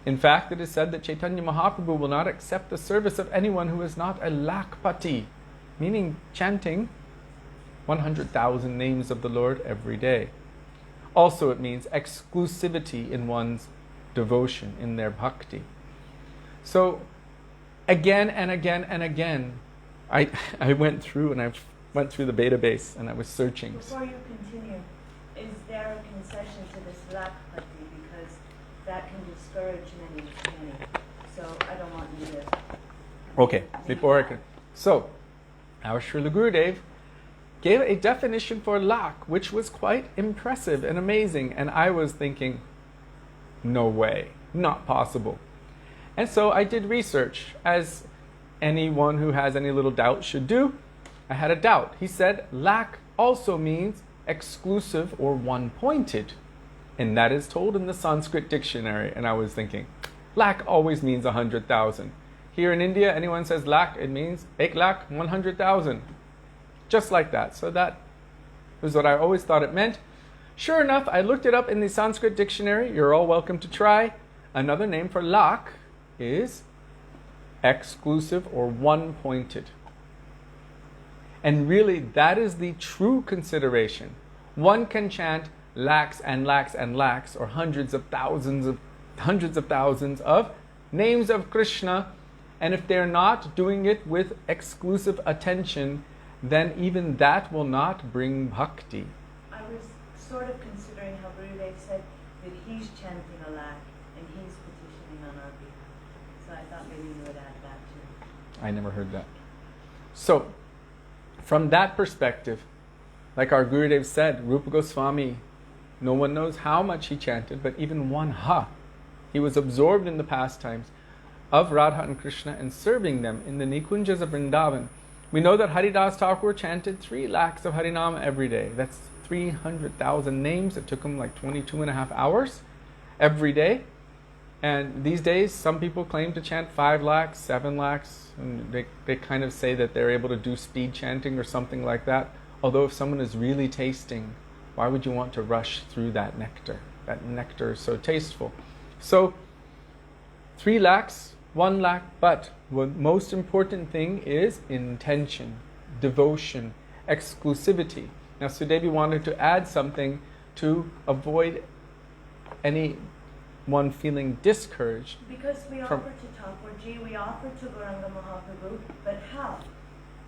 In fact, it is said that Chaitanya Mahaprabhu will not accept the service of anyone who is not a lakpati, meaning chanting 100,000 names of the Lord every day. Also, it means exclusivity in one's devotion, in their bhakti. So, again and again and again, I went through the database and I was searching. Before you continue, is there a concession to this lakpati, because that can discourage many. So I don't want you to... Okay, So, our Srila Gurudev gave a definition for lak, which was quite impressive and amazing. And I was thinking, no way, not possible. And so I did research, as anyone who has any little doubt should do. I had a doubt. He said lak also means exclusive or one-pointed. And that is told in the Sanskrit dictionary. And I was thinking, lak always means 100,000. Here in India, anyone says lak, it means 1 lakh, 100,000. Just like that. So that was what I always thought it meant. Sure enough, I looked it up in the Sanskrit dictionary. You're all welcome to try. Another name for lak is exclusive or one-pointed. And really, that is the true consideration. One can chant lakhs and lakhs and lakhs, or hundreds of thousands of names of Krishna, and if they're not doing it with exclusive attention, then even that will not bring bhakti. I was sort of considering how Gurudev said that he's chanting a lakh and he's petitioning on our behalf. So I thought maybe you would add that too. I never heard that. So, from that perspective, like our Gurudev said, Rupa Goswami, no one knows how much he chanted, but even one ha. He was absorbed in the pastimes of Radha and Krishna and serving them in the Nikunjas of Vrindavan. We know that Haridas Thakur chanted 3 lakhs of Harinam every day. That's 300,000 names. It took him like 22.5 hours every day. And these days, some people claim to chant 5 lakhs, 7 lakhs. And they kind of say that they're able to do speed chanting or something like that. Although if someone is really tasting, why would you want to rush through that nectar? That nectar is so tasteful. So, 3 lakhs, 1 lakh, but the most important thing is intention, devotion, exclusivity. Now Sudevi wanted to add something to avoid anyone feeling discouraged. Because we offer to Thakurji, we offer to Gauranga Mahaprabhu, but how?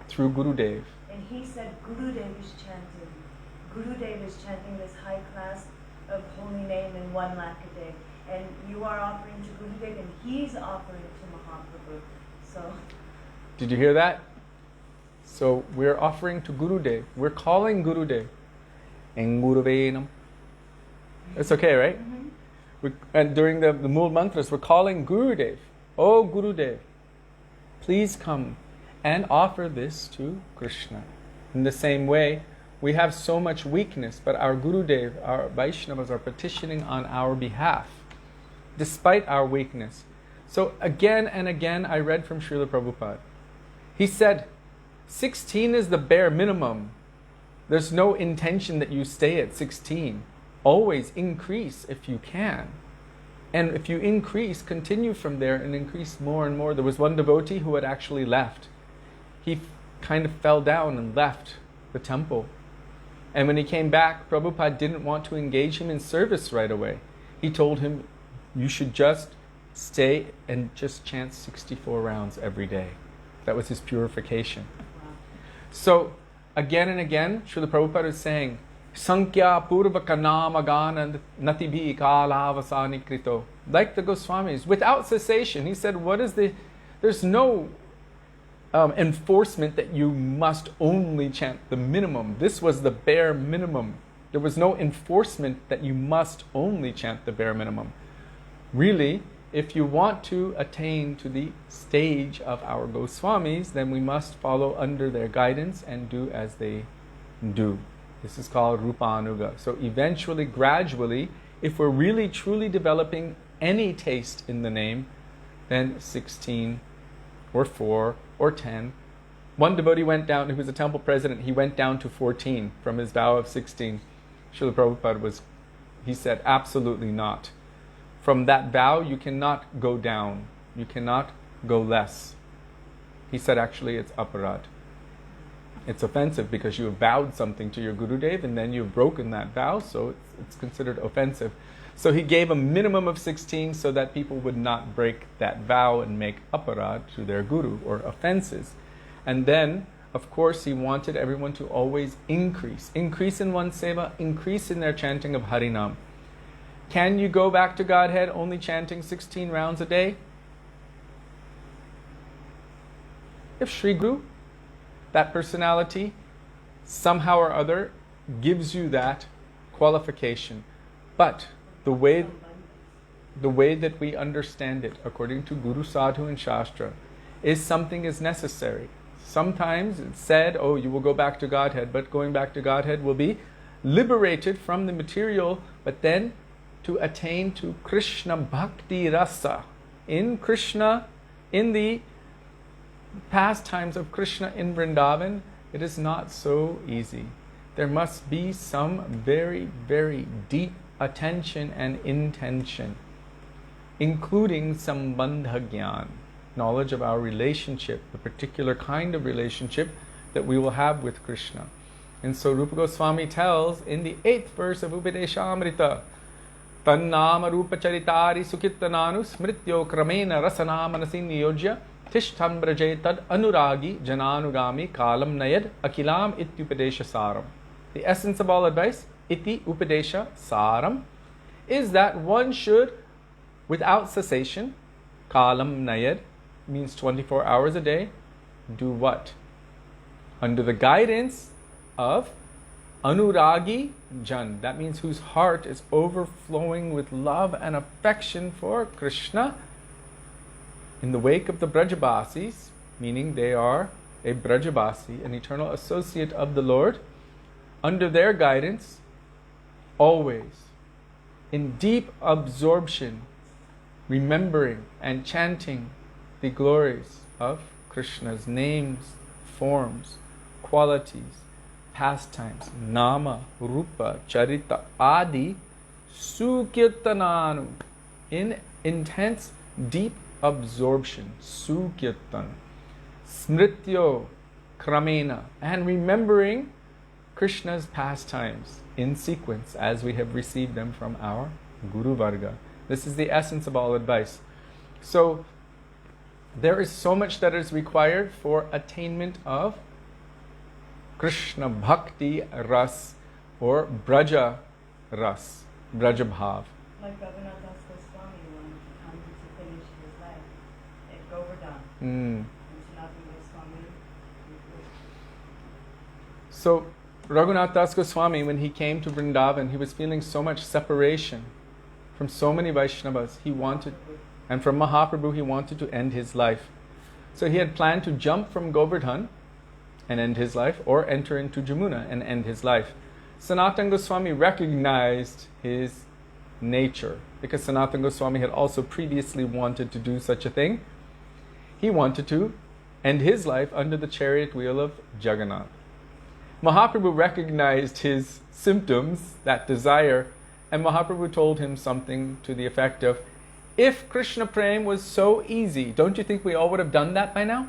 Through Gurudev. And he said Gurudev is chanting. Gurudev is chanting this high class of holy name in 1 lakh a day. And you are offering to Gurudev and he's offering to Mahaprabhu. So did you hear that? So we're offering to Gurudev. We're calling Gurudev. En Guruvenam. It's okay, right? And during the Mool Mantras, we're calling Gurudev. Oh Gurudev, please come and offer this to Krishna. In the same way, we have so much weakness, but our Gurudev, our Vaishnavas are petitioning on our behalf, despite our weakness. So again and again, I read from Srila Prabhupada. He said, 16 is the bare minimum. There's no intention that you stay at 16. Always increase if you can. And if you increase, continue from there and increase more and more. There was one devotee who had actually left. He kind of fell down and left the temple. And when he came back, Prabhupada didn't want to engage him in service right away. He told him, you should just stay and just chant 64 rounds every day. That was his purification. So, again and again, Srila Prabhupada is saying, Sankhya purvaka namagana natibhi kalavasani krito. Like the Goswamis, without cessation. He said, there's no enforcement that you must only chant the minimum. This was the bare minimum. There was no enforcement that you must only chant the bare minimum. Really, if you want to attain to the stage of our Goswamis, then we must follow under their guidance and do as they do. This is called Rupanuga. So eventually, gradually, if we're really truly developing any taste in the name, then 16 or 4 or 10. One devotee went down, who was a temple president, he went down to 14 from his vow of 16. Srila Prabhupada he said, absolutely not. From that vow, you cannot go down. You cannot go less. He said, actually, it's aparad. It's offensive because you have vowed something to your Gurudev and then you've broken that vow, so it's considered offensive. So he gave a minimum of 16 so that people would not break that vow and make aparad to their Guru or offenses. And then, of course, he wanted everyone to always increase. Increase in one's seva, increase in their chanting of Harinam. Can you go back to Godhead only chanting 16 rounds a day? If Sri Guru, that personality, somehow or other gives you that qualification. But the way that we understand it, according to Guru Sadhu and Shastra, is something is necessary. Sometimes it's said, oh, you will go back to Godhead, but going back to Godhead will be liberated from the material, but then to attain to Krishna Bhakti Rasa. In Krishna, in the pastimes of Krishna in Vrindavan, it is not so easy. There must be some very, very deep attention and intention, including sambandha gyan, knowledge of our relationship, the particular kind of relationship that we will have with Krishna. And so Rupa Goswami tells in the 8th verse of Upadeshamrita, Tannama Rupa Charitari Sukittananu Smrityo Kramena Rasana Manasi Niyojya Tishtham Braje Tad Anuragi Jananugami Kalam Nayad Akilam Ityupadesha Saram. The essence of all advice, Iti Upadesha Saram, is that one should, without cessation, Kalam Nayad means 24 hours a day, do what? Under the guidance of Anuragi Jan. That means whose heart is overflowing with love and affection for Krishna. In the wake of the Brajabasis, meaning they are a Brajabasi, an eternal associate of the Lord, under their guidance, always, in deep absorption, remembering and chanting the glories of Krishna's names, forms, qualities, pastimes, nama, rupa, charita, adi, sukirtananu, in intense deep absorption, sukirtan, smrityo kramena, and remembering Krishna's pastimes in sequence as we have received them from our Guru Varga. This is the essence of all advice. So there is so much that is required for attainment of Krishna Bhakti Ras or Braja Ras, Braja Bhav. Like Ravana Das Goswami wanted to come to finish his life at Govardhan. Mm. And Sanatana Goswami. So Raghunath Das Goswami, when he came to Vrindavan, he was feeling so much separation from so many Vaishnavas. He wanted, and from Mahaprabhu, he wanted to end his life. So he had planned to jump from Govardhan and end his life, or enter into Jamuna and end his life. Sanatana Goswami recognized his nature, because Sanatana Goswami had also previously wanted to do such a thing. He wanted to end his life under the chariot wheel of Jagannath. Mahaprabhu recognized his symptoms, that desire, and Mahaprabhu told him something to the effect of, if Krishna Prem was so easy, don't you think we all would have done that by now?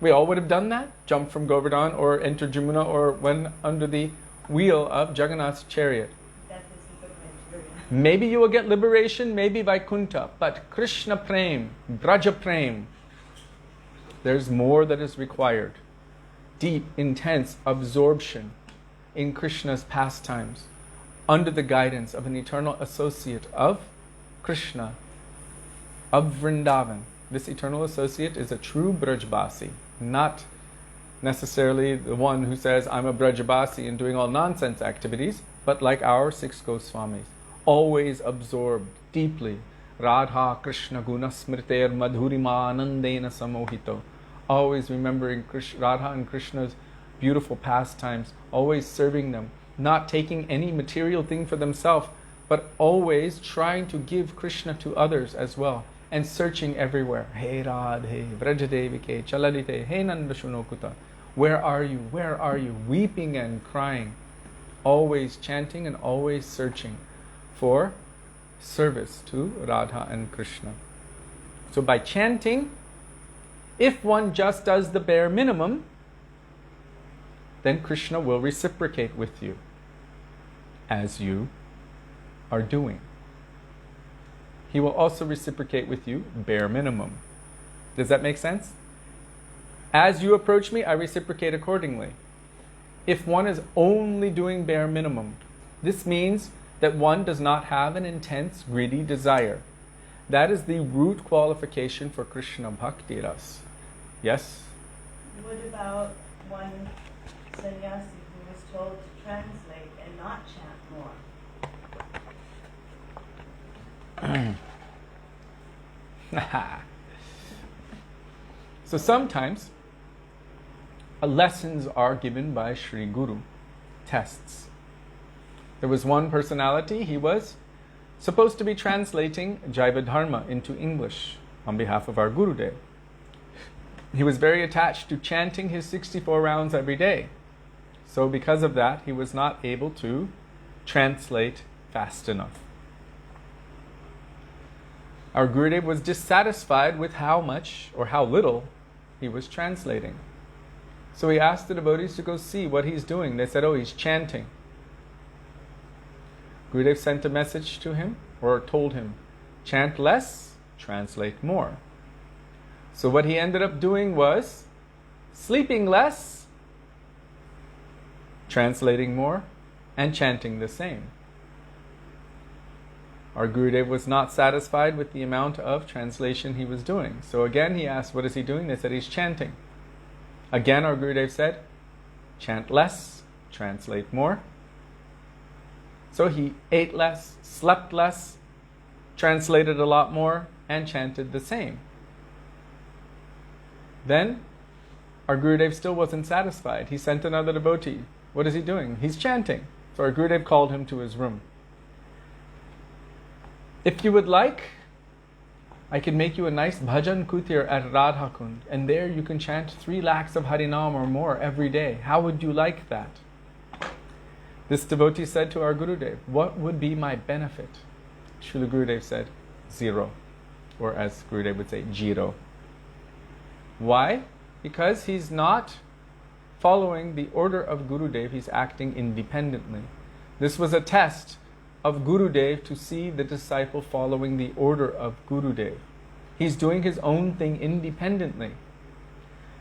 We all would have done that? Jumped from Govardhan or entered Jamuna or went under the wheel of Jagannath's chariot. That is the criteria. Maybe you will get liberation, maybe Vaikuntha, but Krishna Prem, Braja Prem, there's more that is required. Deep, intense absorption in Krishna's pastimes under the guidance of an eternal associate of Krishna, of Vrindavan. This eternal associate is a true Brajbasi, not necessarily the one who says, I'm a Brajbasi and doing all nonsense activities, but like our 6 Goswamis, always absorbed deeply. Radha Krishna Guna Smriter Madhurima Anandena Samohito. Always remembering Radha and Krishna's beautiful pastimes, always serving them, not taking any material thing for themselves, but always trying to give Krishna to others as well, and searching everywhere. Hey Radhe, Vrajadevike, Chalalite, Hey Nandashunokuta. Where are you? Where are you? Weeping and crying, always chanting and always searching for service to Radha and Krishna. So by chanting, if one just does the bare minimum, then Krishna will reciprocate with you as you are doing. He will also reciprocate with you bare minimum. Does that make sense? As you approach me, I reciprocate accordingly. If one is only doing bare minimum, this means that one does not have an intense, greedy desire. That is the root qualification for Krishna Bhakti Ras. Yes? What about one sannyasi who was told to translate and not chant more? So sometimes lessons are given by Sri Guru, tests. There was one personality, he was supposed to be translating Jaiva Dharma into English on behalf of our Gurudev. He was very attached to chanting his 64 rounds every day. So because of that, he was not able to translate fast enough. Our Gurudev was dissatisfied with how much or how little he was translating. So he asked the devotees to go see what he's doing. They said, oh, he's chanting. Gurudev sent a message to him, or told him, chant less, translate more. So what he ended up doing was sleeping less, translating more, and chanting the same. Our Gurudev was not satisfied with the amount of translation he was doing. So again he asked, what is he doing? They said, he's chanting. Again our Gurudev said, chant less, translate more. So he ate less, slept less, translated a lot more, and chanted the same. Then our Gurudev still wasn't satisfied. He sent another devotee. What is he doing? He's chanting. So our Gurudev called him to his room. If you would like, I can make you a nice bhajan kutir at Radha Kund, and there you can chant 3 lakhs of Harinam or more every day. How would you like that? This devotee said to our Gurudev, what would be my benefit? Srila Gurudev said, 0. or as Gurudev would say, jiro. Why? Because he's not following the order of Gurudev, he's acting independently. This was a test of Gurudev to see the disciple following the order of Gurudev. He's doing his own thing independently.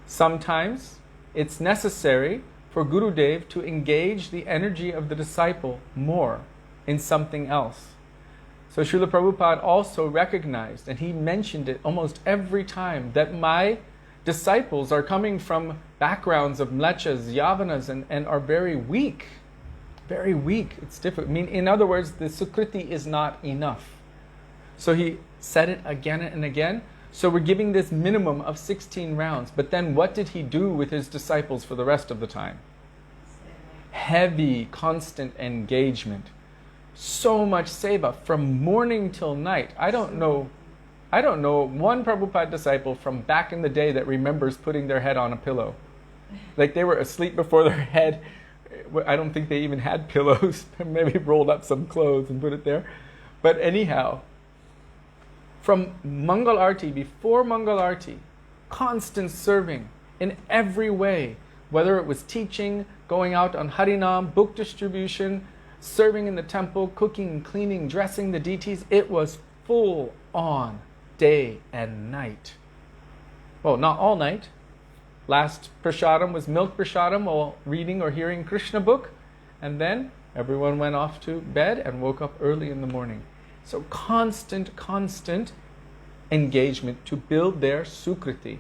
Sometimes it's necessary for Gurudev to engage the energy of the disciple more in something else. So Srila Prabhupada also recognized, and he mentioned it almost every time, that my disciples are coming from backgrounds of mlechas, yavanas, and are very weak. Very weak. It's difficult. I mean, in other words, the sukriti is not enough. So he said it again and again. So we're giving this minimum of 16 rounds. But then what did he do with his disciples for the rest of the time? Heavy, constant engagement. So much seva from morning till night. I don't know one Prabhupada disciple from back in the day that remembers putting their head on a pillow. Like they were asleep before their head. I don't think they even had pillows. Maybe rolled up some clothes and put it there. But anyhow, from Mangal Arti, before Mangal Arti, constant serving in every way, whether it was teaching, going out on Harinam, book distribution, serving in the temple, cooking, cleaning, dressing the deities, it was full on day and night. Well, not all night. Last prasadam was milk prasadam while reading or hearing Krishna book, and then everyone went off to bed and woke up early in the morning. So constant engagement to build their sukriti.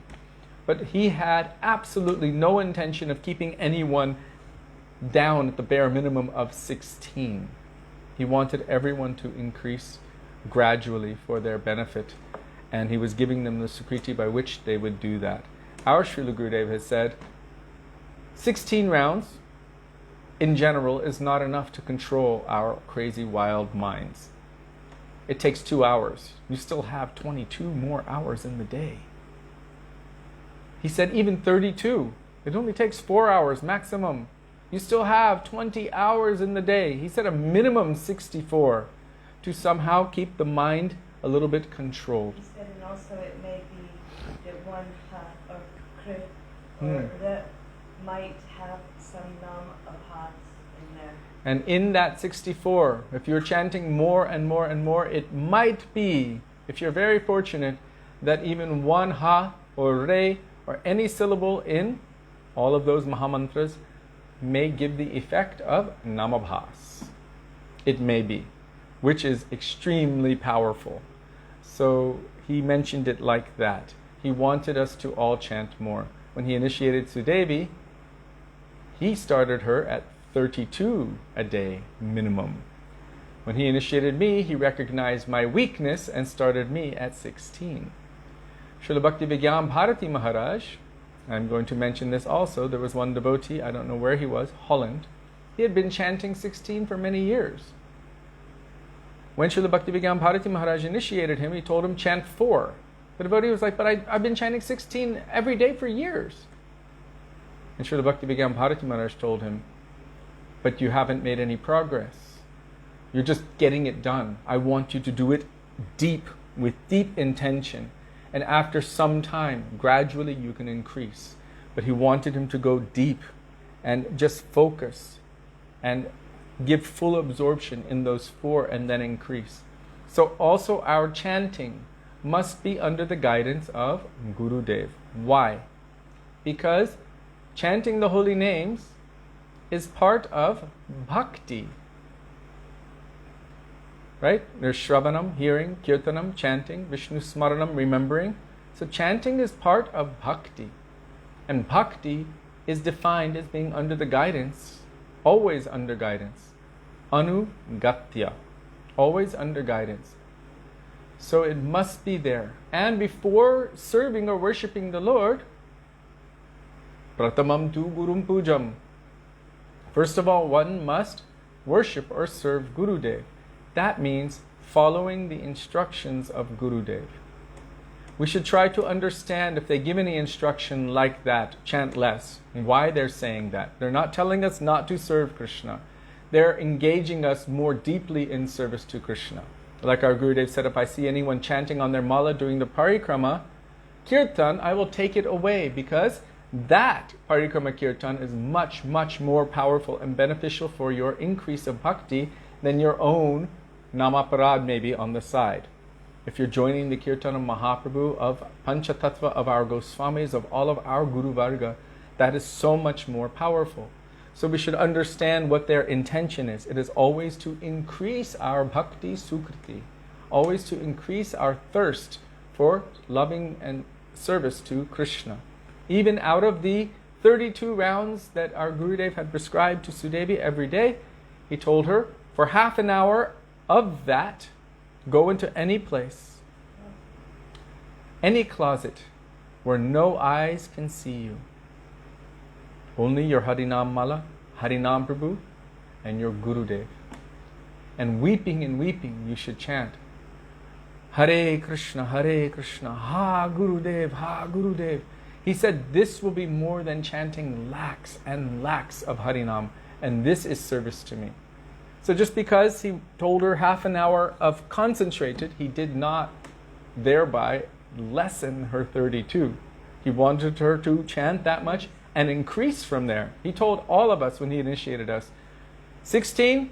But he had absolutely no intention of keeping anyone down at the bare minimum of 16. He wanted everyone to increase gradually for their benefit, and he was giving them the sukriti by which they would do that. Our Srila Gurudev has said 16 rounds in general is not enough to control our crazy wild minds. It takes 2 hours. You still have 22 more hours in the day. He said even 32. It only takes 4 hours maximum. You still have 20 hours in the day. He said a minimum 64 to somehow keep the mind a little bit controlled. He said, and also it may be that one or krit or that might have some nam of hats in there. And in that 64, if you're chanting more and more and more, it might be, if you're very fortunate, that even one ha or re or any syllable in all of those mahamantras may give the effect of namabhas. It may be, which is extremely powerful. So he mentioned it like that. He wanted us to all chant more. When he initiated Sudevi, he started her at 32 a day minimum. When he initiated me, he recognized my weakness and started me at 16. Srila Bhakti Vigyan Bharati Maharaj, I'm going to mention this also, there was one devotee, I don't know where he was, Holland. He had been chanting 16 for many years. When Srila Bhakti Vigyan Bharati Maharaj initiated him, he told him chant 4. The devotee was like, but I've been chanting 16 every day for years. And Srila Bhakti Vigyan Bharati Maharaj told him, but you haven't made any progress. You're just getting it done. I want you to do it deep, with deep intention. And after some time, gradually you can increase. But he wanted him to go deep and just focus and give full absorption in those 4 and then increase. So also our chanting must be under the guidance of Gurudev. Why? Because chanting the holy names is part of bhakti. Right? There's Shravanam, hearing, Kirtanam, chanting, Vishnu Smaranam, remembering. So chanting is part of bhakti. And bhakti is defined as being under the guidance, always under guidance. Anugatya, always under guidance. So it must be there. And before serving or worshipping the Lord, pratamam tu gurum pujam. First of all, one must worship or serve Gurudev. That means following the instructions of Gurudev. We should try to understand if they give any instruction like that, chant less, and why they're saying that. They're not telling us not to serve Krishna. They're engaging us more deeply in service to Krishna. Like our Gurudev said, if I see anyone chanting on their mala doing the parikrama kirtan, I will take it away, because that parikrama kirtan is much, much more powerful and beneficial for your increase of bhakti than your own namaparad maybe on the side. If you're joining the kirtan of Mahaprabhu, of Panchatattva, of our Goswamis, of all of our Guru Varga, that is so much more powerful. So we should understand what their intention is. It is always to increase our bhakti sukriti, always to increase our thirst for loving and service to Krishna. Even out of the 32 rounds that our Gurudev had prescribed to Sudevi every day, he told her, for half an hour of that, go into any place, any closet where no eyes can see you. Only your Harinam Mala, Harinam Prabhu, and your Gurudev. And weeping you should chant, Hare Krishna, Ha Gurudev, Ha Gurudev. He said this will be more than chanting lakhs and lakhs of Harinam, and this is service to me. So just because he told her half an hour of concentrated, he did not thereby lessen her 32. He wanted her to chant that much and increase from there. He told all of us when he initiated us, 16,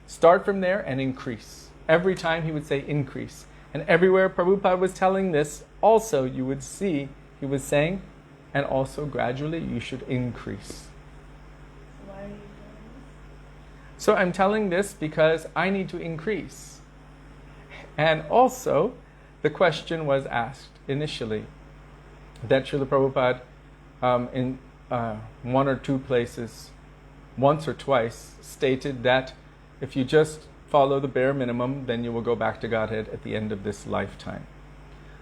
start from there and increase. Every time he would say increase. And everywhere Prabhupada was telling this, also you would see he was saying, and also gradually you should increase. Why are you doing this? So I'm telling this because I need to increase. And also, the question was asked initially that Srila Prabhupada in one or two places, once or twice, stated that if you just follow the bare minimum, then you will go back to Godhead at the end of this lifetime.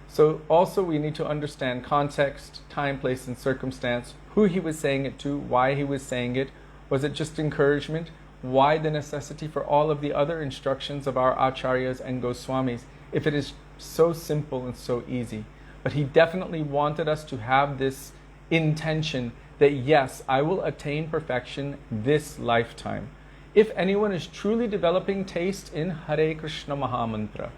So also we need to understand context, time, place, and circumstance, who he was saying it to, why he was saying it. Was it just encouragement? Why the necessity for all of the other instructions of our Acharyas and Goswamis, if it is so simple and so easy? But he definitely wanted us to have this intention that yes, I will attain perfection this lifetime. If anyone is truly developing taste in Hare Krishna Mahamantra,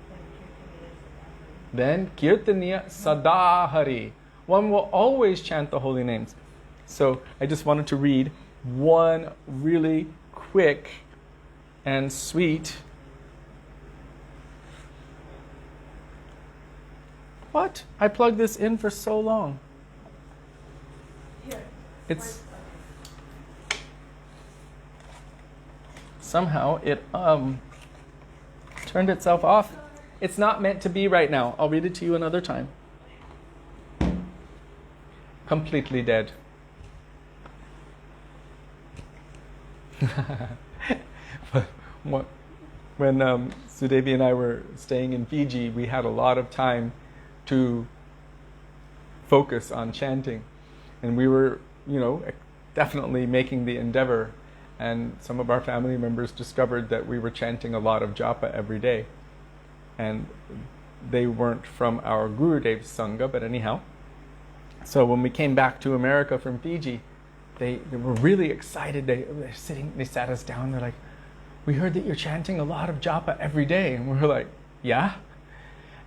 then Kirtaniya Sada Hari. One will always chant the holy names. So I just wanted to read one really quick and sweet. What? I plugged this in for so long. Here. It's somehow it turned itself off. It's not meant to be right now. I'll read it to you another time. Completely dead. When Sudevi and I were staying in Fiji, we had a lot of time to focus on chanting. And we were, definitely making the endeavor. And some of our family members discovered that we were chanting a lot of japa every day. And they weren't from our Gurudev's Sangha, but anyhow. So when we came back to America from Fiji, they were really excited. They sat us down, they're like, we heard that you're chanting a lot of japa every day. And we were like, yeah?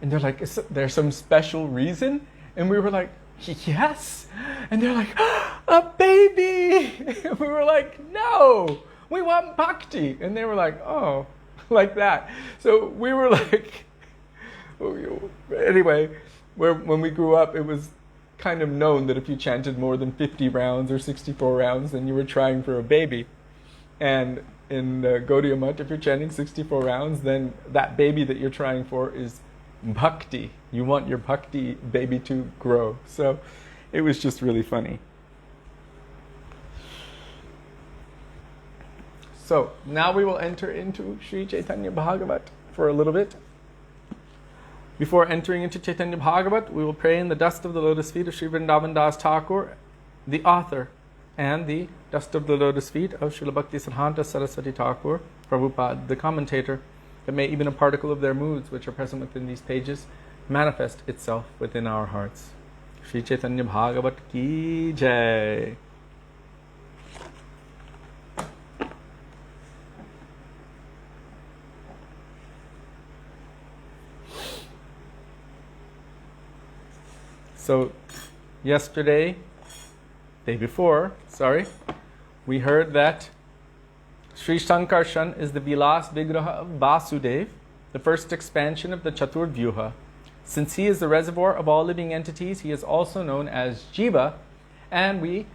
And they're like, is there some special reason? And we were like, yes. And they're like, a baby. And we were like, no, we want bhakti. And they were like, oh, like that. So we were like, anyway, when we grew up, it was kind of known that if you chanted more than 50 rounds or 64 rounds, then you were trying for a baby. And in Gaudiya Math, if you're chanting 64 rounds, then that baby that you're trying for is bhakti. You want your bhakti baby to grow. So it was just really funny. So now we will enter into Śrī Caitanya-bhāgavata for a little bit. Before entering into Caitanya Bhagavat, we will pray in the dust of the lotus feet of Sri Vrindavana Dasa Thakura, the author, and the dust of the lotus feet of Srila Bhakti Siddhanta Saraswati Thakur, Prabhupada, the commentator, that may even a particle of their moods, which are present within these pages, manifest itself within our hearts. Śrī Caitanya Bhagavat ki jai. So day before, we heard that Sri Sankarshan is the Vilas Vigraha of Vasudev, the first expansion of the Chaturvyuha. Since he is the reservoir of all living entities, he is also known as Jiva. And we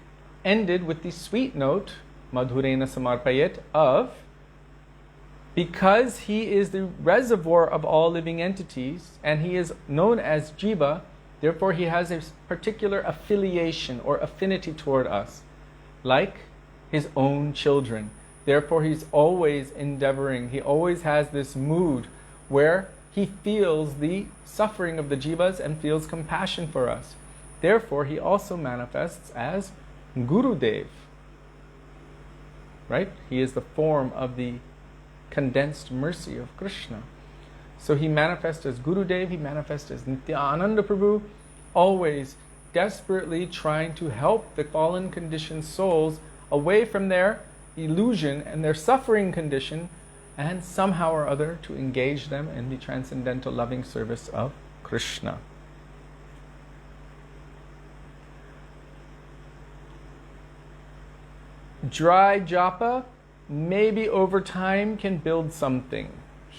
ended with the sweet note, Madhurena Samarpayet, of because he is the reservoir of all living entities and he is known as Jiva, therefore he has a particular affiliation or affinity toward us, like his own children. Therefore he's always endeavoring, he always has this mood where he feels the suffering of the jivas and feels compassion for us. Therefore he also manifests as Gurudev. Right? He is the form of the condensed mercy of Krishna. So he manifests as Gurudev, he manifests as Nityananda Prabhu, always desperately trying to help the fallen conditioned souls away from their illusion and their suffering condition, and somehow or other to engage them in the transcendental loving service of Krishna. Dry japa maybe over time can build something.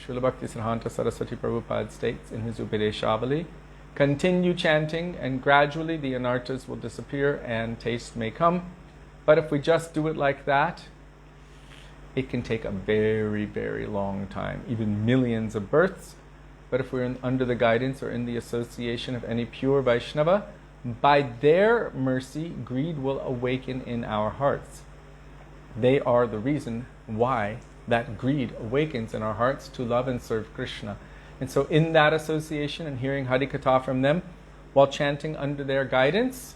Srila Bhaktisiddhanta Saraswati Prabhupada states in his Upadeshavali, continue chanting and gradually the anarthas will disappear and taste may come. But if we just do it like that, it can take a very, very long time, even millions of births. But if we're under the guidance or in the association of any pure Vaishnava, by their mercy, greed will awaken in our hearts. They are the reason why that greed awakens in our hearts to love and serve Krishna. And so in that association and hearing Harikatha from them, while chanting under their guidance,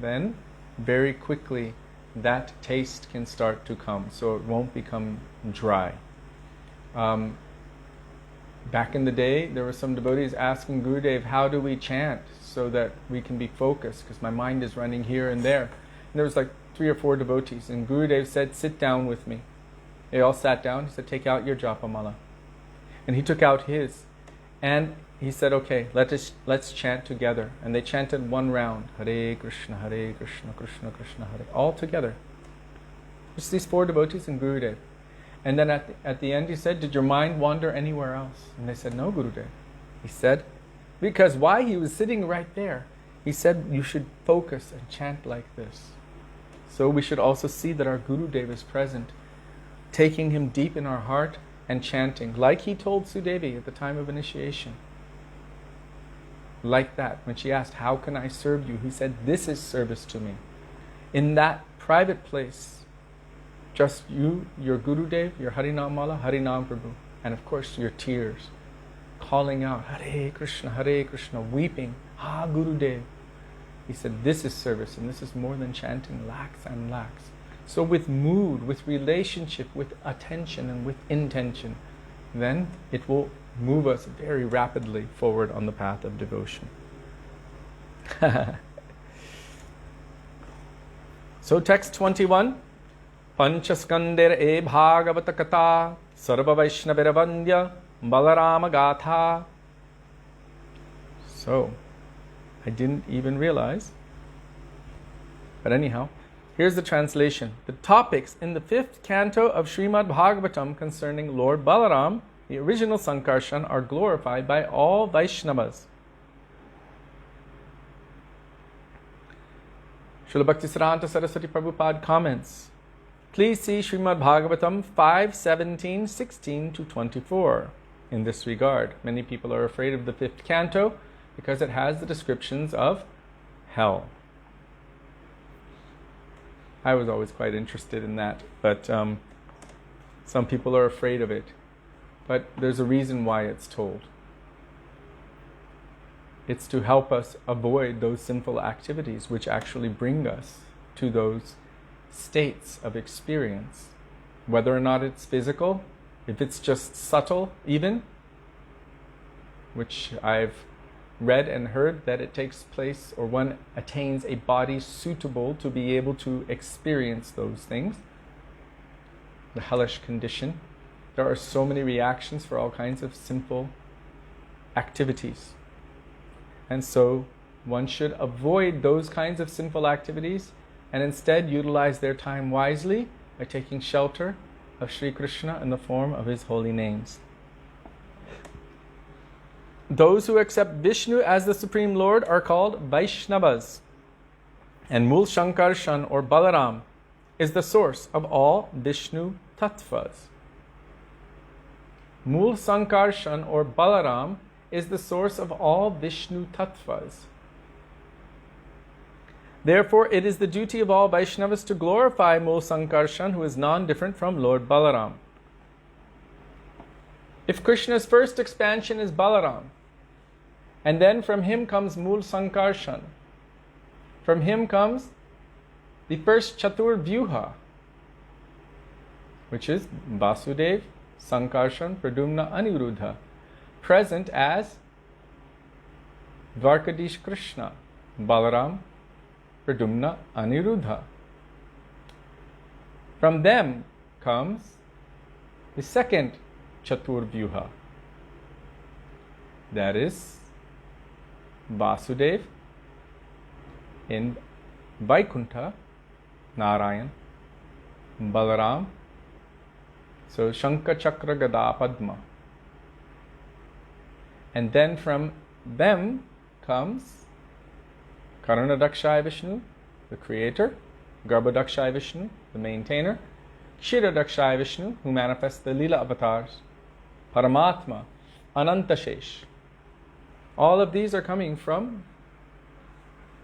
then very quickly that taste can start to come, so it won't become dry. Back in the day, there were some devotees asking Gurudev, how do we chant so that we can be focused? Because my mind is running here and there. And there was like 3 or 4 devotees, and Gurudev said, sit down with me. They all sat down. He said, take out your japamala. And he took out his. And he said, okay, let's chant together. And they chanted one round. Hare Krishna, Krishna Krishna, Hare. All together. Just these 4 devotees and Gurudev. And then at the end he said, did your mind wander anywhere else? And they said, no, Gurudev. He said, because why? He was sitting right there. He said, you should focus and chant like this. So we should also see that our Gurudev is present, taking him deep in our heart and chanting, like he told Sudevi at the time of initiation. Like that, when she asked, how can I serve you? He said, this is service to me. In that private place, just you, your Gurudev, your Harinam Mala, Harinam Prabhu, and of course your tears, calling out, Hare Krishna, weeping, Ha Gurudev. He said, this is service, and this is more than chanting lakhs and lakhs. So with mood, with relationship, with attention, and with intention, then it will move us very rapidly forward on the path of devotion. So text 21, Panchaskander e Bhagavata Katha, Sarva Vaishnavira Balarama Gatha. So, I didn't even realize. But anyhow, here's the translation. The topics in the 5th canto of Srimad Bhagavatam concerning Lord Balaram, the original Sankarshan, are glorified by all Vaishnavas. Srila Bhaktisiddhanta Saraswati Prabhupada comments, please see Srimad Bhagavatam 5:17, 16 to 24. In this regard, many people are afraid of the 5th canto because it has the descriptions of hell. I was always quite interested in that, but some people are afraid of it. But there's a reason why it's told. It's to help us avoid those sinful activities which actually bring us to those states of experience. Whether or not it's physical, if it's just subtle even, which I've read and heard that it takes place, or one attains a body suitable to be able to experience those things, the hellish condition. There are so many reactions for all kinds of sinful activities. And so one should avoid those kinds of sinful activities and instead utilize their time wisely by taking shelter of Sri Krishna in the form of his holy names. Those who accept Vishnu as the Supreme Lord are called Vaishnavas, and Mool Shankarshan or Balaram is the source of all Vishnu tattvas. Mool Sankarshan or Balaram is the source of all Vishnu tattvas. Therefore, it is the duty of all Vaishnavas to glorify Mool Sankarshan, who is non-different from Lord Balaram. If Krishna's first expansion is Balaram, and then from him comes Mool Sankarshan, from him comes the first Chatur Vyuha, which is Vasudev, Sankarshan, Pradumna, Aniruddha, present as Dwarkadish Krishna, Balaram, Pradumna, Aniruddha. From them comes the second Chatur Vyuha, that is Vasudev in Vaikuntha, Narayan, Balaram, so Shankha Chakra Gada Padma. And then from them comes Karanadakshay Vishnu, the creator, Garbhodakshay Vishnu, the maintainer, Kshiradakshay Vishnu, who manifests the Leela avatars, Paramatma, Anantashesh. All of these are coming from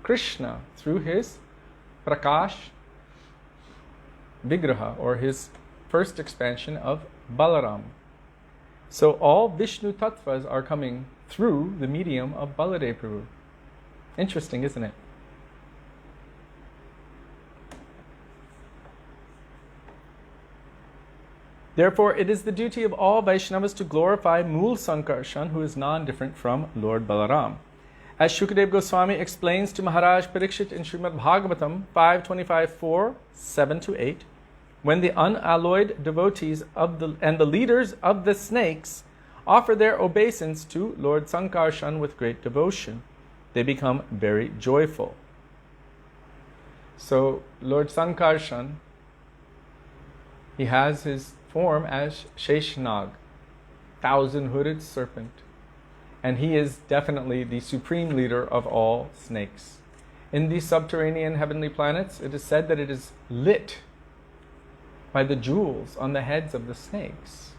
Krishna through his Prakash Vigraha, or his first expansion of Balaram. So all Vishnu tattvas are coming through the medium of Baladev Prabhu. Interesting, isn't it? Therefore, it is the duty of all Vaishnavas to glorify Mool Sankarshan, who is non-different from Lord Balaram. As Shukadeva Goswami explains to Maharaj Parikshit in Srimad Bhagavatam 5.25.4, 7-8, when the unalloyed devotees and the leaders of the snakes offer their obeisance to Lord Sankarshan with great devotion, they become very joyful. So Lord Sankarshan, he has his form as Sheshnag, thousand-hooded serpent, and he is definitely the supreme leader of all snakes. In these subterranean heavenly planets, it is said that it is lit by the jewels on the heads of the snakes.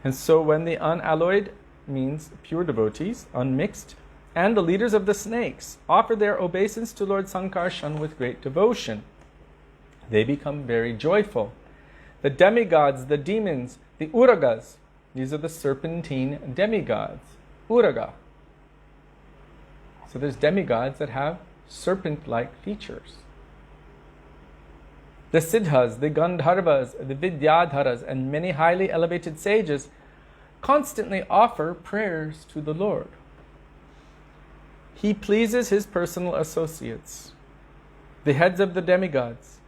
And so when the unalloyed means pure devotees, unmixed, and the leaders of the snakes offer their obeisance to Lord Sankarshan with great devotion, they become very joyful. The demigods, the demons, the uragas, these are the serpentine demigods, uraga. So there's demigods that have serpent-like features. The siddhas, the gandharvas, the vidyadharas, and many highly elevated sages constantly offer prayers to the Lord. He pleases his personal associates, the heads of the demigods,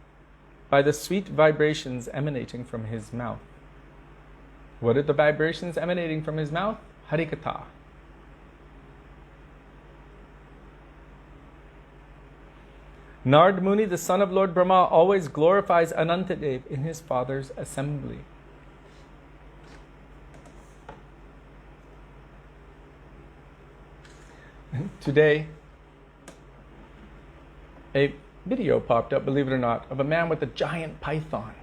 by the sweet vibrations emanating from his mouth. What are the vibrations emanating from his mouth? Harikatha. Nard Muni, the son of Lord Brahma, always glorifies Anantadev in his father's assembly. Today, a video popped up, believe it or not, of a man with a giant python.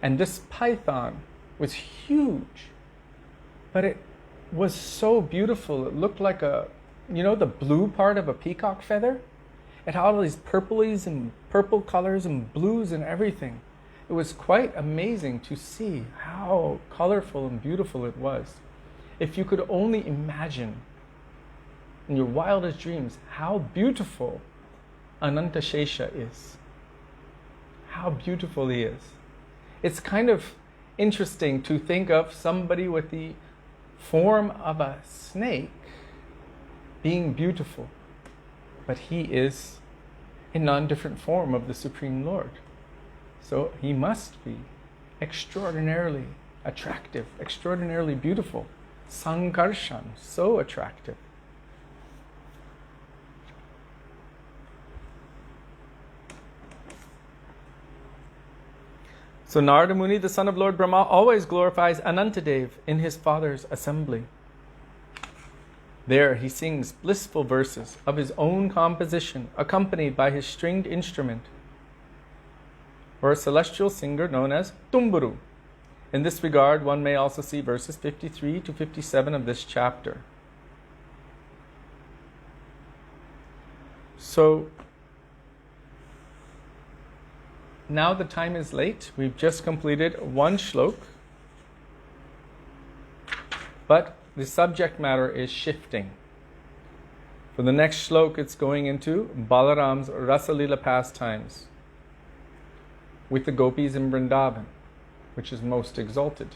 And this python was huge, but it was so beautiful. It looked like the blue part of a peacock feather? It had all these purplies and purple colors and blues and everything. It was quite amazing to see how colorful and beautiful it was. If you could only imagine in your wildest dreams how beautiful Anantashesha is. How beautiful he is. It's kind of interesting to think of somebody with the form of a snake being beautiful, but he is a non-different form of the Supreme Lord. So he must be extraordinarily attractive, extraordinarily beautiful. Sankarshan, so attractive. So Narada Muni, the son of Lord Brahma, always glorifies Anantadev in his father's assembly. There he sings blissful verses of his own composition, accompanied by his stringed instrument, or a celestial singer known as Tumburu. In this regard, one may also see verses 53 to 57 of this chapter. So, now the time is late. We've just completed one shlok, but the subject matter is shifting. For the next shlok, it's going into Balaram's Rasalila pastimes with the gopis in Vrindavan, which is most exalted,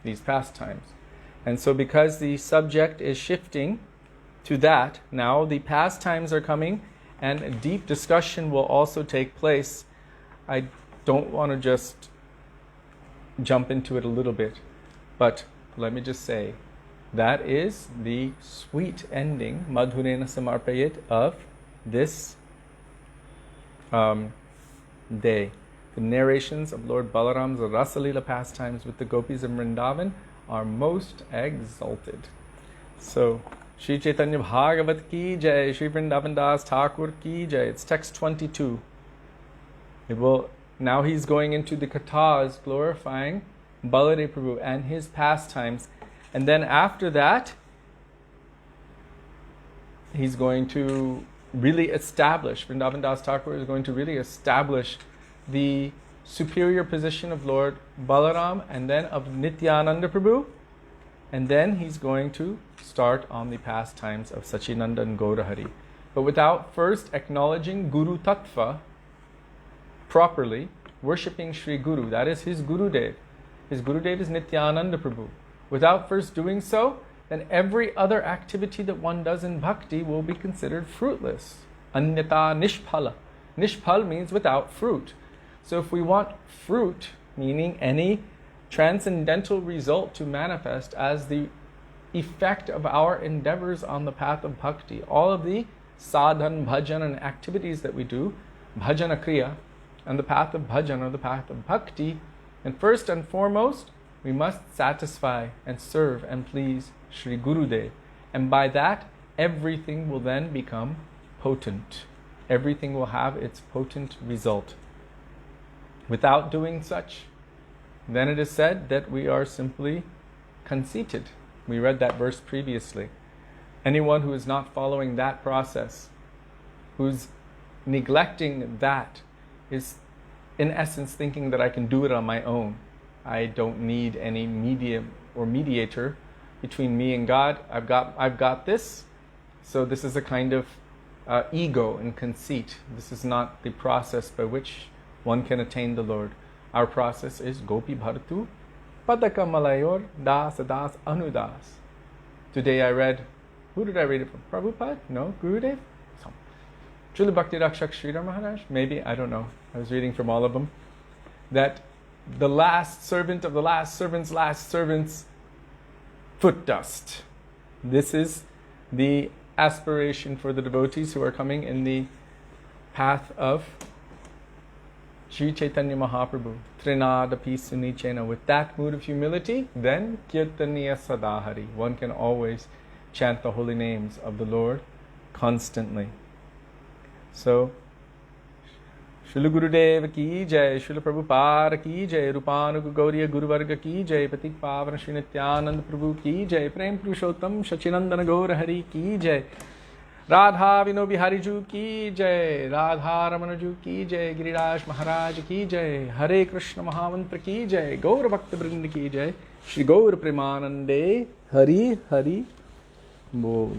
these pastimes. And so because the subject is shifting to that, now the pastimes are coming and a deep discussion will also take place. I don't want to just jump into it a little bit, but let me just say, that is the sweet ending, Madhurena Samarpayit, of this day. The narrations of Lord Balaram's Rasalila pastimes with the gopis in Vrindavan are most exalted. So, Śrī Caitanya-bhāgavata ki jai, Sri Vrindavana Dasa Thakura ki jai. It's text 22. Now he's going into the kathas glorifying Baladev Prabhu and his pastimes. And then after that, he's going to really establish, Vrindavana Dasa Thakura is going to really establish the superior position of Lord Balaram and then of Nityananda Prabhu. And then he's going to start on the pastimes of Sachinanda and Gaurahari. But without first acknowledging Guru Tattva properly, worshipping Sri Guru, that is his Gurudev. His Gurudev is Nityananda Prabhu. Without first doing so, then every other activity that one does in bhakti will be considered fruitless. Anyata nishphala. Nishphal means without fruit. So if we want fruit, meaning any transcendental result to manifest as the effect of our endeavors on the path of bhakti, all of the sadhan, bhajan and activities that we do, bhajana kriya, and the path of bhajan or the path of bhakti, and first and foremost, we must satisfy and serve and please Sri Gurudev. And by that, everything will then become potent. Everything will have its potent result. Without doing such, then it is said that we are simply conceited. We read that verse previously. Anyone who is not following that process, who's neglecting that, is in essence thinking that I can do it on my own. I don't need any medium or mediator between me and God. I've got this. So this is a kind of ego and conceit. This is not the process by which one can attain the Lord. Our process is Gopi Bharatu Padaka Malayor Das Das Anudas. Today I read, who did I read it from? Prabhupada? No? Gurudev? Srila Bhakti Rakshak Sridhar Maharaj? Maybe, I don't know. I was reading from all of them. That the last servant of the last servant's foot dust. This is the aspiration for the devotees who are coming in the path of Sri Caitanya Mahaprabhu. Trinadapi Sunichena. With that mood of humility, then Kirtaniya Sadahari. One can always chant the holy names of the Lord constantly. So, Srila Gurudev ki jai, Srila Prabhupada ki jai, Rupanuga Gaudiya Guru Varga ki jai, Patik Pavana Sri Nityananda Prabhu ki jai, Prem Purushottam Sachinandana Gaurahari ki jai, Radha Vino Bihari Ju ki jai, Radha Ramana Ju ki jai, Giriraj Maharaj ki jai, Hare Krishna Mahamantra ki jai, Gaur Bhakta Vrinda ki jai, Shri Gaur Premanande, Hari Hari Bol.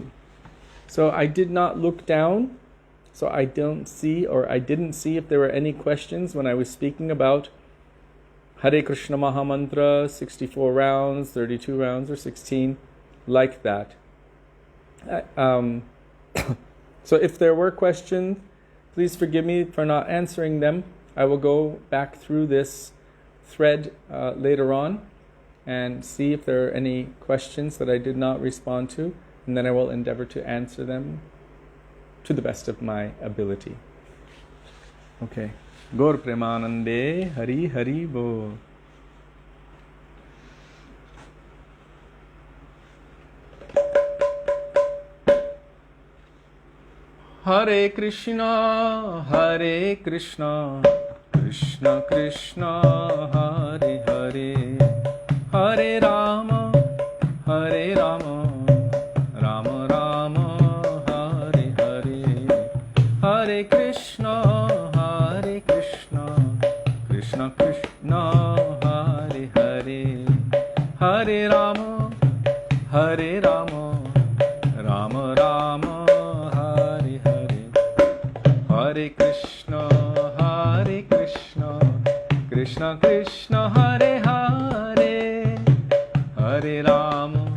So I did not look down. So I didn't see if there were any questions when I was speaking about Hare Krishna Mahamantra, 64 rounds, 32 rounds, or 16, like that. So if there were questions, please forgive me for not answering them. I will go back through this thread later on and see if there are any questions that I did not respond to, and then I will endeavor to answer them to the best of my ability. Okay. Gaur Premanande Hari Hari Bol. Hare Krishna, Krishna Krishna, Hare Hare, Hare Rama, Rama Rama, Hare Hare, Hare Krishna, Krishna Krishna, Hare Hare, Hare Rama, Rama Rama, Hare Hare, Hare Krishna, Krishna Krishna, Hare Hare, Hare Rama,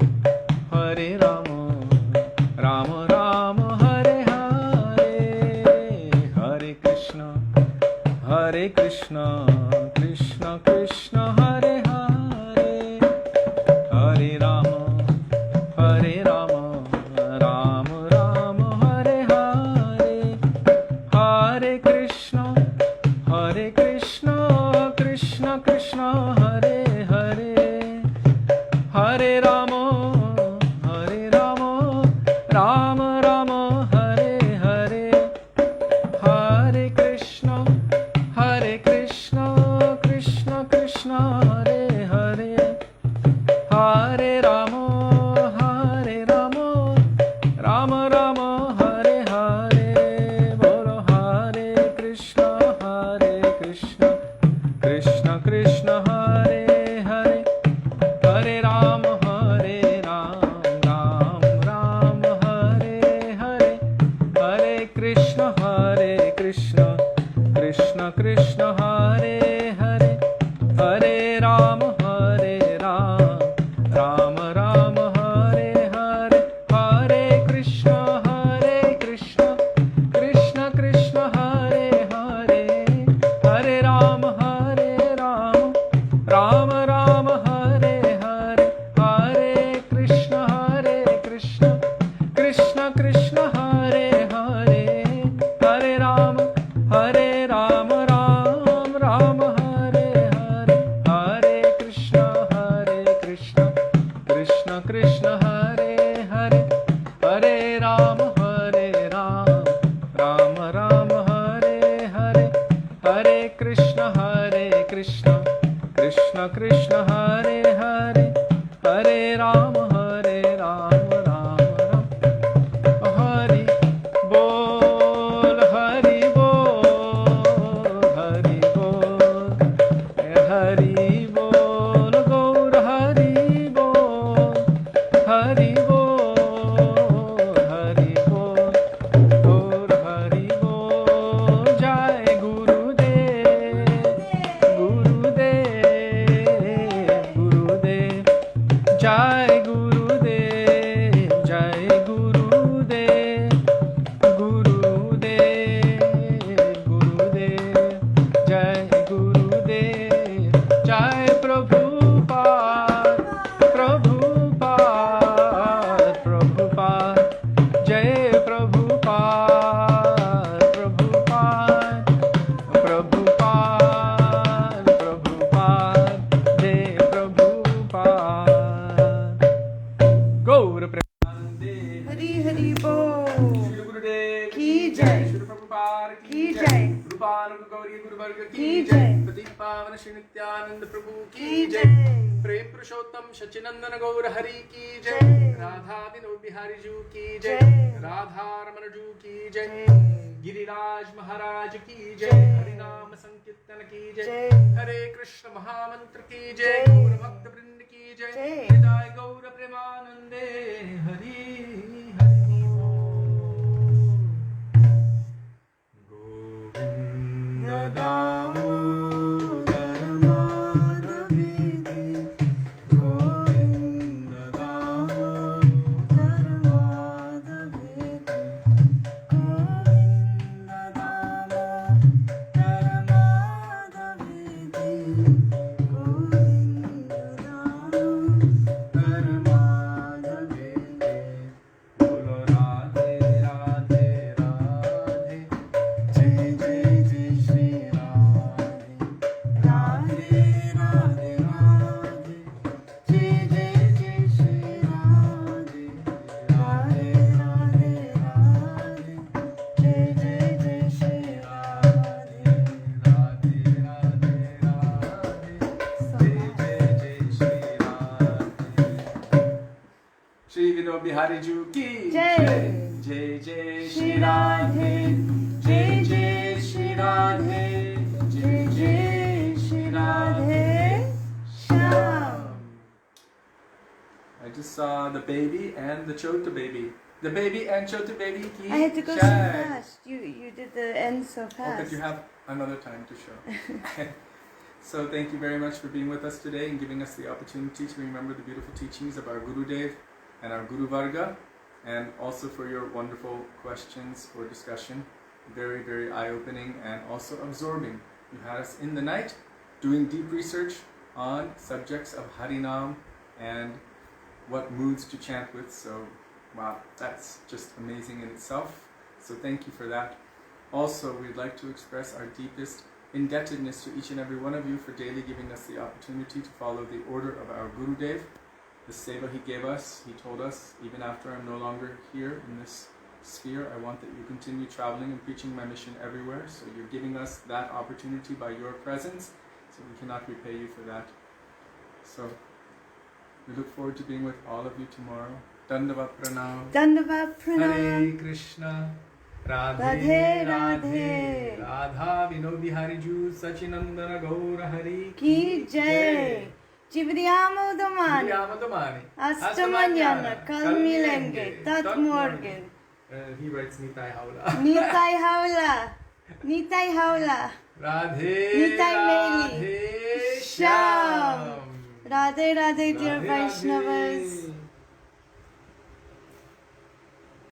Rama Rama, Hare Hare, Hare Krishna, Krishna Krishna, Hare Hare, Hare Rama, Rama Rama, Hare Hare, Hare Krishna, Krishna Krishna, Hare Hare, Hare Rama, Rama Rama, Hare Hare, Hare Krishna, Krishna Krishna, Hare Hare, Hare Rama, Rama Rama, Hare Hare, Bolo Hare Krishna, Krishna Krishna, Hare Hare, Hare Rama, Ram Ram, Hare Hare, Hare Krishna, Krishna Krishna, Hare Hare, Hare Rama, Ram Ram, Hare Hare, Hare Krishna, Krishna Krishna, Hare Hare, Hare Rama, Ram Ram, Hare Hare, Hare Krishna, Krishna Krishna, Hare Hare, Hare Rama, Ram Ram, Hare Hare, Hare Krishna, Krishna Krishna, Hare Hare, Hare Rama, Ram Ram, Hare Hare, Hare Krishna, Krishna Krishna, Hare Hare, Hare Rama, Ram Ram, Hari Bol, Hari Bol, Hari Bol, Hari Bol, Gaur Hari Bol, Hari Bol, Hari Bol, Gaur Hari Bol, Jai Gurudev, Gurudev, Jai Gurudev, Jai Gurudev, Gurudev, Jai Gurudev, Jai Prabhupada, Prabhupada, Jai Prabhupada, Prabhupada, Jai Prabhupada. Gaur Premanande Hari Hari Bol. Shri Gurudev Ki Jai. Shri Prabhupada Ki Jai. Rupanam Gauri Guru Varga Ki Ki Jai. Jai Pradipavana Shri Nityananda Prabhu Ki Ki Jai Jai. Prem Purushottam Shachinandana Gaur Hari Ki Jai Jai. Radha Vinod Bihari Ju Ki Jai Jai. Radha Ramana Ju Ki Jai Jai. Giriraj Maharaj Ki Jai Jai. Harinam Sankirtan Ki Jai Jai. Hare Krishna Mahamantra Ki Jai Jai. Gaur Bhakta Vrind Ki Jai Jai. Jai Gaur Premanande Hari Hari Govinda Damodar Madhavidi Govinda Damodar Madhavidi Govinda Damodar Madhavidi Govinda Damodar Madhavidi Bolo Radhe Radhe Radhe Jai Jai Jai Shri Ram Viro Bihari Ju ki Jai. Jai Jai Shri Radhe, Jai Jai Shri Radhe, Jai Jai Shri Radhe Shyam. I just saw the baby and the Chota baby. The baby and Chota baby ki I had to go so Jai. fast. You did the end so Oh, fast. but you have another time to show. So thank you very much for being with us today and giving us the opportunity to remember the beautiful teachings of our Gurudev and our Guru Varga, and also for your wonderful questions for discussion. Very, very eye-opening and also absorbing. You had us in the night doing deep research on subjects of Harinam and what moods to chant with. So, wow, that's just amazing in itself. So thank you for that. Also, we'd like to express our deepest indebtedness to each and every one of you for daily giving us the opportunity to follow the order of our Gurudev. The seva he gave us, he told us, even after I'm no longer here in this sphere, I want that you continue traveling and preaching my mission everywhere. So you're giving us that opportunity by your presence, so we cannot repay you for that. So we look forward to being with all of you tomorrow. Dandavat Pranam. Dandavat Pranam. Hare Krishna. Radhe Radhe, Radhe, Radha Vinodi Hari Ju Sachinandana Gaura Hari Ki Jai. Ci vediamo domani. Hasta mañana. Kal milenge. Tat morgen. He writes Nitai Haula. Nitai Haula. Nitai Haula. Radhe Nitai Meli. Radhe Shyam. Shyam. Radhe Radhe, dear Radhe, Vaishnavas. Radhe.